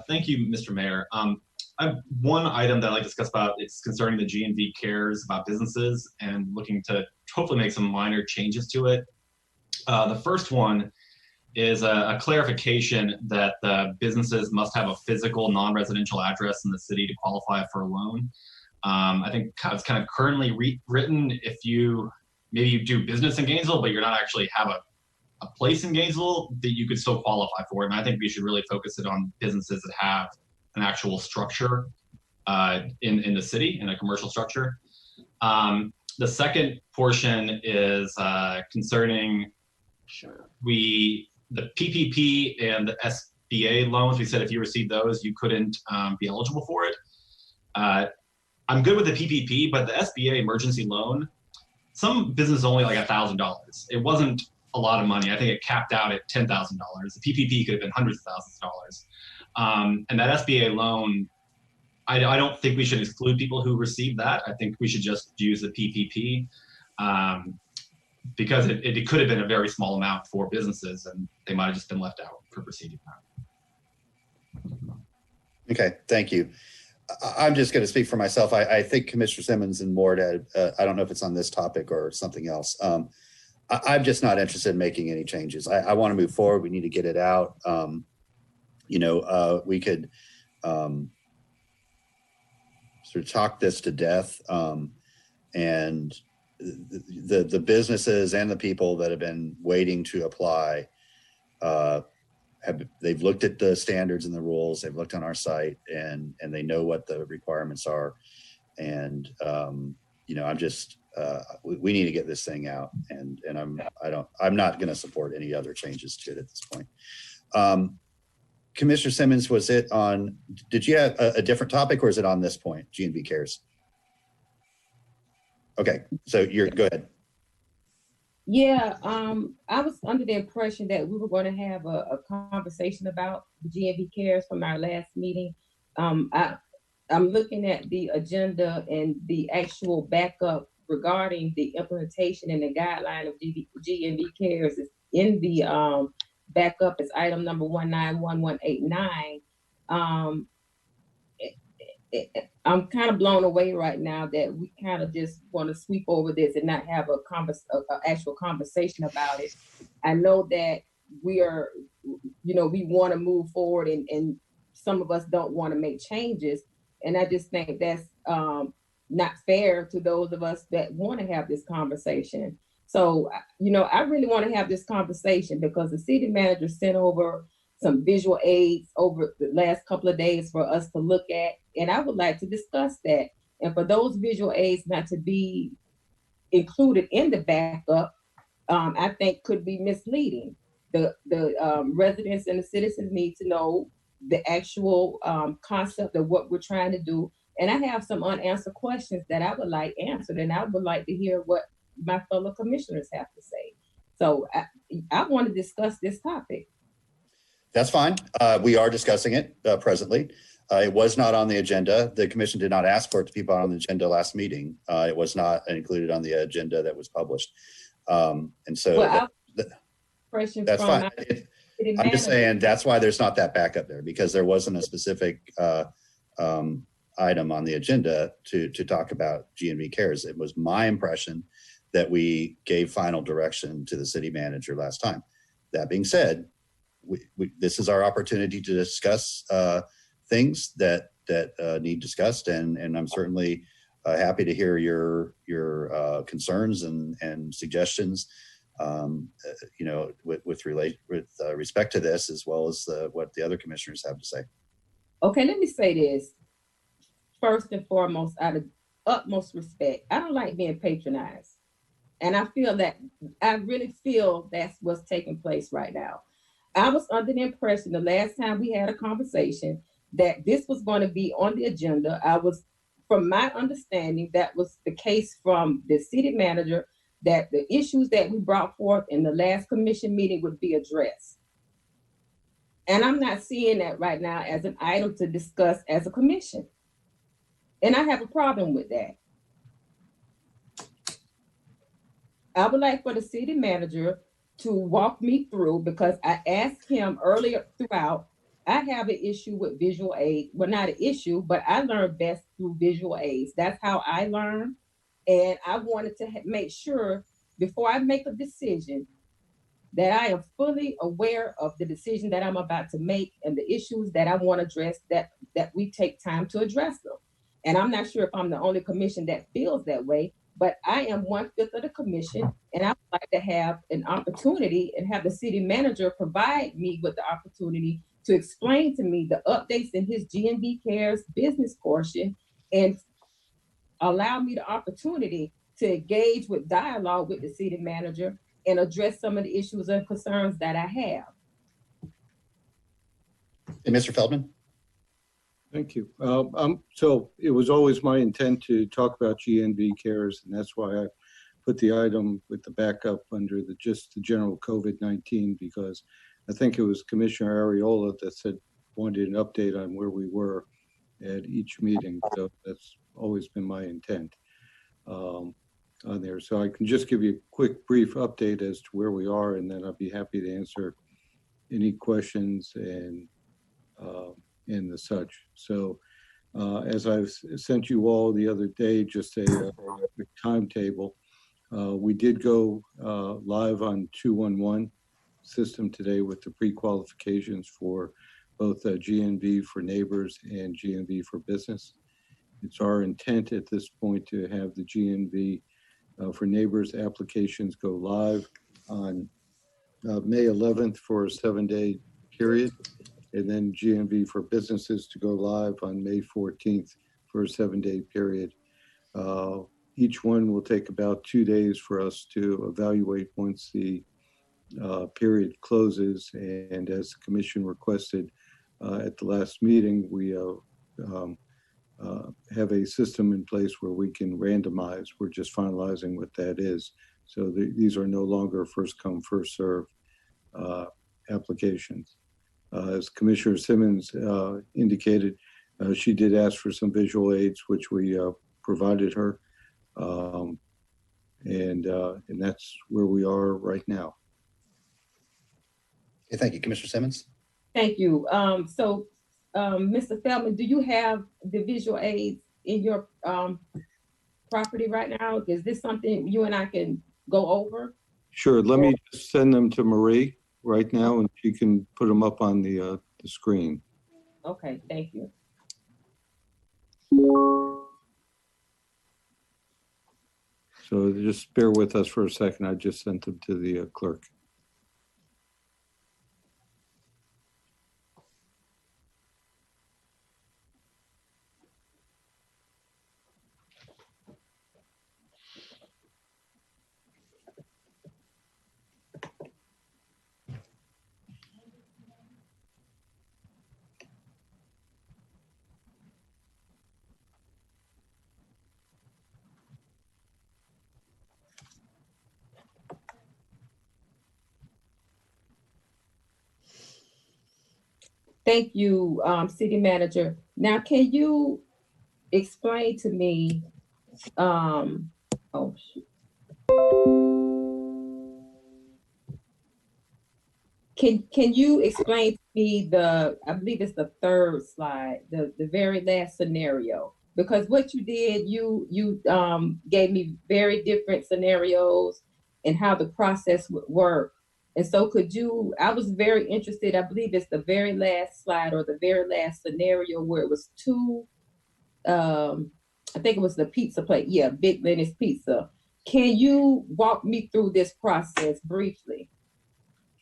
Thank you, Mr. Mayor. I have one item that I'd like to discuss about. It's concerning the GNV cares about businesses and looking to hopefully make some minor changes to it. The first one is a clarification that the businesses must have a physical non-residential address in the city to qualify for a loan. I think it's kind of currently written if maybe you do business in Gainesville, but you're not actually have a place in Gainesville, that you could still qualify for it. And I think we should really focus it on businesses that have an actual structure in the city, in a commercial structure. The second portion is concerning the PPP and the SBA loans. We said if you received those, you couldn't be eligible for it. I'm good with the PPP, but the SBA emergency loan, some businesses only like $1,000. It wasn't a lot of money. I think it capped out at $10,000. The PPP could have been hundreds of thousands of dollars. And that SBA loan, I don't think we should exclude people who receive that. I think we should just use the PPP because it could have been a very small amount for businesses and they might have just been left out for proceeding. Okay, thank you. I'm just going to speak for myself. I think Commissioner Simmons and Ward had, I don't know if it's on this topic or something else. I'm just not interested in making any changes. I want to move forward. We need to get it out. We could sort of talk this to death. And the businesses and the people that have been waiting to apply, they've looked at the standards and the rules, they've looked on our site and they know what the requirements are. And, I'm just, we need to get this thing out and I'm not going to support any other changes to it at this point. Commissioner Simmons, was it on, did you have a different topic or is it on this point, GNV cares? Okay, so go ahead. Yeah, I was under the impression that we were going to have a conversation about the GNV cares from our last meeting. I'm looking at the agenda and the actual backup regarding the implementation and the guideline of GNV cares is in the backup as item number 191189. I'm kind of blown away right now that we kind of just want to sweep over this and not have a actual conversation about it. I know that we are, we want to move forward and some of us don't want to make changes. And I just think that's not fair to those of us that want to have this conversation. So, I really want to have this conversation because the city manager sent over some visual aids over the last couple of days for us to look at. And I would like to discuss that. And for those visual aids not to be included in the backup, I think could be misleading. The residents and the citizens need to know the actual concept of what we're trying to do. And I have some unanswered questions that I would like answered, and I would like to hear what my fellow commissioners have to say. So I want to discuss this topic. That's fine. We are discussing it presently. It was not on the agenda. The commission did not ask for it to be put on the agenda last meeting. It was not included on the agenda that was published. And so that's fine. I'm just saying that's why there's not that backup there, because there wasn't a specific item on the agenda to talk about GNV cares. It was my impression that we gave final direction to the city manager last time. That being said, this is our opportunity to discuss things that need discussed, and I'm certainly happy to hear your concerns and suggestions. With respect to this, as well as what the other commissioners have to say. Okay, let me say this. First and foremost, out of utmost respect, I don't like being patronized. And I really feel that's what's taking place right now. I was under the impression the last time we had a conversation that this was going to be on the agenda. From my understanding, that was the case from the city manager, that the issues that we brought forth in the last commission meeting would be addressed. And I'm not seeing that right now as an item to discuss as a commission. And I have a problem with that. I would like for the city manager to walk me through, because I asked him earlier throughout, I have an issue with visual aids. Well, not an issue, but I learn best through visual aids. That's how I learn. And I wanted to make sure before I make a decision that I am fully aware of the decision that I'm about to make and the issues that I want to address, that we take time to address them. And I'm not sure if I'm the only commission that feels that way, but I am 1/5 of the commission, and I would like to have an opportunity and have the city manager provide me with the opportunity to explain to me the updates in his GNV Cares business portion and allow me the opportunity to engage with dialogue with the city manager and address some of the issues and concerns that I have. And Mr. Feldman? Thank you. So it was always my intent to talk about GNV Cares, and that's why I put the item with the backup under just the general COVID-19, because I think it was Commissioner Ariola that said wanted an update on where we were at each meeting. So that's always been my intent on there. So I can just give you a quick, brief update as to where we are, and then I'll be happy to answer any questions and the such. So as I've sent you all the other day, just a quick timetable. We did go live on 211 system today with the pre-qualifications for both GNV for neighbors and GNV for business. It's our intent at this point to have the GNV for neighbors applications go live on May 11th for a 7-day period, and then GNV for businesses to go live on May 14th for a 7-day period. Each one will take about 2 days for us to evaluate once the period closes. And as the commission requested at the last meeting, we have a system in place where we can randomize. We're just finalizing what that is. So these are no longer first come, first serve applications. As Commissioner Simmons indicated, she did ask for some visual aids, which we provided her. And that's where we are right now. Okay, thank you. Commissioner Simmons? Thank you. Mr. Feldman, do you have the visual aids in your property right now? Is this something you and I can go over? Sure. Let me just send them to Marie right now, and she can put them up on the screen. Okay, thank you. So just bear with us for a second. I just sent them to the clerk. Thank you, City Manager. Now, can you explain to me, Can you explain to me I believe it's the third slide, the very last scenario? Because what you did, you gave me very different scenarios and how the process would work. And so I was very interested, I believe it's the very last slide or the very last scenario where it was two, I think it was the pizza plate. Yeah, Big Lenny's Pizza. Can you walk me through this process briefly?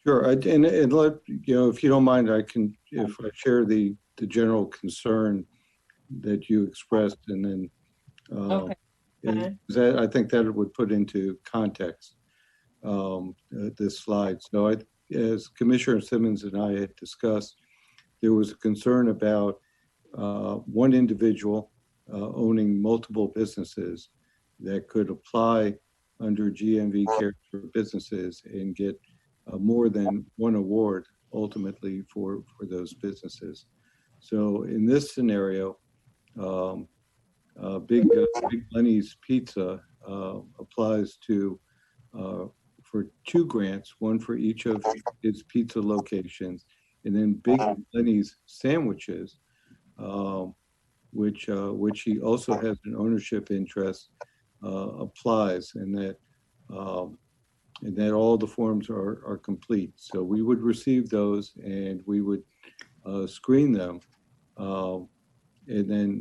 Sure, and let, if you don't mind, I can, if I share the the general concern that you expressed, and then Okay. I think that would put into context this slide. So as Commissioner Simmons and I had discussed, there was a concern about one individual owning multiple businesses that could apply under GNV Cares for Businesses and get more than one award ultimately for those businesses. So in this scenario, Big Lenny's Pizza applies to for 2 grants, one for each of its pizza locations, and then Big Lenny's Sandwiches, which he also has an ownership interest, applies, and that all the forms are complete. So we would receive those and we would screen them, and then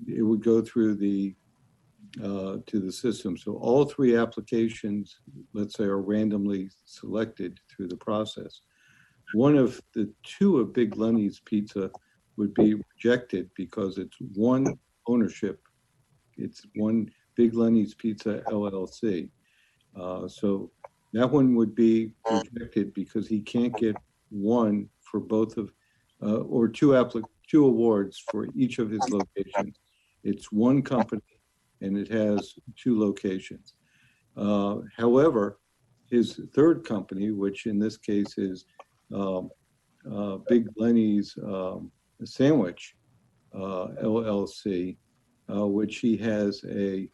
it would go through to the system. So all 3 applications, let's say, are randomly selected through the process. One of the 2 of Big Lenny's Pizza would be rejected because it's one ownership. It's one Big Lenny's Pizza LLC. So that one would be rejected because he can't get one for both of, or 2 awards for each of his locations. It's one company and it has 2 locations. However, his 3rd company, which in this case is Big Lenny's Sandwich LLC, which he has a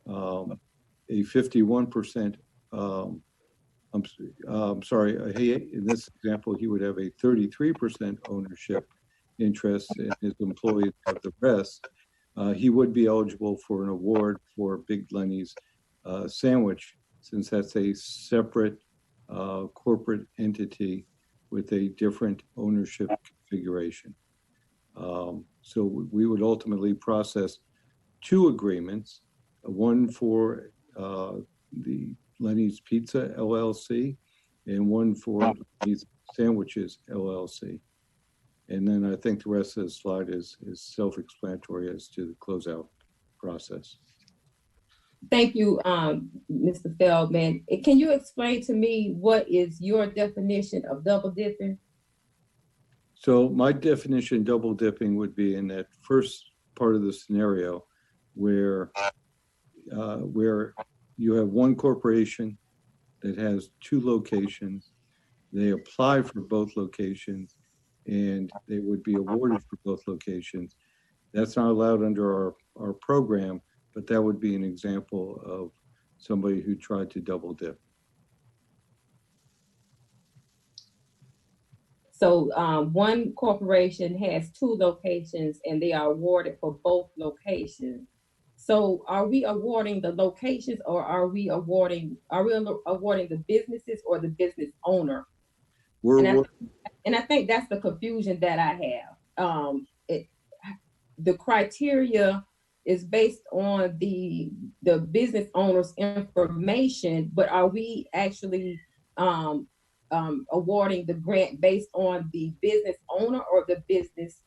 51%. I'm sorry. In this example, he would have a 33% ownership interest, and his employees have the rest. He would be eligible for an award for Big Lenny's Sandwich, since that's a separate corporate entity with a different ownership configuration. So we would ultimately process 2 agreements, one for the Lenny's Pizza LLC and one for these Sandwiches LLC. And then I think the rest of the slide is self-explanatory as to the closeout process. Thank you, Mr. Feldman. Can you explain to me what is your definition of double dipping? So my definition of double dipping would be in that first part of the scenario where you have one corporation that has 2 locations. They apply for both locations and they would be awarded for both locations. That's not allowed under our program, but that would be an example of somebody who tried to double dip. So one corporation has 2 locations and they are awarded for both locations. So are we awarding the locations, or are we awarding the businesses or the business owner? And I think that's the confusion that I have. The criteria is based on the business owner's information, but are we actually awarding the grant based on the business owner or the businesses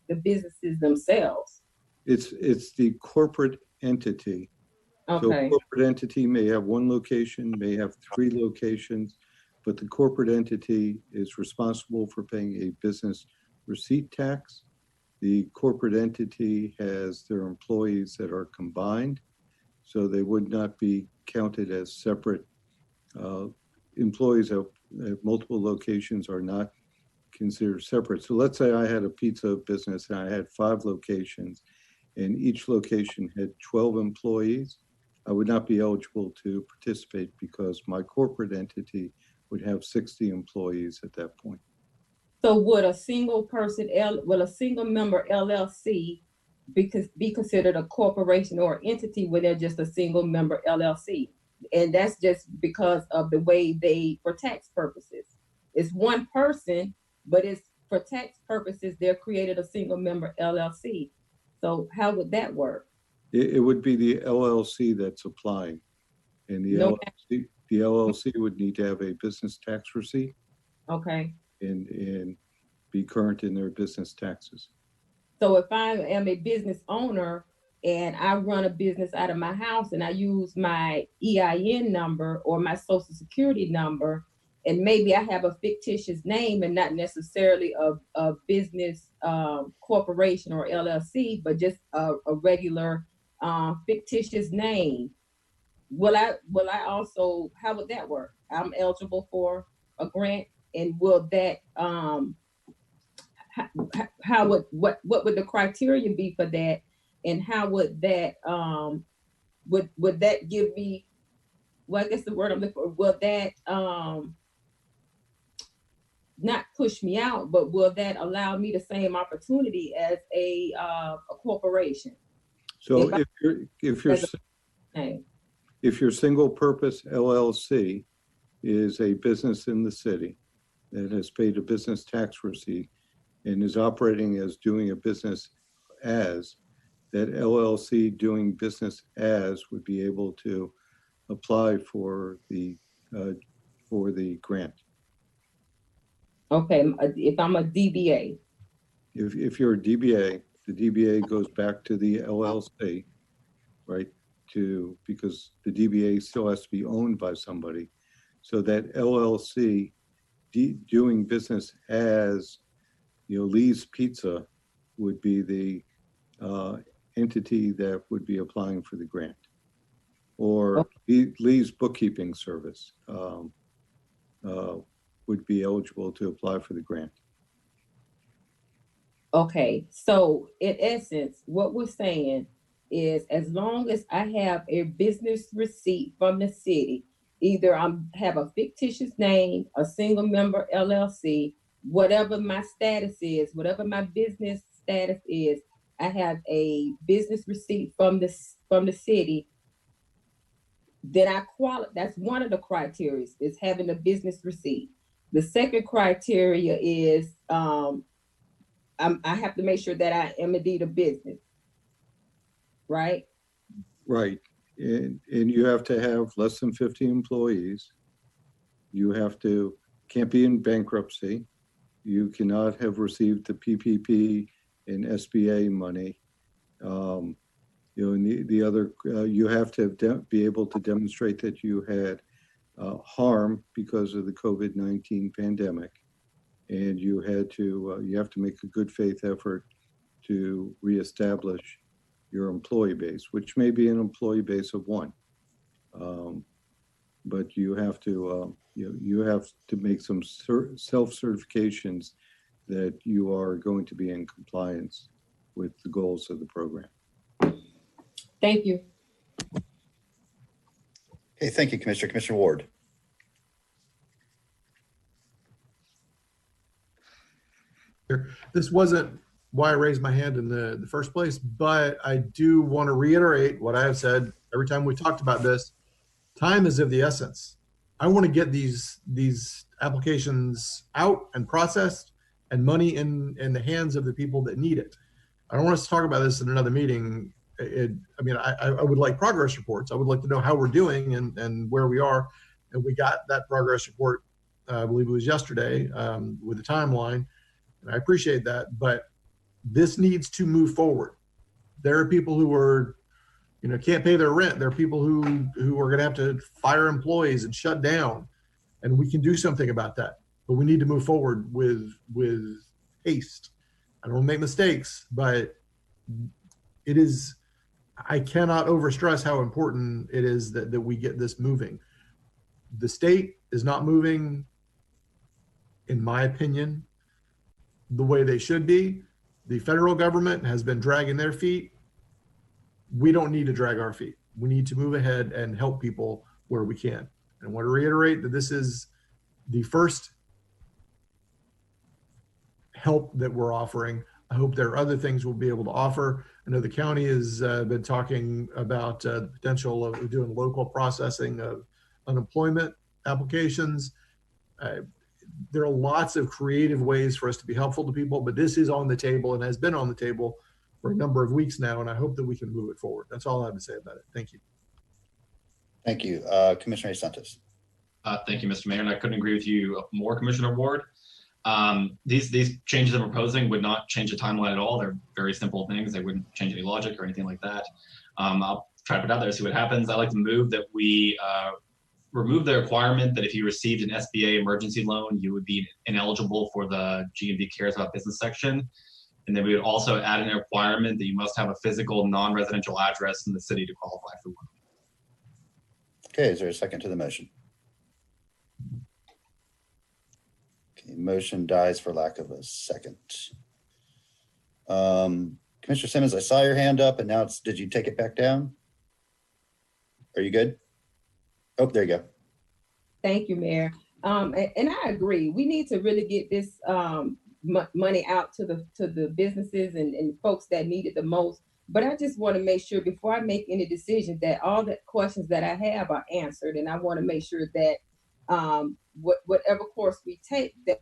themselves? It's the corporate entity. Okay. So a corporate entity may have 1 location, may have 3 locations, but the corporate entity is responsible for paying a business receipt tax. The corporate entity has their employees that are combined, so they would not be counted as separate. Employees at multiple locations are not considered separate. So let's say I had a pizza business and I had 5 locations and each location had 12 employees. I would not be eligible to participate because my corporate entity would have 60 employees at that point. So would a single member LLC be considered a corporation or entity when they're just a single member LLC? And that's just because of the way for tax purposes. It's one person, but it's for tax purposes, they're created a single member LLC. So how would that work? It would be the LLC that's applying. And the LLC would need to have a business tax receipt. Okay. And be current in their business taxes. So if I am a business owner and I run a business out of my house and I use my EIN number or my social security number, and maybe I have a fictitious name and not necessarily a business corporation or LLC, but just a regular fictitious name, will I also, how would that work? I'm eligible for a grant, and will that what would the criteria be for that, and how would that would that give me, well, I guess the word I'm looking for, will that not push me out, but will that allow me the same opportunity as a corporation? So if your single purpose LLC is a business in the city that has paid a business tax receipt and is operating as doing a business as, that LLC doing business as would be able to apply for the grant. Okay, if I'm a DBA. If you're a DBA, the DBA goes back to the LLC, right? Because the DBA still has to be owned by somebody. So that LLC doing business as, Lee's Pizza would be the entity that would be applying for the grant, or Lee's Bookkeeping Service would be eligible to apply for the grant. Okay, so in essence, what we're saying is, as long as I have a business receipt from the city, either I have a fictitious name, a single member LLC, whatever my status is, whatever my business status is, I have a business receipt from the city, then I qualify. That's one of the criteria, is having a business receipt. The second criteria is I have to make sure that I am indeed a business, right? Right, and you have to have less than 50 employees. You can't be in bankruptcy. You cannot have received the PPP and SBA money. And the other, you have to be able to demonstrate that you had harm because of the COVID-19 pandemic, and you have to make a good faith effort to reestablish your employee base, which may be an employee base of one, but you have to make some self-certifications that you are going to be in compliance with the goals of the program. Thank you. Okay, thank you, Commissioner. Commissioner Ward. This wasn't why I raised my hand in the first place, but I do want to reiterate what I have said every time we talked about this. Time is of the essence. I want to get these applications out and processed and money in the hands of the people that need it. I don't want us to talk about this in another meeting. I would like progress reports. I would like to know how we're doing and where we are. And we got that progress report, I believe it was yesterday, with the timeline. And I appreciate that, but this needs to move forward. There are people who are, can't pay their rent. There are people who are going to have to fire employees and shut down, and we can do something about that. But we need to move forward with haste. I don't want to make mistakes, but it is. I cannot overstress how important it is that we get this moving. The state is not moving, in my opinion, the way they should be. The federal government has been dragging their feet. We don't need to drag our feet. We need to move ahead and help people where we can. And I want to reiterate that this is the first help that we're offering. I hope there are other things we'll be able to offer. I know the county has been talking about the potential of doing local processing of unemployment applications. There are lots of creative ways for us to be helpful to people, but this is on the table and has been on the table for a number of weeks now, and I hope that we can move it forward. That's all I have to say about it. Thank you. Thank you. Commissioner Santos. Thank you, Mr. Mayor, and I couldn't agree with you more, Commissioner Ward. These changes I'm proposing would not change the timeline at all. They're very simple things. They wouldn't change any logic or anything like that. I'll try to put it out there, see what happens. I'd like to move that we remove the requirement that if you received an SBA emergency loan, you would be ineligible for the GNV Cares About Business section. And then we would also add in a requirement that you must have a physical non-residential address in the city to qualify for one. Okay, is there a second to the motion? Okay, motion dies for lack of a second. Commissioner Simmons, I saw your hand up and now did you take it back down? Are you good? Oh, there you go. Thank you, Mayor. And I agree. We need to really get this money out to the businesses and folks that need it the most. But I just want to make sure before I make any decisions that all the questions that I have are answered. And I want to make sure that whatever course we take, that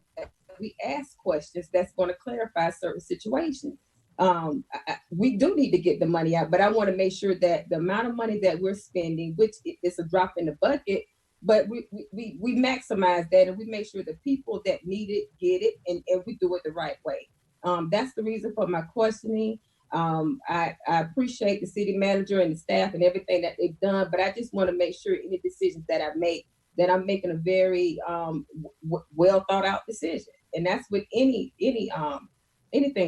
we ask questions that's going to clarify certain situations. We do need to get the money out, but I want to make sure that the amount of money that we're spending, which is a drop in the bucket, but we maximize that and we make sure the people that need it get it, and we do it the right way. That's the reason for my questioning. I appreciate the city manager and the staff and everything that they've done, but I just want to make sure any decisions that I make, that I'm making a very well thought out decision. And that's with anything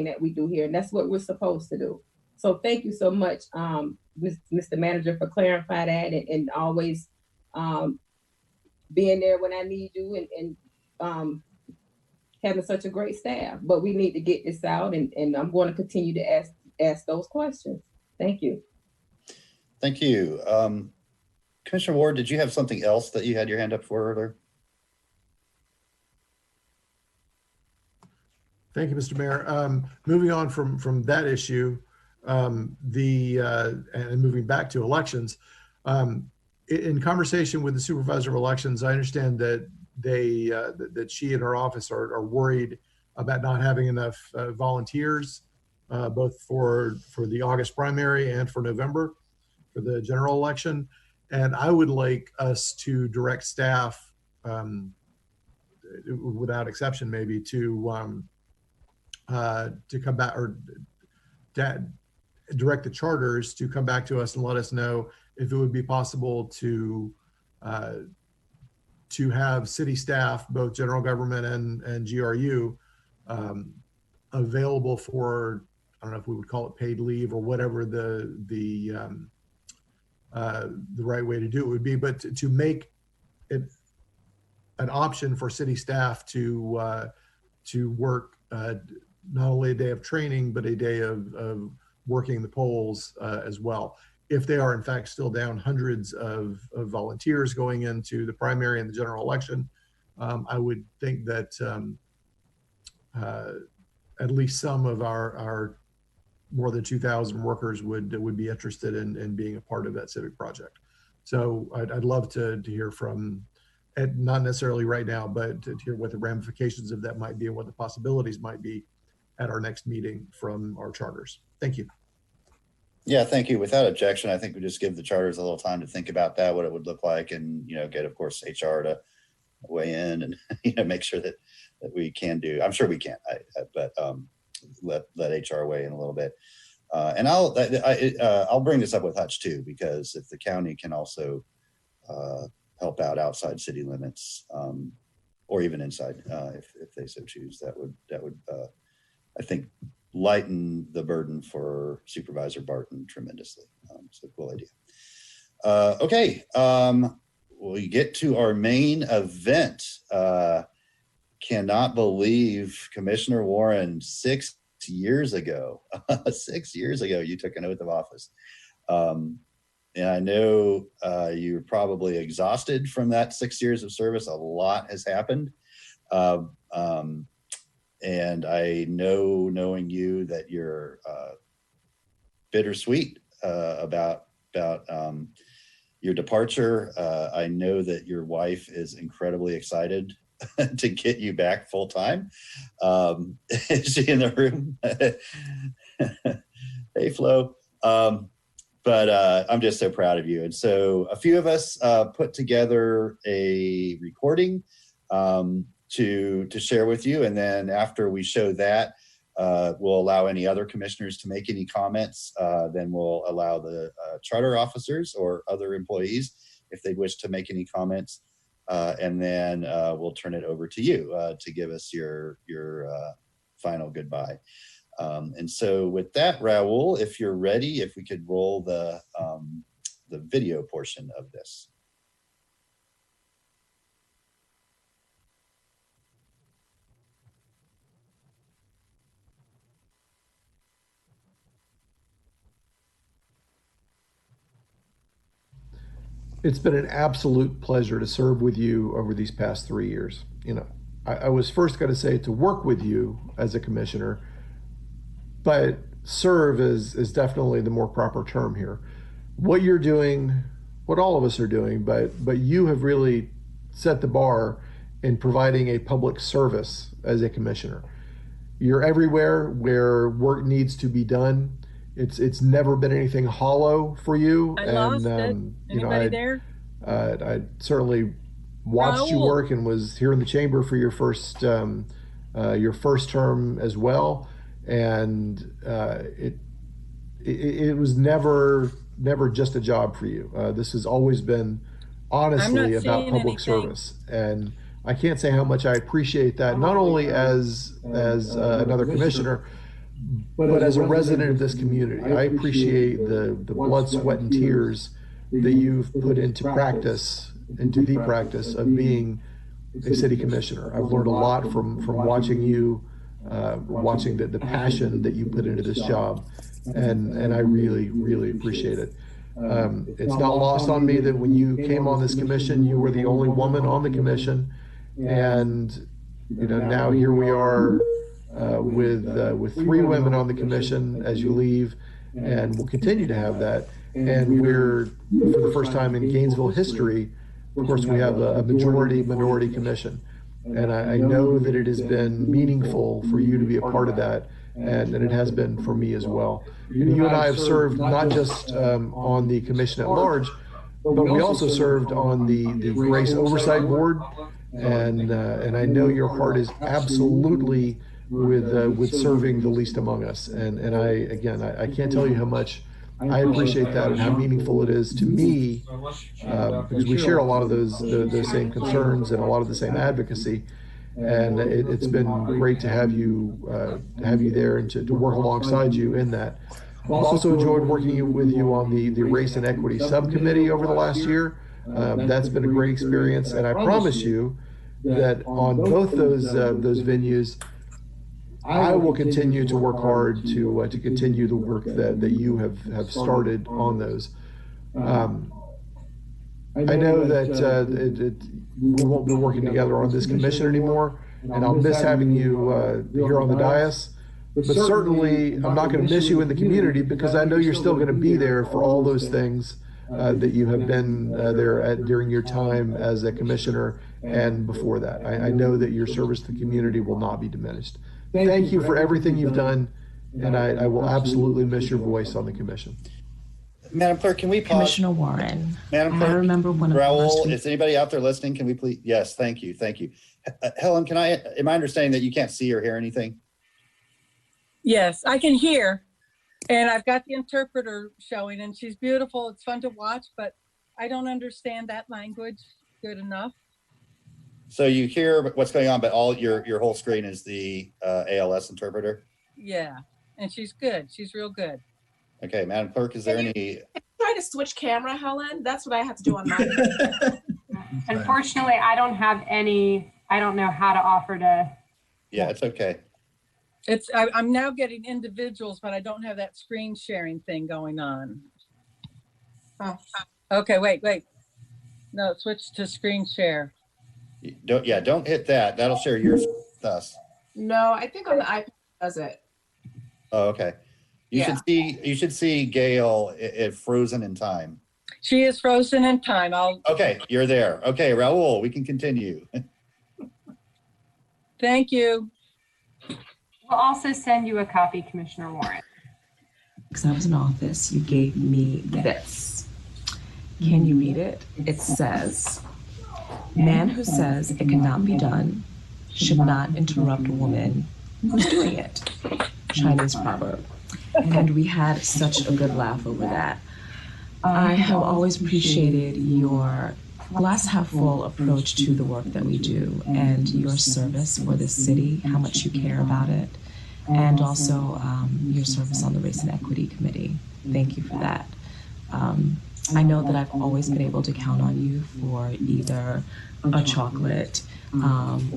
that we do here, and that's what we're supposed to do. So thank you so much, Mr. Manager, for clarifying that and always being there when I need you and having such a great staff. But we need to get this out, and I'm going to continue to ask those questions. Thank you. Thank you. Commissioner Ward, did you have something else that you had your hand up for earlier? Thank you, Mr. Mayor. Moving on from that issue, and moving back to elections, in conversation with the supervisor of elections, I understand that that she and her office are worried about not having enough volunteers, both for the August primary and for November for the general election. And I would like us to direct staff, without exception, maybe to come back, or direct the charters to come back to us and let us know if it would be possible to have city staff, both general government and GRU, available for, I don't know if we would call it paid leave or whatever the right way to do it would be, but to make it an option for city staff to work not only a day of training, but a day of working the polls as well. If they are in fact still down hundreds of volunteers going into the primary and the general election, I would think that at least some of our more than 2,000 workers would be interested in being a part of that civic project. So I'd love to hear from, not necessarily right now, but to hear what the ramifications of that might be and what the possibilities might be at our next meeting from our charters. Thank you. Yeah, thank you. Without objection, I think we just give the charters a little time to think about that, what it would look like, and get, of course, HR to weigh in and make sure that we can do. I'm sure we can, but let HR weigh in a little bit. And I'll bring this up with Hutch too, because if the county can also help out outside city limits, or even inside, if they so choose, that would I think lighten the burden for Supervisor Barton tremendously. So cool idea. Okay, we get to our main event. Cannot believe, Commissioner Warren, 6 years ago, 6 years ago, you took an oath of office. And I know you're probably exhausted from that 6 years of service. A lot has happened. And I know, knowing you, that you're bittersweet about your departure. I know that your wife is incredibly excited to get you back full time. Is she in the room? Hey, Flo. But I'm just so proud of you. And so a few of us put together a recording to share with you. And then after we show that, we'll allow any other commissioners to make any comments. Then we'll allow the charter officers or other employees, if they wish to make any comments. And then we'll turn it over to you to give us your final goodbye. And so with that, Raul, if you're ready, if we could roll the video portion of this. It's been an absolute pleasure to serve with you over these past 3 years. You know, I was first going to say to work with you as a commissioner, but serve is definitely the more proper term here. What you're doing, what all of us are doing, but you have really set the bar in providing a public service as a commissioner. You're everywhere where work needs to be done. It's never been anything hollow for you. I lost it. Anybody there? I certainly watched you work and was here in the chamber for your first term as well. And it was never just a job for you. This has always been honestly about public service. And I can't say how much I appreciate that, not only as another commissioner, but as a resident of this community. I appreciate the blood, sweat, and tears that you've put into the practice of being a city commissioner. I've learned a lot from watching you, watching the passion that you put into this job, and I really, really appreciate it. It's not lost on me that when you came on this commission, you were the only woman on the commission, and you know, now here we are with 3 women on the commission as you leave, and we'll continue to have that. And we're, for the first time in Gainesville history, of course, we have a minority commission. And I know that it has been meaningful for you to be a part of that, and it has been for me as well. And you and I have served not just on the commission at large, but we also served on the Grace Oversight Board, and I know your heart is absolutely with serving the least among us. And I can't tell you how much I appreciate that and how meaningful it is to me, because we share a lot of those same concerns and a lot of the same advocacy. And it's been great to have you there and to work alongside you in that. I've also enjoyed working with you on the Race and Equity Subcommittee over the last year. That's been a great experience, and I promise you that on both those venues, I will continue to work hard to continue the work that you have started on those. I know that we won't be working together on this commission anymore, and I'll miss having you here on the dais. But certainly, I'm not going to miss you in the community, because I know you're still going to be there for all those things that you have been there during your time as a commissioner and before that. I know that your service to the community will not be diminished. Thank you for everything you've done, and I will absolutely miss your voice on the commission. Madam Clerk, can we pause? Commissioner Warren. Madam Clerk, I remember one of the Raul, last is anybody out there listening? Can we please? Yes, thank you. Helen, am I understanding that you can't see or hear anything? Yes, I can hear. And I've got the interpreter showing, and she's beautiful. It's fun to watch, but I don't understand that language good enough. So you hear what's going on, but all your whole screen is the ALS interpreter? Yeah, and she's good. She's real good. Okay, Madam Clerk, is there any? Try to switch camera, Helen. That's what I have to do on mine. Unfortunately, I don't have any. I don't know how to offer to. Yeah, it's okay. I'm now getting individuals, but I don't have that screen sharing thing going on. Oh. Okay, wait. No, switch to screen share. Don't hit that. That'll share yours with us. No, I think on the iPad it does it. Oh, okay. You should see Gail frozen in time. She is frozen in time. Okay, you're there. Okay, Raul, we can continue. Thank you. We'll also send you a copy, Commissioner Warren. Because I was in office, you gave me this. Can you read it? It says, "Man who says it cannot be done should not interrupt a woman who's doing it. Chinese proverb. And we had such a good laugh over that. I have always appreciated your glass half full approach to the work that we do and your service for this city, how much you care about it, and also your service on the Race and Equity Committee. Thank you for that. I know that I've always been able to count on you for either a chocolate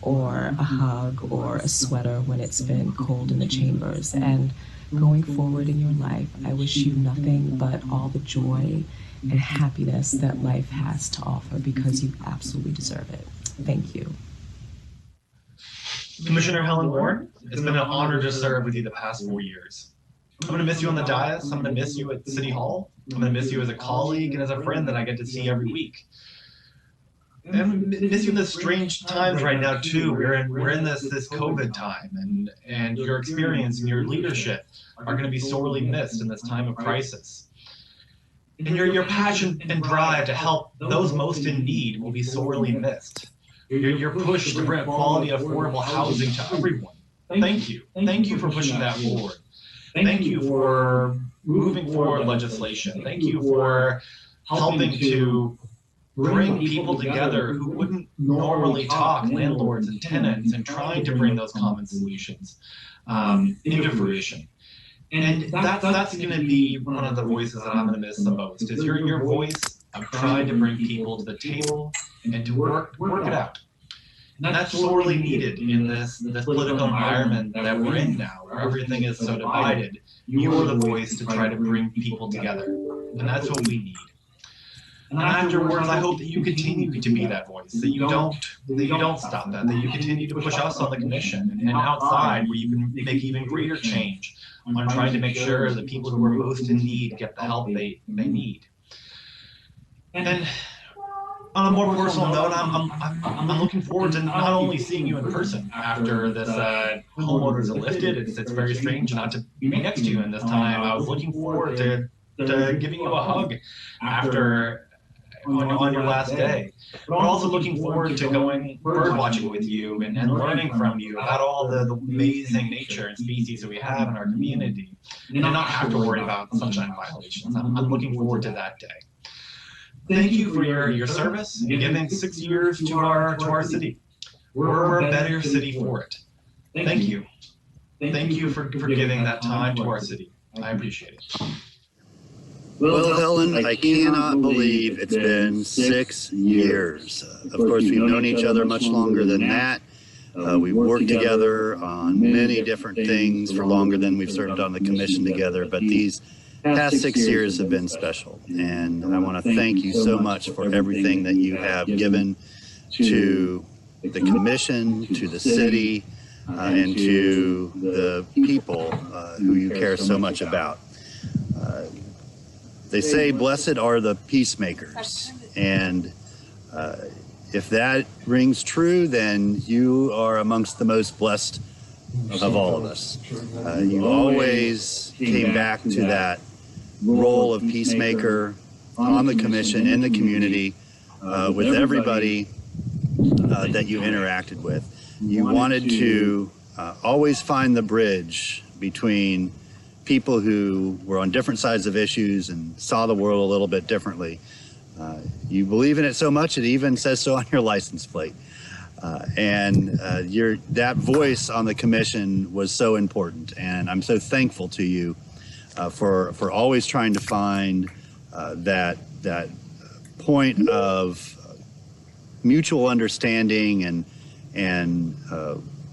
or a hug or a sweater when it's been cold in the chambers. And going forward in your life, I wish you nothing but all the joy and happiness that life has to offer because you absolutely deserve it. Thank you. Commissioner Helen Warren, it's been an honor to serve with you the past 4 years. I'm going to miss you on the dais. I'm going to miss you at City Hall. I'm going to miss you as a colleague and as a friend that I get to see every week. And miss you in the strange times right now too. We're in this COVID time, and your experience and your leadership are going to be sorely missed in this time of crisis. And your passion and drive to help those most in need will be sorely missed. Your push to bring quality, affordable housing to everyone. Thank you. Thank you for pushing that forward. Thank you for moving forward legislation. Thank you for helping to bring people together who wouldn't normally talk, landlords and tenants, and trying to bring those common solutions into fruition. And that's going to be one of the voices that I'm going to miss the most, is your voice of trying to bring people to the table and to work it out. And that's sorely needed in this political environment that we're in now, where everything is so divided. You're the voice to try to bring people together, and that's what we need. And afterwards, I hope that you continue to be that voice, that you don't stop that you continue to push us on the commission and outside, where you can make even greater change on trying to make sure that people who are most in need get the help they need. And on a more personal note, I'm looking forward to not only seeing you in person after this homeowners are lifted. It's very strange not to be next to you in this time. I was looking forward to giving you a hug after on your last day, but also looking forward to going bird watching with you and learning from you about all the amazing nature and species that we have in our community, and not have to worry about sunshine violations. I'm looking forward to that day. Thank you for your service and giving 6 years to our city. We're a better city for it. Thank you. Thank you for giving that time to our city. I appreciate it. Well, Helen, I cannot believe it's been 6 years. Of course, we've known each other much longer than that. We've worked together on many different things for longer than we've served on the commission together, but these past 6 years have been special. And I want to thank you so much for everything that you have given to the commission, to the city, and to the people who you care so much about. They say, blessed are the peacemakers. And if that rings true, then you are amongst the most blessed of all of us. You always came back to that role of peacemaker on the commission, in the community, with everybody that you interacted with. You wanted to always find the bridge between people who were on different sides of issues and saw the world a little bit differently. You believe in it so much, it even says so on your license plate. That voice on the commission was so important, and I'm so thankful to you for always trying to find that point of mutual understanding and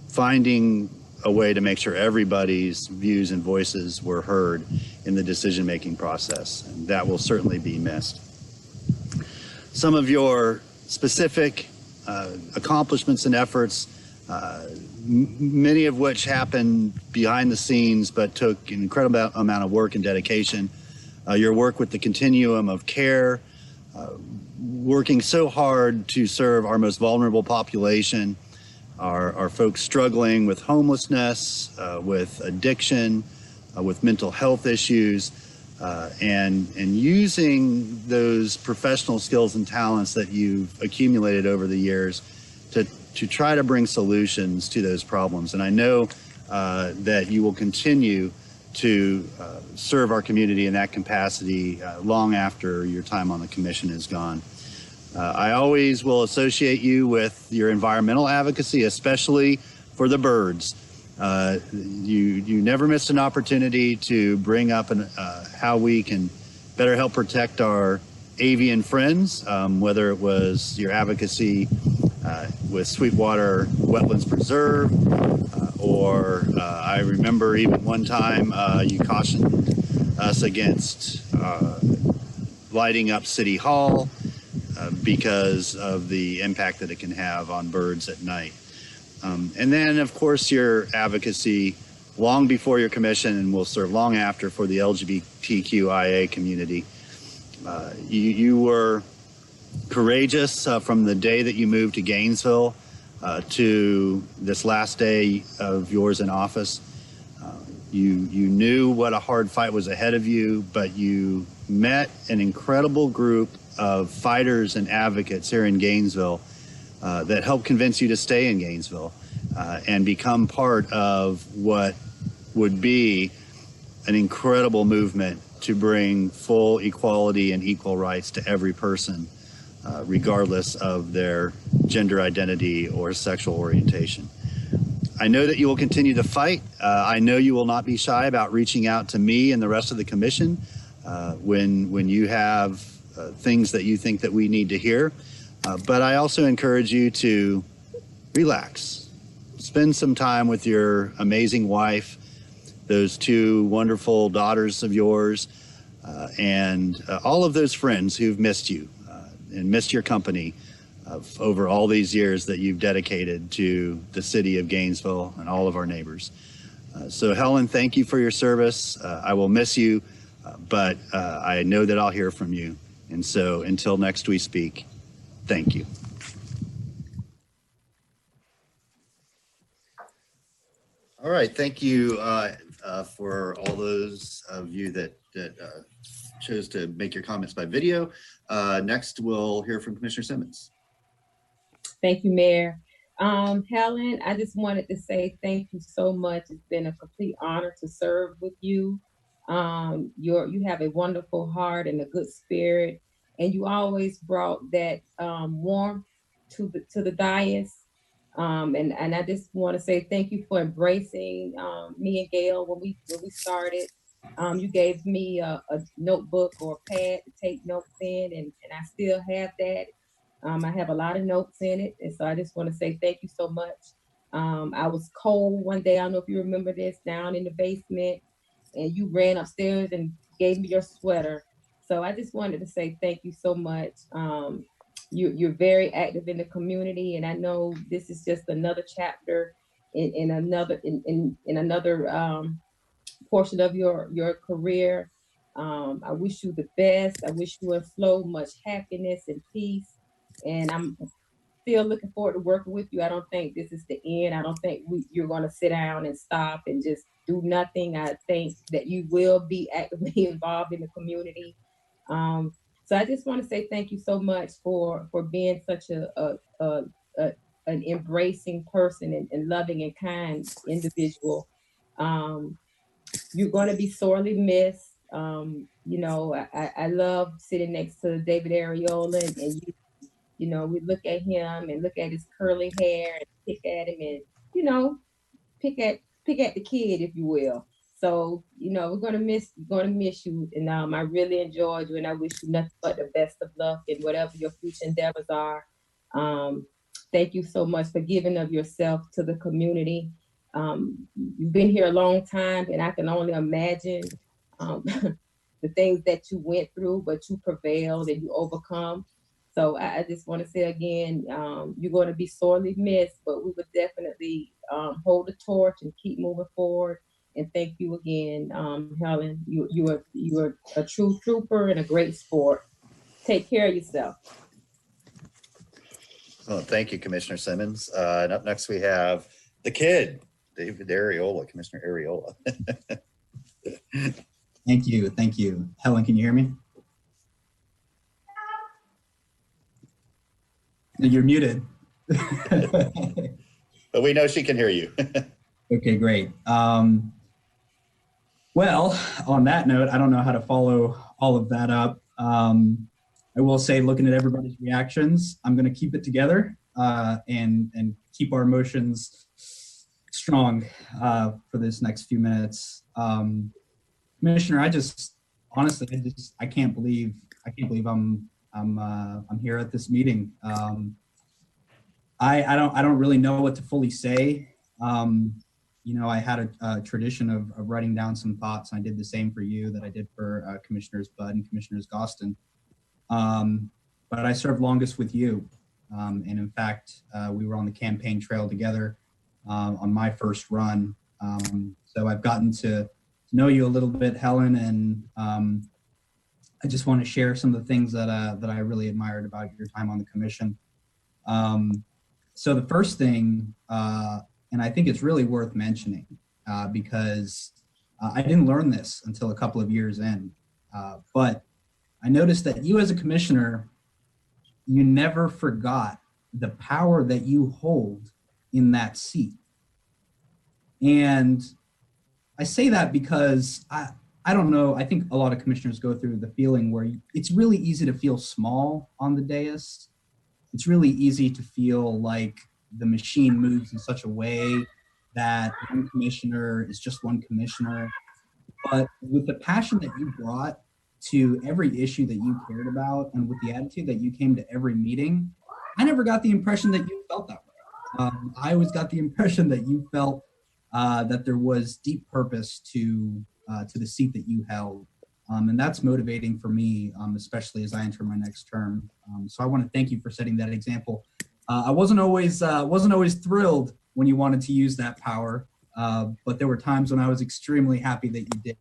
finding a way to make sure everybody's views and voices were heard in the decision-making process. And that will certainly be missed. Some of your specific accomplishments and efforts, many of which happened behind the scenes but took an incredible amount of work and dedication. Your work with the continuum of care, working so hard to serve our most vulnerable population, our folks struggling with homelessness, with addiction, with mental health issues, and using those professional skills and talents that you've accumulated over the years to try to bring solutions to those problems. And I know that you will continue to serve our community in that capacity long after your time on the commission is gone. I always will associate you with your environmental advocacy, especially for the birds. You never missed an opportunity to bring up how we can better help protect our avian friends, whether it was your advocacy with Sweetwater Wetlands Preserve, or I remember even one time you cautioned us against lighting up City Hall because of the impact that it can have on birds at night. And then, of course, your advocacy long before your commission and will serve long after for the LGBTQIA community. You were courageous from the day that you moved to Gainesville to this last day of yours in office. You knew what a hard fight was ahead of you, but you met an incredible group of fighters and advocates here in Gainesville that helped convince you to stay in Gainesville and become part of what would be an incredible movement to bring full equality and equal rights to every person, regardless of their gender identity or sexual orientation. I know that you will continue to fight. I know you will not be shy about reaching out to me and the rest of the commission when you have things that you think that we need to hear. But I also encourage you to relax. Spend some time with your amazing wife, those two wonderful daughters of yours, and all of those friends who've missed you and missed your company over all these years that you've dedicated to the city of Gainesville and all of our neighbors. So Helen, thank you for your service. I will miss you, but I know that I'll hear from you. And so until next we speak, thank you. All right, thank you for all those of you that chose to make your comments by video. Next, we'll hear from Commissioner Simmons. Thank you, Mayor. Helen, I just wanted to say thank you so much. It's been a complete honor to serve with you. You have a wonderful heart and a good spirit, and you always brought that warmth to the dais. And I just want to say thank you for embracing me and Gail when we started. You gave me a notebook or a pad to take notes in, and I still have that. I have a lot of notes in it, and so I just want to say thank you so much. I was cold one day, I don't know if you remember this, down in the basement, and you ran upstairs and gave me your sweater. So I just wanted to say thank you so much. You're very active in the community, and I know this is just another chapter in another portion of your career. I wish you the best. I wish you and Flo much happiness and peace. And I'm still looking forward to working with you. I don't think this is the end. I don't think you're going to sit down and stop and just do nothing. I think that you will be actively involved in the community. So I just want to say thank you so much for being such an embracing person and loving and kind individual. You're going to be sorely missed. You know, I love sitting next to David Areola, and you know, we look at him and look at his curly hair and pick at him and, you know, pick at the kid, if you will. So, you know, we're gonna miss you. And I really enjoyed you, and I wish you nothing but the best of luck in whatever your future endeavors are. Thank you so much for giving of yourself to the community. You've been here a long time, and I can only imagine the things that you went through, but you prevailed and you overcome. So I just want to say again, you're going to be sorely missed, but we would definitely hold the torch and keep moving forward. And thank you again, Helen. You are a true trooper and a great sport. Take care of yourself. Well, thank you, Commissioner Simmons. And up next we have the kid, David Areola, Commissioner Areola. Thank you. Helen, can you hear me? You're muted. But we know she can hear you. Okay, great. Well, on that note, I don't know how to follow all of that up. I will say, looking at everybody's reactions, I'm going to keep it together and keep our emotions strong for this next few minutes. Commissioner, I can't believe I'm here at this meeting. I don't really know what to fully say. I had a tradition of writing down some thoughts, and I did the same for you that I did for Commissioners Budd and Commissioners Gostin. But I served longest with you. And in fact, we were on the campaign trail together on my first run. So I've gotten to know you a little bit, Helen, and I just want to share some of the things that I really admired about your time on the commission. So the first thing, and I think it's really worth mentioning because I didn't learn this until a couple of years in, but I noticed that you as a commissioner, you never forgot the power that you hold in that seat. And I say that because I don't know, I think a lot of commissioners go through the feeling where it's really easy to feel small on the dais. It's really easy to feel like the machine moves in such a way that one commissioner is just one commissioner. But with the passion that you brought to every issue that you cared about and with the attitude that you came to every meeting, I never got the impression that you felt that way. I always got the impression that you felt that there was deep purpose to the seat that you held. And that's motivating for me, especially as I enter my next term. So I want to thank you for setting that example. I wasn't always thrilled when you wanted to use that power, but there were times when I was extremely happy that you did.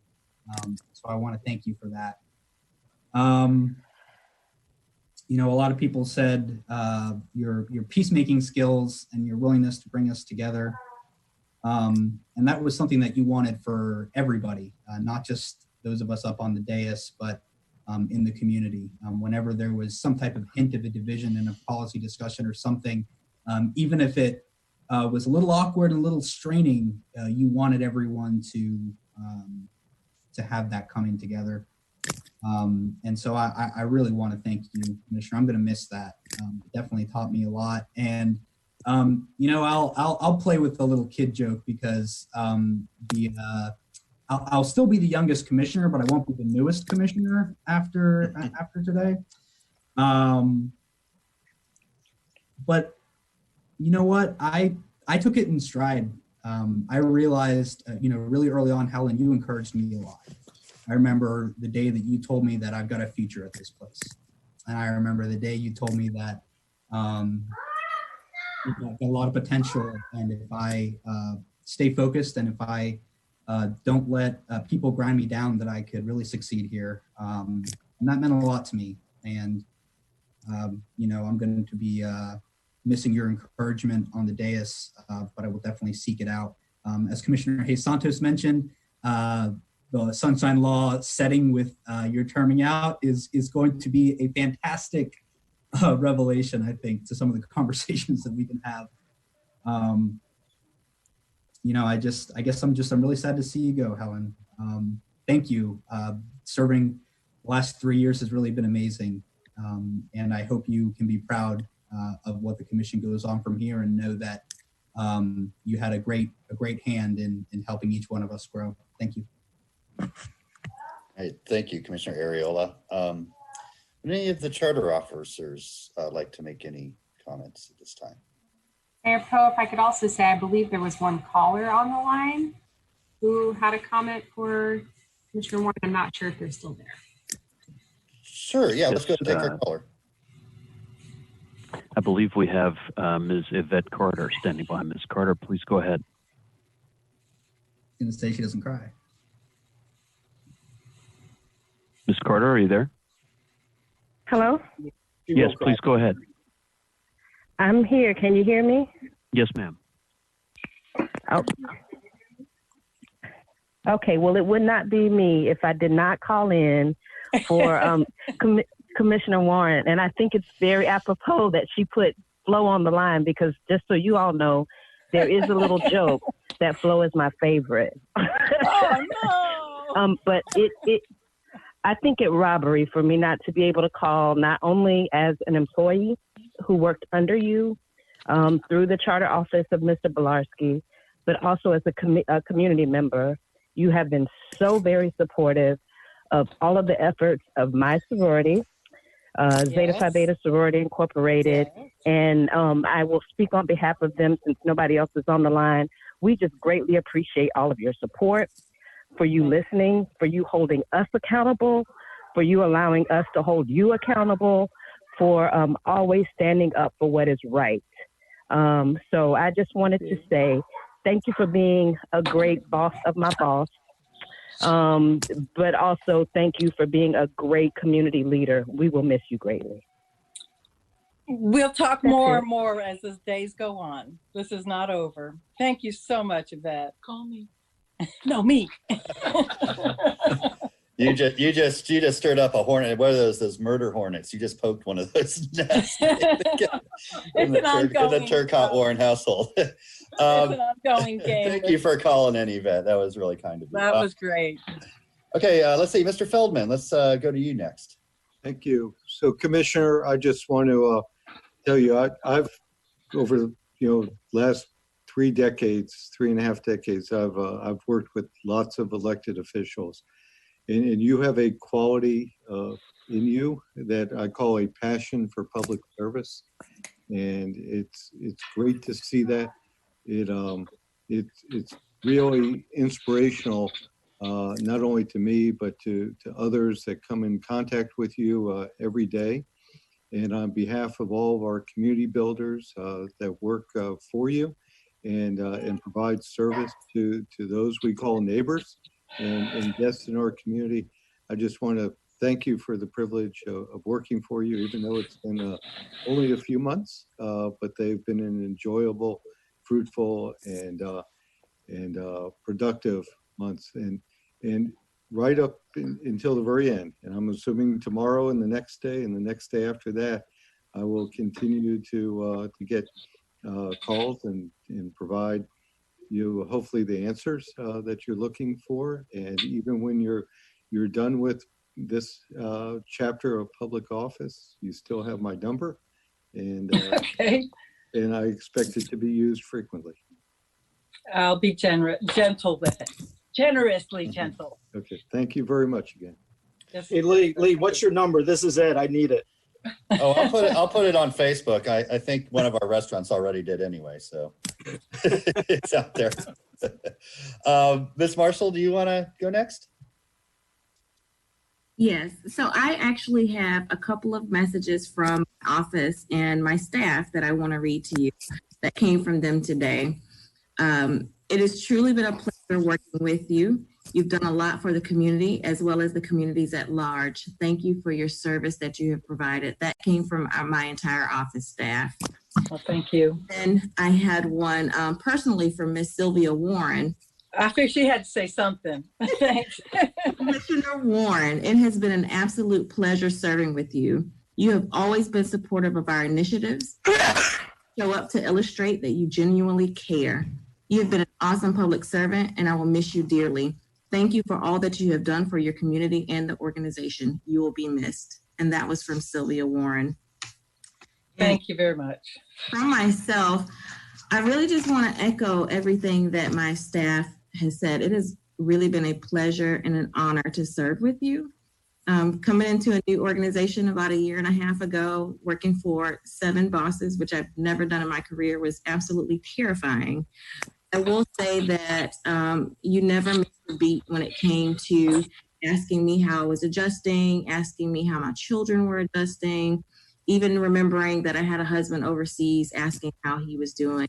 So I want to thank you for that. A lot of people said your peacemaking skills and your willingness to bring us together. And that was something that you wanted for everybody, not just those of us up on the dais, but in the community. Whenever there was some type of hint of a division in a policy discussion or something, even if it was a little awkward and a little straining, you wanted everyone to have that coming together. And so I really want to thank you, Commissioner. I'm going to miss that. It definitely taught me a lot. And I'll play with the little kid joke because I'll still be the youngest commissioner, but I won't be the newest commissioner after today. But you know what? I took it in stride. I realized, really early on, Helen, you encouraged me a lot. I remember the day that you told me that I've got a future at this place. And I remember the day you told me that you've got a lot of potential. And if I stay focused and if I don't let people grind me down, that I could really succeed here. And that meant a lot to me. And, I'm going to be missing your encouragement on the dais, but I will definitely seek it out. As Commissioner Hayes Santos mentioned, the Sunshine Law setting with your terming out is going to be a fantastic revelation, I think, to some of the conversations that we can have. I guess I'm really sad to see you go, Helen. Thank you. Serving the last 3 years has really been amazing. And I hope you can be proud of what the commission goes on from here and know that you had a great hand in helping each one of us grow. Thank you. Hey, thank you, Commissioner Ariola. Would any of the charter officers like to make any comments at this time? Mayor Poe, if I could also say, I believe there was one caller on the line who had a comment for Commissioner Warren. I'm not sure if they're still there. Sure, yeah, let's go and take our caller. I believe we have Ms. Yvette Carter standing by. Ms. Carter, please go ahead. I'm going to say she doesn't cry. Ms. Carter, are you there? Hello? Yes, please go ahead. I'm here. Can you hear me? Yes, ma'am. Oh. Okay, well, it would not be me if I did not call in for Commissioner Warren. And I think it's very apropos that she put Flo on the line because just so you all know, there is a little joke that Flo is my favorite. Oh, no. But I think it robbery for me not to be able to call not only as an employee who worked under you through the charter office of Mr. Bilarski, but also as a community member. You have been so very supportive of all of the efforts of my sorority, Zeta Phi Beta Sorority Incorporated. Yes. And I will speak on behalf of them since nobody else is on the line. We just greatly appreciate all of your support, for you listening, for you holding us accountable, for you allowing us to hold you accountable, for always standing up for what is right. So I just wanted to say thank you for being a great boss of my boss. But also thank you for being a great community leader. We will miss you greatly. We'll talk more and more as the days go on. This is not over. Thank you so much, Yvette. Call me. No, me. You just stirred up a hornet. What are those murder hornets? You just poked one of those nests in the Turcotte Warren household. It's an ongoing game. Thank you for calling in, Yvette. That was really kind of you. That was great. Okay, let's see, Mr. Feldman. Let's go to you next. Thank you. So, Commissioner, I just want to tell you, I've over last 3.5 decades, I've worked with lots of elected officials, and you have a quality in you that I call a passion for public service, and it's great to see that. It's really inspirational, not only to me but to others that come in contact with you every day. And on behalf of all of our community builders that work for you and provide service to those we call neighbors and guests in our community, I just want to thank you for the privilege of working for you, even though it's been only a few months, but they've been an enjoyable, fruitful, and productive months, and right up until the very end. And I'm assuming tomorrow and the next day and the next day after that, I will continue to get calls and provide you hopefully the answers that you're looking for. And even when you're done with this chapter of public office, you still have my number, and okay. And I expect it to be used frequently. I'll be gentle with it. Generously gentle. Okay, thank you very much again. Yes. Hey, Lee, what's your number? This is it. I need it. Oh, I'll put it on Facebook. I think one of our restaurants already did anyway, so it's out there. Ms. Marshall, do you want to go next? Yes. So I actually have a couple of messages from my office and my staff that I want to read to you that came from them today. It has truly been a pleasure working with you. You've done a lot for the community as well as the communities at large. Thank you for your service that you have provided. That came from my entire office staff. Well, thank you. Then I had one personally from Miss Sylvia Warren. I think she had to say something. Thanks. Commissioner Warren, it has been an absolute pleasure serving with you. You have always been supportive of our initiatives. Show up to illustrate that you genuinely care. You have been an awesome public servant, and I will miss you dearly. Thank you for all that you have done for your community and the organization. You will be missed. And that was from Sylvia Warren. Thank you very much. From myself, I really just want to echo everything that my staff has said. It has really been a pleasure and an honor to serve with you. Coming into a new organization about 1.5 years ago, working for 7 bosses, which I've never done in my career, was absolutely terrifying. I will say that you never missed a beat when it came to asking me how I was adjusting, asking me how my children were adjusting, even remembering that I had a husband overseas, asking how he was doing.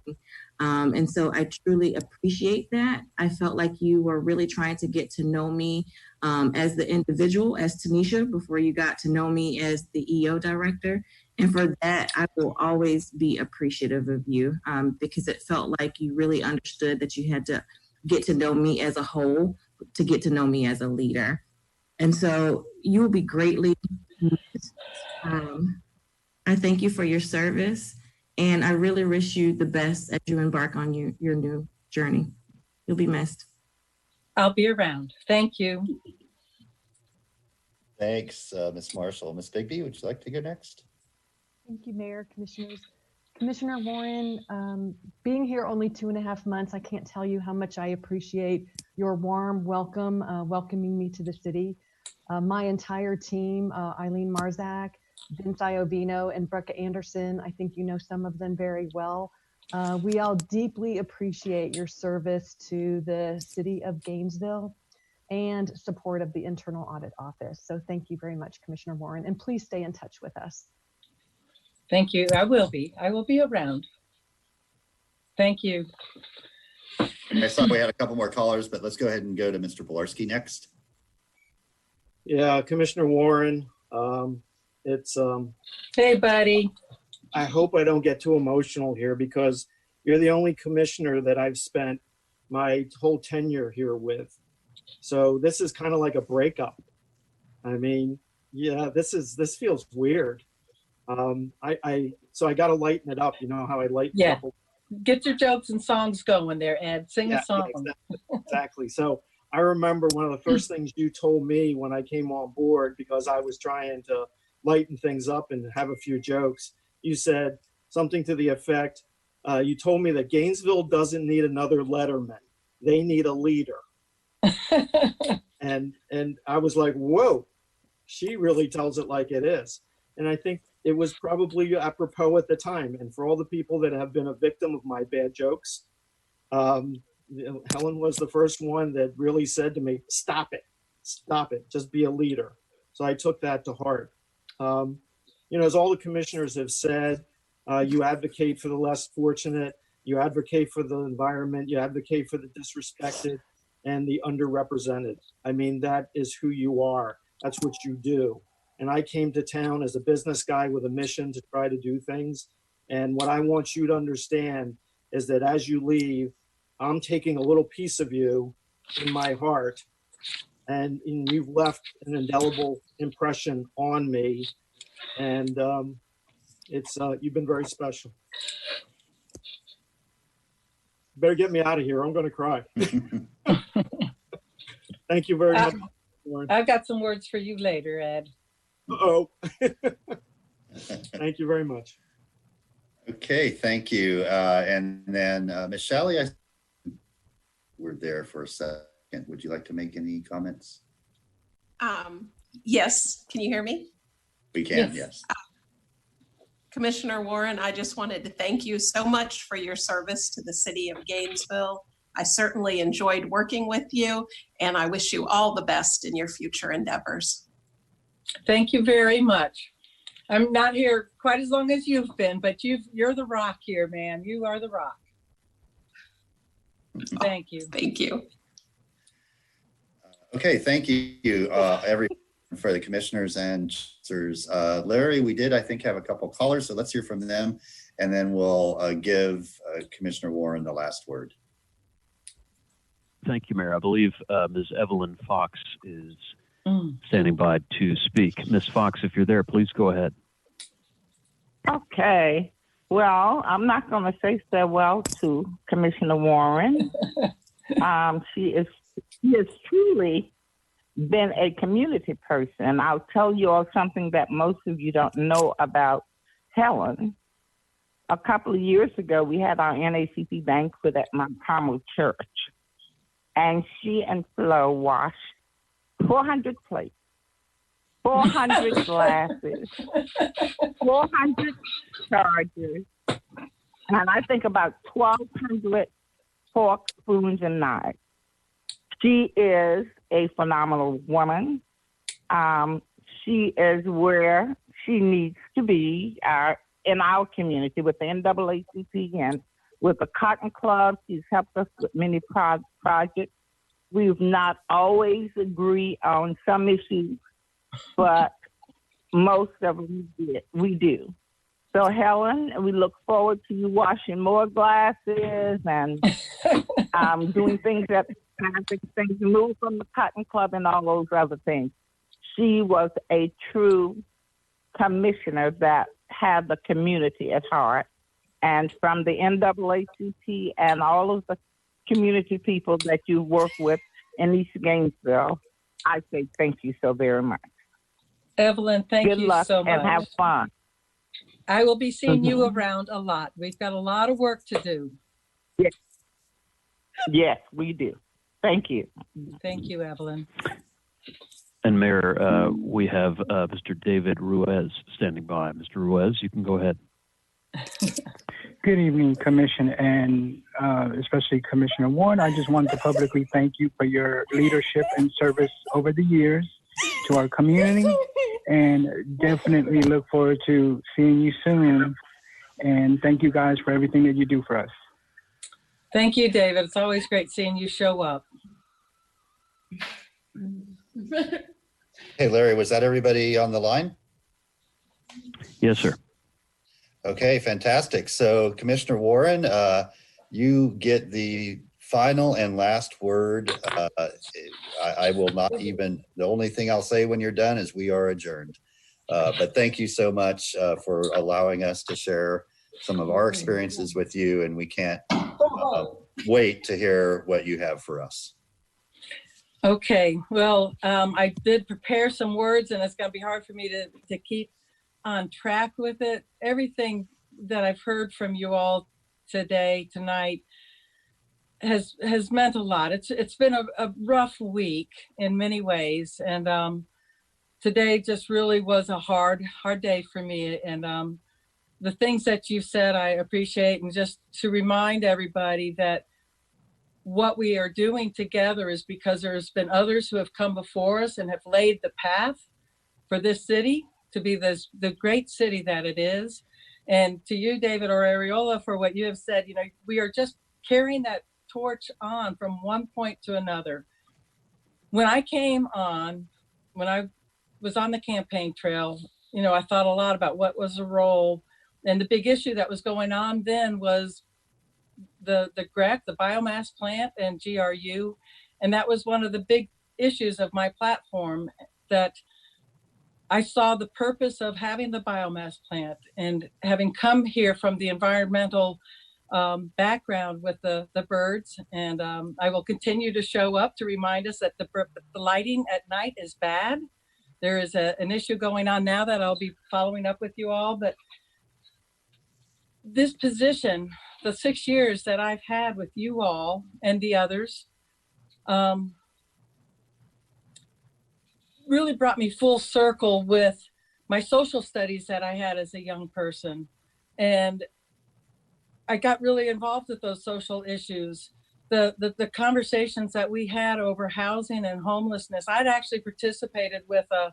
And so I truly appreciate that. I felt like you were really trying to get to know me as the individual, as Tanisha, before you got to know me as the EO director. And for that, I will always be appreciative of you because it felt like you really understood that you had to get to know me as a whole to get to know me as a leader. And so you will be greatly missed. I thank you for your service. And I really wish you the best as you embark on your new journey. You'll be missed. I'll be around. Thank you. Thanks, Ms. Marshall. Ms. Bigby, would you like to go next? Thank you, Mayor, Commissioners. Commissioner Warren, being here only 2.5 months, I can't tell you how much I appreciate your warm welcome, welcoming me to the city. My entire team, Eileen Marzak, Vince Iovino, and Brecca Anderson, I think you know some of them very well. We all deeply appreciate your service to the city of Gainesville and support of the Internal Audit Office. So thank you very much, Commissioner Warren, and please stay in touch with us. Thank you. I will be around. Thank you. I saw we had a couple more callers, but let's go ahead and go to Mr. Bolarski next. Yeah, Commissioner Warren, hey, buddy. I hope I don't get too emotional here because you're the only commissioner that I've spent my whole tenure here with. So this is kind of like a breakup. I mean, yeah, this feels weird. So I got to lighten it up. You know how I lighten Yeah. up. Get your jokes and songs going there, Ed. Sing a song. Exactly. So I remember one of the first things you told me when I came on board, because I was trying to lighten things up and have a few jokes. You said something to the effect, you told me that Gainesville doesn't need another Letterman. They need a leader. and I was like, whoa, she really tells it like it is. And I think it was probably apropos at the time. And for all the people that have been a victim of my bad jokes, Helen was the first one that really said to me, stop it, just be a leader. So I took that to heart. You know, as all the commissioners have said, you advocate for the less fortunate, you advocate for the environment, you advocate for the disrespected and the underrepresented. I mean, that is who you are. That's what you do. And I came to town as a business guy with a mission to try to do things. And what I want you to understand is that as you leave, I'm taking a little piece of you in my heart, and you've left an indelible impression on me. And you've been very special. Better get me out of here. I'm going to cry. Thank you very much. I've got some words for you later, Ed. Uh-oh. Thank you very much. Okay, thank you. And then Ms. Shalley, we're there for a second. Would you like to make any comments? Yes, can you hear me? We can, yes. Commissioner Warren, I just wanted to thank you so much for your service to the city of Gainesville. I certainly enjoyed working with you, and I wish you all the best in your future endeavors. Thank you very much. I'm not here quite as long as you've been, but you're the rock here, man. You are the rock. Thank you. Thank you. Okay, thank you, everyone, for the commissioners and officers. Larry, we did, I think, have a couple callers, so let's hear from them, and then we'll give Commissioner Warren the last word. Thank you, Mayor. I believe Ms. Evelyn Fox is standing by to speak. Ms. Fox, if you're there, please go ahead. Okay. Well, I'm not going to say farewell to Commissioner Warren. She has truly been a community person. I'll tell you all something that most of you don't know about Helen. A couple of years ago, we had our NACP banquet at Mount Carmel Church, and she and Flo washed 400 plates, 400 glasses, 400 chargers, and I think about 1,200 forks, spoons, and knives. She is a phenomenal woman. She is where she needs to be in our community with the NAACP and with the Cotton Club. She's helped us with many projects. We've not always agreed on some issues, but most of them we do. So Helen, we look forward to you washing more glasses and doing things that things move from the Cotton Club and all those other things. She was a true commissioner that had the community at heart. and from the NAACP and all of the community people that you work with in East Gainesville, I say thank you so very much. Evelyn, thank Good you luck so much. and have fun. I will be seeing you around a lot. We've got a lot of work to do. Yes, yes, we do. Thank you. Thank you, Evelyn. And Mayor, we have Mr. David Ruiz standing by. Mr. Ruiz, you can go ahead. Good evening, Commission, and especially Commissioner Warren. I just wanted to publicly thank you for your leadership and service over the years to our community, and definitely look forward to seeing you soon. And thank you guys for everything that you do for us. Thank you, David. It's always great seeing you show up. Hey, Larry, was that everybody on the line? Yes, sir. Okay, fantastic. So Commissioner Warren, you get the final and last word. I will not even, the only thing I'll say when you're done is we are adjourned. But thank you so much for allowing us to share some of our experiences with you, and we can't wait to hear what you have for us. Okay, well, I did prepare some words, and it's going to be hard for me to keep on track with it. Everything that I've heard from you all tonight has meant a lot. It's been a rough week in many ways, and today just really was a hard day for me. And the things that you said I appreciate, and just to remind everybody that what we are doing together is because there's been others who have come before us and have laid the path for this city to be the great city that it is. And to you, David or Ariola, for what you have said, you know, we are just carrying that torch on from one point to another. When I was on the campaign trail, you know, I thought a lot about what was the role, and the big issue that was going on then was the GREC, the biomass plant, and GRU. And that was one of the big issues of my platform, that I saw the purpose of having the biomass plant, and having come here from the environmental background with the birds. And I will continue to show up to remind us that the lighting at night is bad. There is an issue going on now that I'll be following up with you all. But this position, the 6 years that I've had with you all and the others, really brought me full circle with my social studies that I had as a young person. And I got really involved with those social issues. The conversations that we had over housing and homelessness. I'd actually participated with the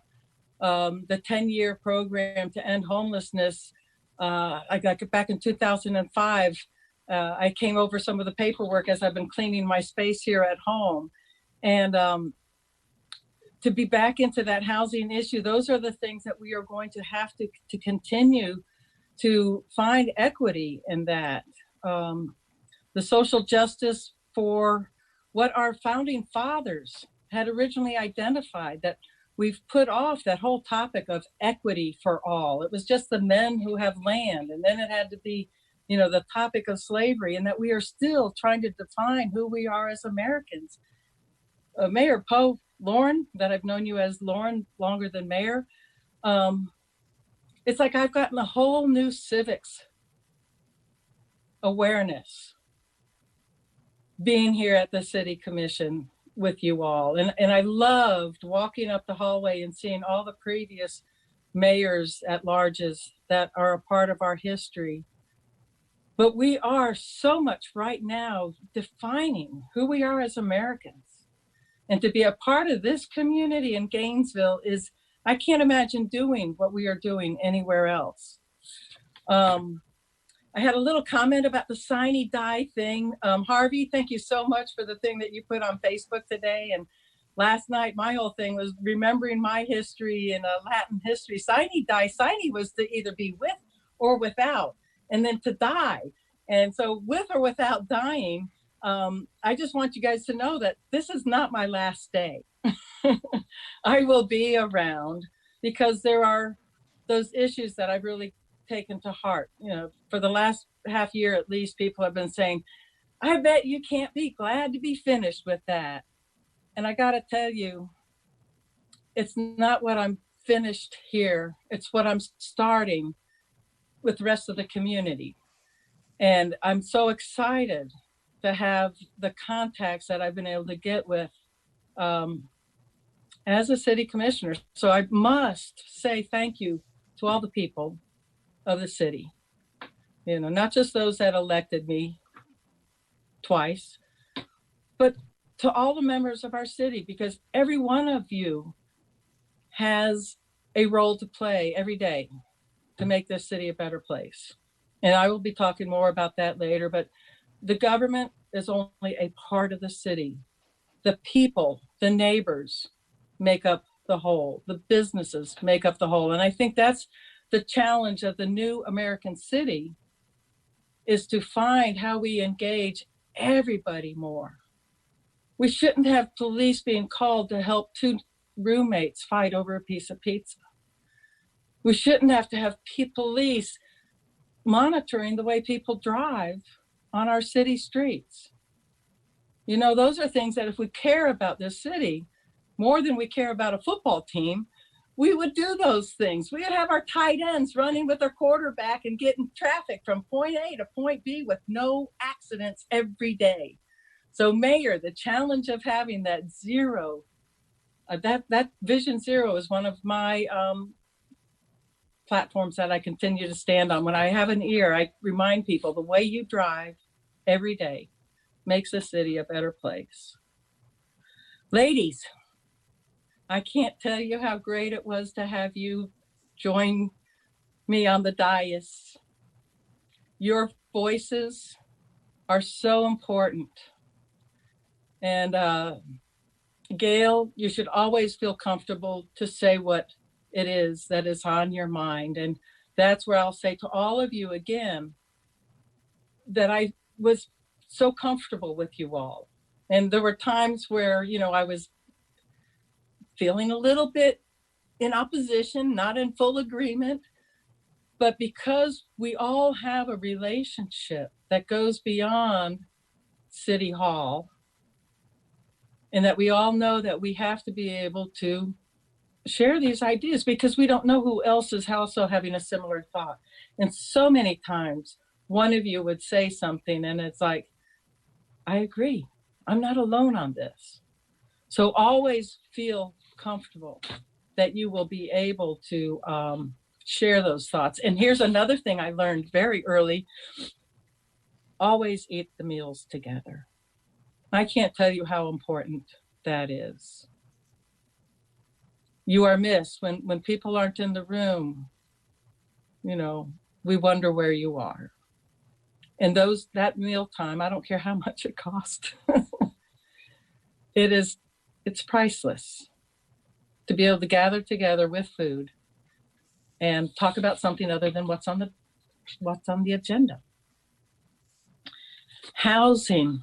10-year program to end homelessness. I got back in 2005. I came over some of the paperwork as I've been cleaning my space here at home. And to be back into that housing issue, those are the things that we are going to have to continue to find equity in that. The social justice for what our founding fathers had originally identified, that we've put off that whole topic of equity for all. It was just the men who have land, and then it had to be, you know, the topic of slavery, and that we are still trying to define who we are as Americans. Mayor Poe, Lauren, that I've known you as Lauren longer than Mayor, it's like I've gotten a whole new civics awareness being here at the City Commission with you all. And I loved walking up the hallway and seeing all the previous mayors at larges that are a part of our history. But we are so much right now defining who we are as Americans. And to be a part of this community in Gainesville is, I can't imagine doing what we are doing anywhere else. I had a little comment about the sine die thing. Harvey, thank you so much for the thing that you put on Facebook today. And last night, my whole thing was remembering my history in Latin history. Sine die, sine was to either be with or without, and then to die. And so with or without dying, I just want you guys to know that this is not my last day. I will be around because there are those issues that I've really taken to heart. You know, for the last half year at least, people have been saying, I bet you can't be glad to be finished with that. And I got to tell you, it's not what I'm finished here. It's what I'm starting with the rest of the community. And I'm so excited to have the contacts that I've been able to get with as a city commissioner. So I must say thank you to all the people of the city, not just those that elected me twice, but to all the members of our city, because every one of you has a role to play every day to make this city a better place. And I will be talking more about that later, but the government is only a part of the city. The people, the neighbors make up the whole. The businesses make up the whole. And I think that's the challenge of the new American city, is to find how we engage everybody more. We shouldn't have police being called to help two roommates fight over a piece of pizza. We shouldn't have to have police monitoring the way people drive on our city streets. Those are things that if we care about this city more than we care about a football team, we would do those things. We would have our tight ends running with our quarterback and getting traffic from point A to point B with no accidents every day. So Mayor, the challenge of having that zero, that Vision Zero is one of my platforms that I continue to stand on. When I have an ear, I remind people the way you drive every day makes the city a better place. Ladies, I can't tell you how great it was to have you join me on the dais. Your voices are so important. And Gail, you should always feel comfortable to say what it is that is on your mind. And that's where I'll say to all of you again, that I was so comfortable with you all. And there were times where, I was feeling a little bit in opposition, not in full agreement, but because we all have a relationship that goes beyond City Hall, and that we all know that we have to be able to share these ideas because we don't know who else is also having a similar thought. And so many times one of you would say something and it's like, I agree. I'm not alone on this. So always feel comfortable that you will be able to share those thoughts. And here's another thing I learned very early. Always eat the meals together. I can't tell you how important that is. You are missed when people aren't in the room. We wonder where you are. And that meal time, I don't care how much it costs. It's priceless to be able to gather together with food and talk about something other than what's on the agenda. Housing.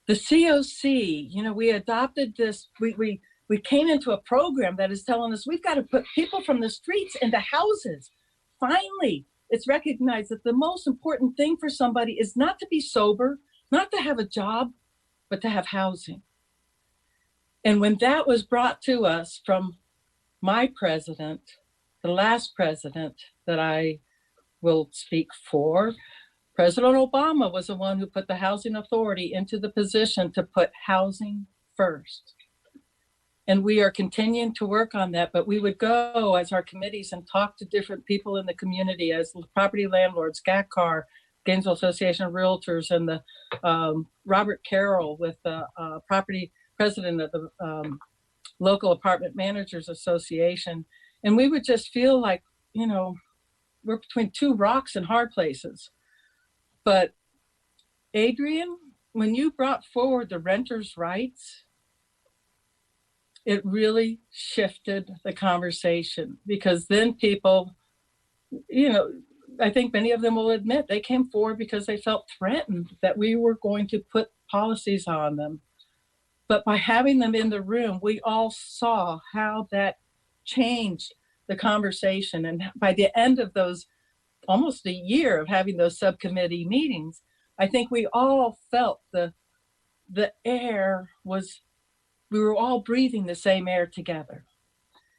The COC, we adopted this, we came into a program that is telling us we've got to put people from the streets into houses. Finally, it's recognized that the most important thing for somebody is not to be sober, not to have a job, but to have housing. And when that was brought to us from my president, the last president that I will speak for, President Obama was the one who put the Housing Authority into the position to put housing first. And we are continuing to work on that, but we would go as our committees and talk to different people in the community as property landlords, GACCAR, Gainesville Association of Realtors, and the Robert Carroll with the property president of the local apartment managers association. And we would just feel like, we're between two rocks and hard places. But Adrian, when you brought forward the renters' rights, it really shifted the conversation, because then people, I think many of them will admit they came forward because they felt threatened that we were going to put policies on them. But by having them in the room, we all saw how that changed the conversation. And by the end of those almost a year of having those subcommittee meetings, I think we all felt the air was, we were all breathing the same air together.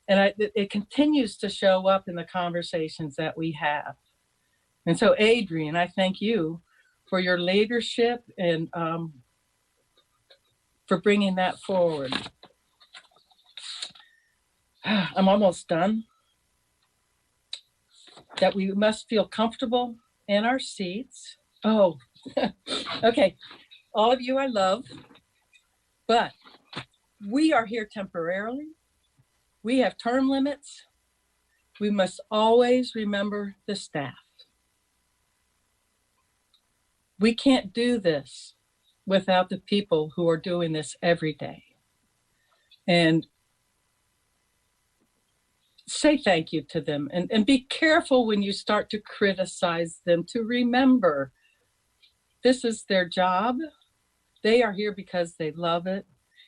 And it continues to show up in the conversations that we have. And so, Adrian, I thank you for your leadership and for bringing that forward. I'm almost done. That we must feel comfortable in our seats. Oh, okay. All of you I love, but we are here temporarily. We have term limits. We must always remember the staff. We can't do this without the people who are doing this every day. And say thank you to them, and be careful when you start to criticize them, to remember this is their job. They are here because they love it.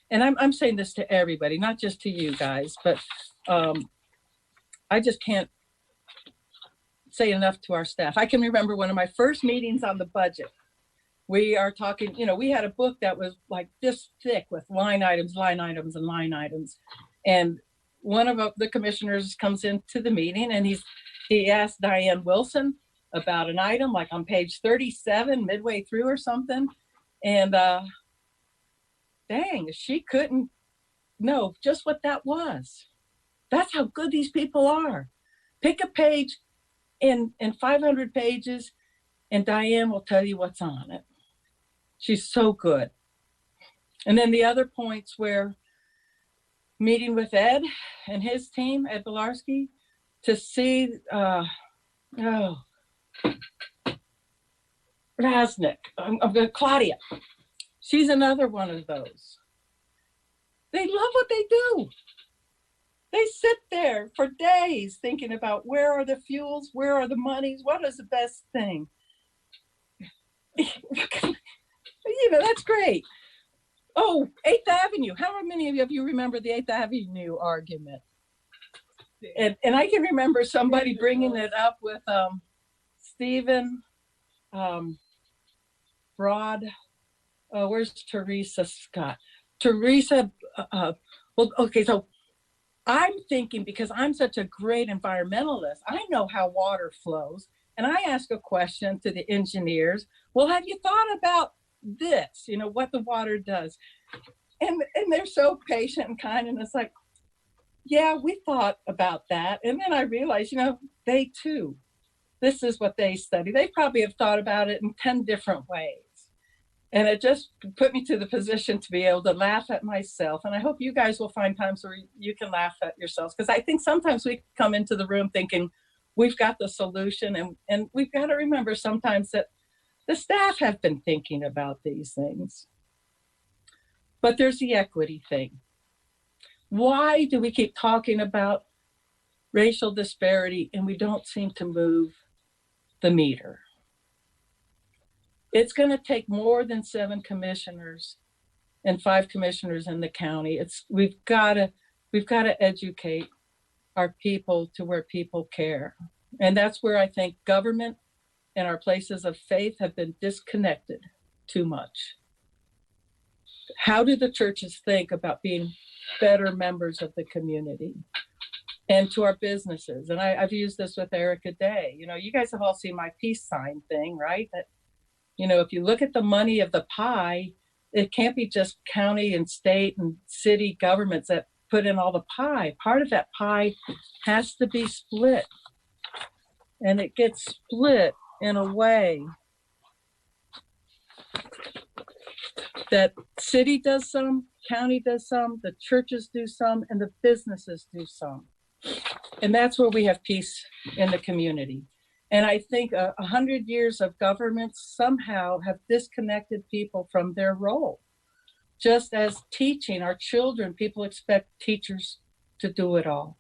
And I'm saying this to everybody, not just to you guys, but I just can't say enough to our staff. I can remember one of my first meetings on the budget. We are talking, you know, we had a book that was like this thick with line items, line items, and line items. And one of the commissioners comes into the meeting and he asked Diane Wilson about an item, like on page 37, midway through or something. And dang, she couldn't know just what that was. That's how good these people are. Pick a page in 500 pages and Diane will tell you what's on it. She's so good. And then the other points where meeting with Ed and his team, Ed Bilarski, to see, Rasnick, Claudia. She's another one of those. They love what they do. They sit there for days thinking about where are the fuels, where are the monies, what is the best thing. You know, that's great. Oh, 8th Avenue. How many of you remember the 8th Avenue argument? And I can remember somebody bringing it up with Stephen Broad. Oh, where's Teresa Scott? Teresa, well, okay, so I'm thinking, because I'm such a great environmentalist, I know how water flows. And I ask a question to the engineers, well, have you thought about this, you know, what the water does? And they're so patient and kind, and it's like, yeah, we thought about that. And then I realized, you know, they too, this is what they study. They probably have thought about it in 10 different ways. And it just put me to the position to be able to laugh at myself. And I hope you guys will find times where you can laugh at yourselves. Because I think sometimes we come into the room thinking we've got the solution. And we've got to remember sometimes that the staff have been thinking about these things. But there's the equity thing. Why do we keep talking about racial disparity and we don't seem to move the meter? It's going to take more than 7 commissioners and 5 commissioners in the county. We've got to educate our people to where people care. And that's where I think government and our places of faith have been disconnected too much. How do the churches think about being better members of the community? And to our businesses, and I've used this with Erica Day. You know, you guys have all seen my peace sign thing, right? That, you know, if you look at the money of the pie, it can't be just county and state and city governments that put in all the pie. Part of that pie has to be split. And it gets split in a way that city does some, county does some, the churches do some, and the businesses do some. And that's where we have peace in the community. And I think 100 years of government somehow have disconnected people from their role. Just as teaching our children, people expect teachers to do it all.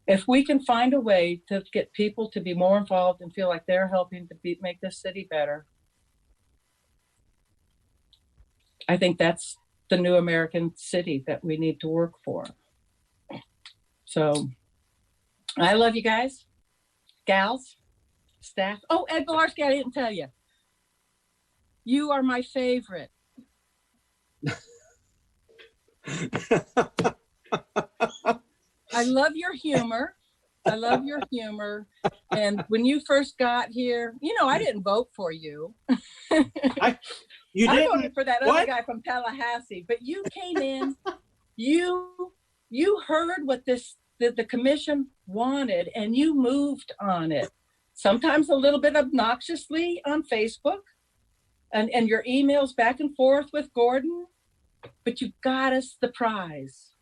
If we can find a way to get people to be more involved and feel like they're helping to make this city better, I think that's the new American city that we need to work for. So I love you guys, gals. staff. Oh, Ed Bilarski, I didn't tell you. You are my favorite. I love your humor. I love your humor. And when you first got here, you know, I didn't vote for you. You I didn't? voted for that What? other guy from Tallahassee, but you came in, you heard what the commission wanted and you moved on it. Sometimes a little bit obnoxiously on Facebook and your emails back and forth with Gordon, but you got us the prize.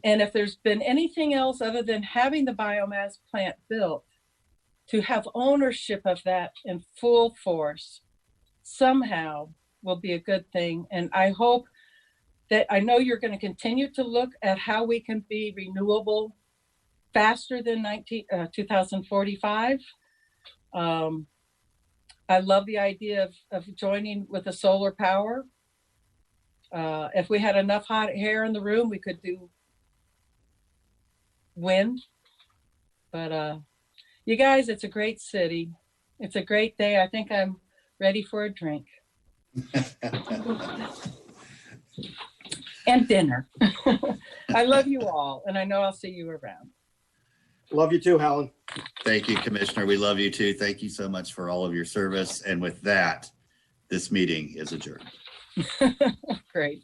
And if there's been anything else other than having the biomass plant built, to have ownership of that in full force somehow will be a good thing. And I hope that, I know you're going to continue to look at how we can be renewable faster than 2045. I love the idea of joining with the solar power. If we had enough hot air in the room, we could do wind. But you guys, it's a great city. It's a great day. I think I'm ready for a drink. And dinner. I love you all, and I know I'll see you around. Love you too, Helen. Thank you, Commissioner. We love you too. Thank you so much for all of your service. And with that, this meeting is adjourned. Great.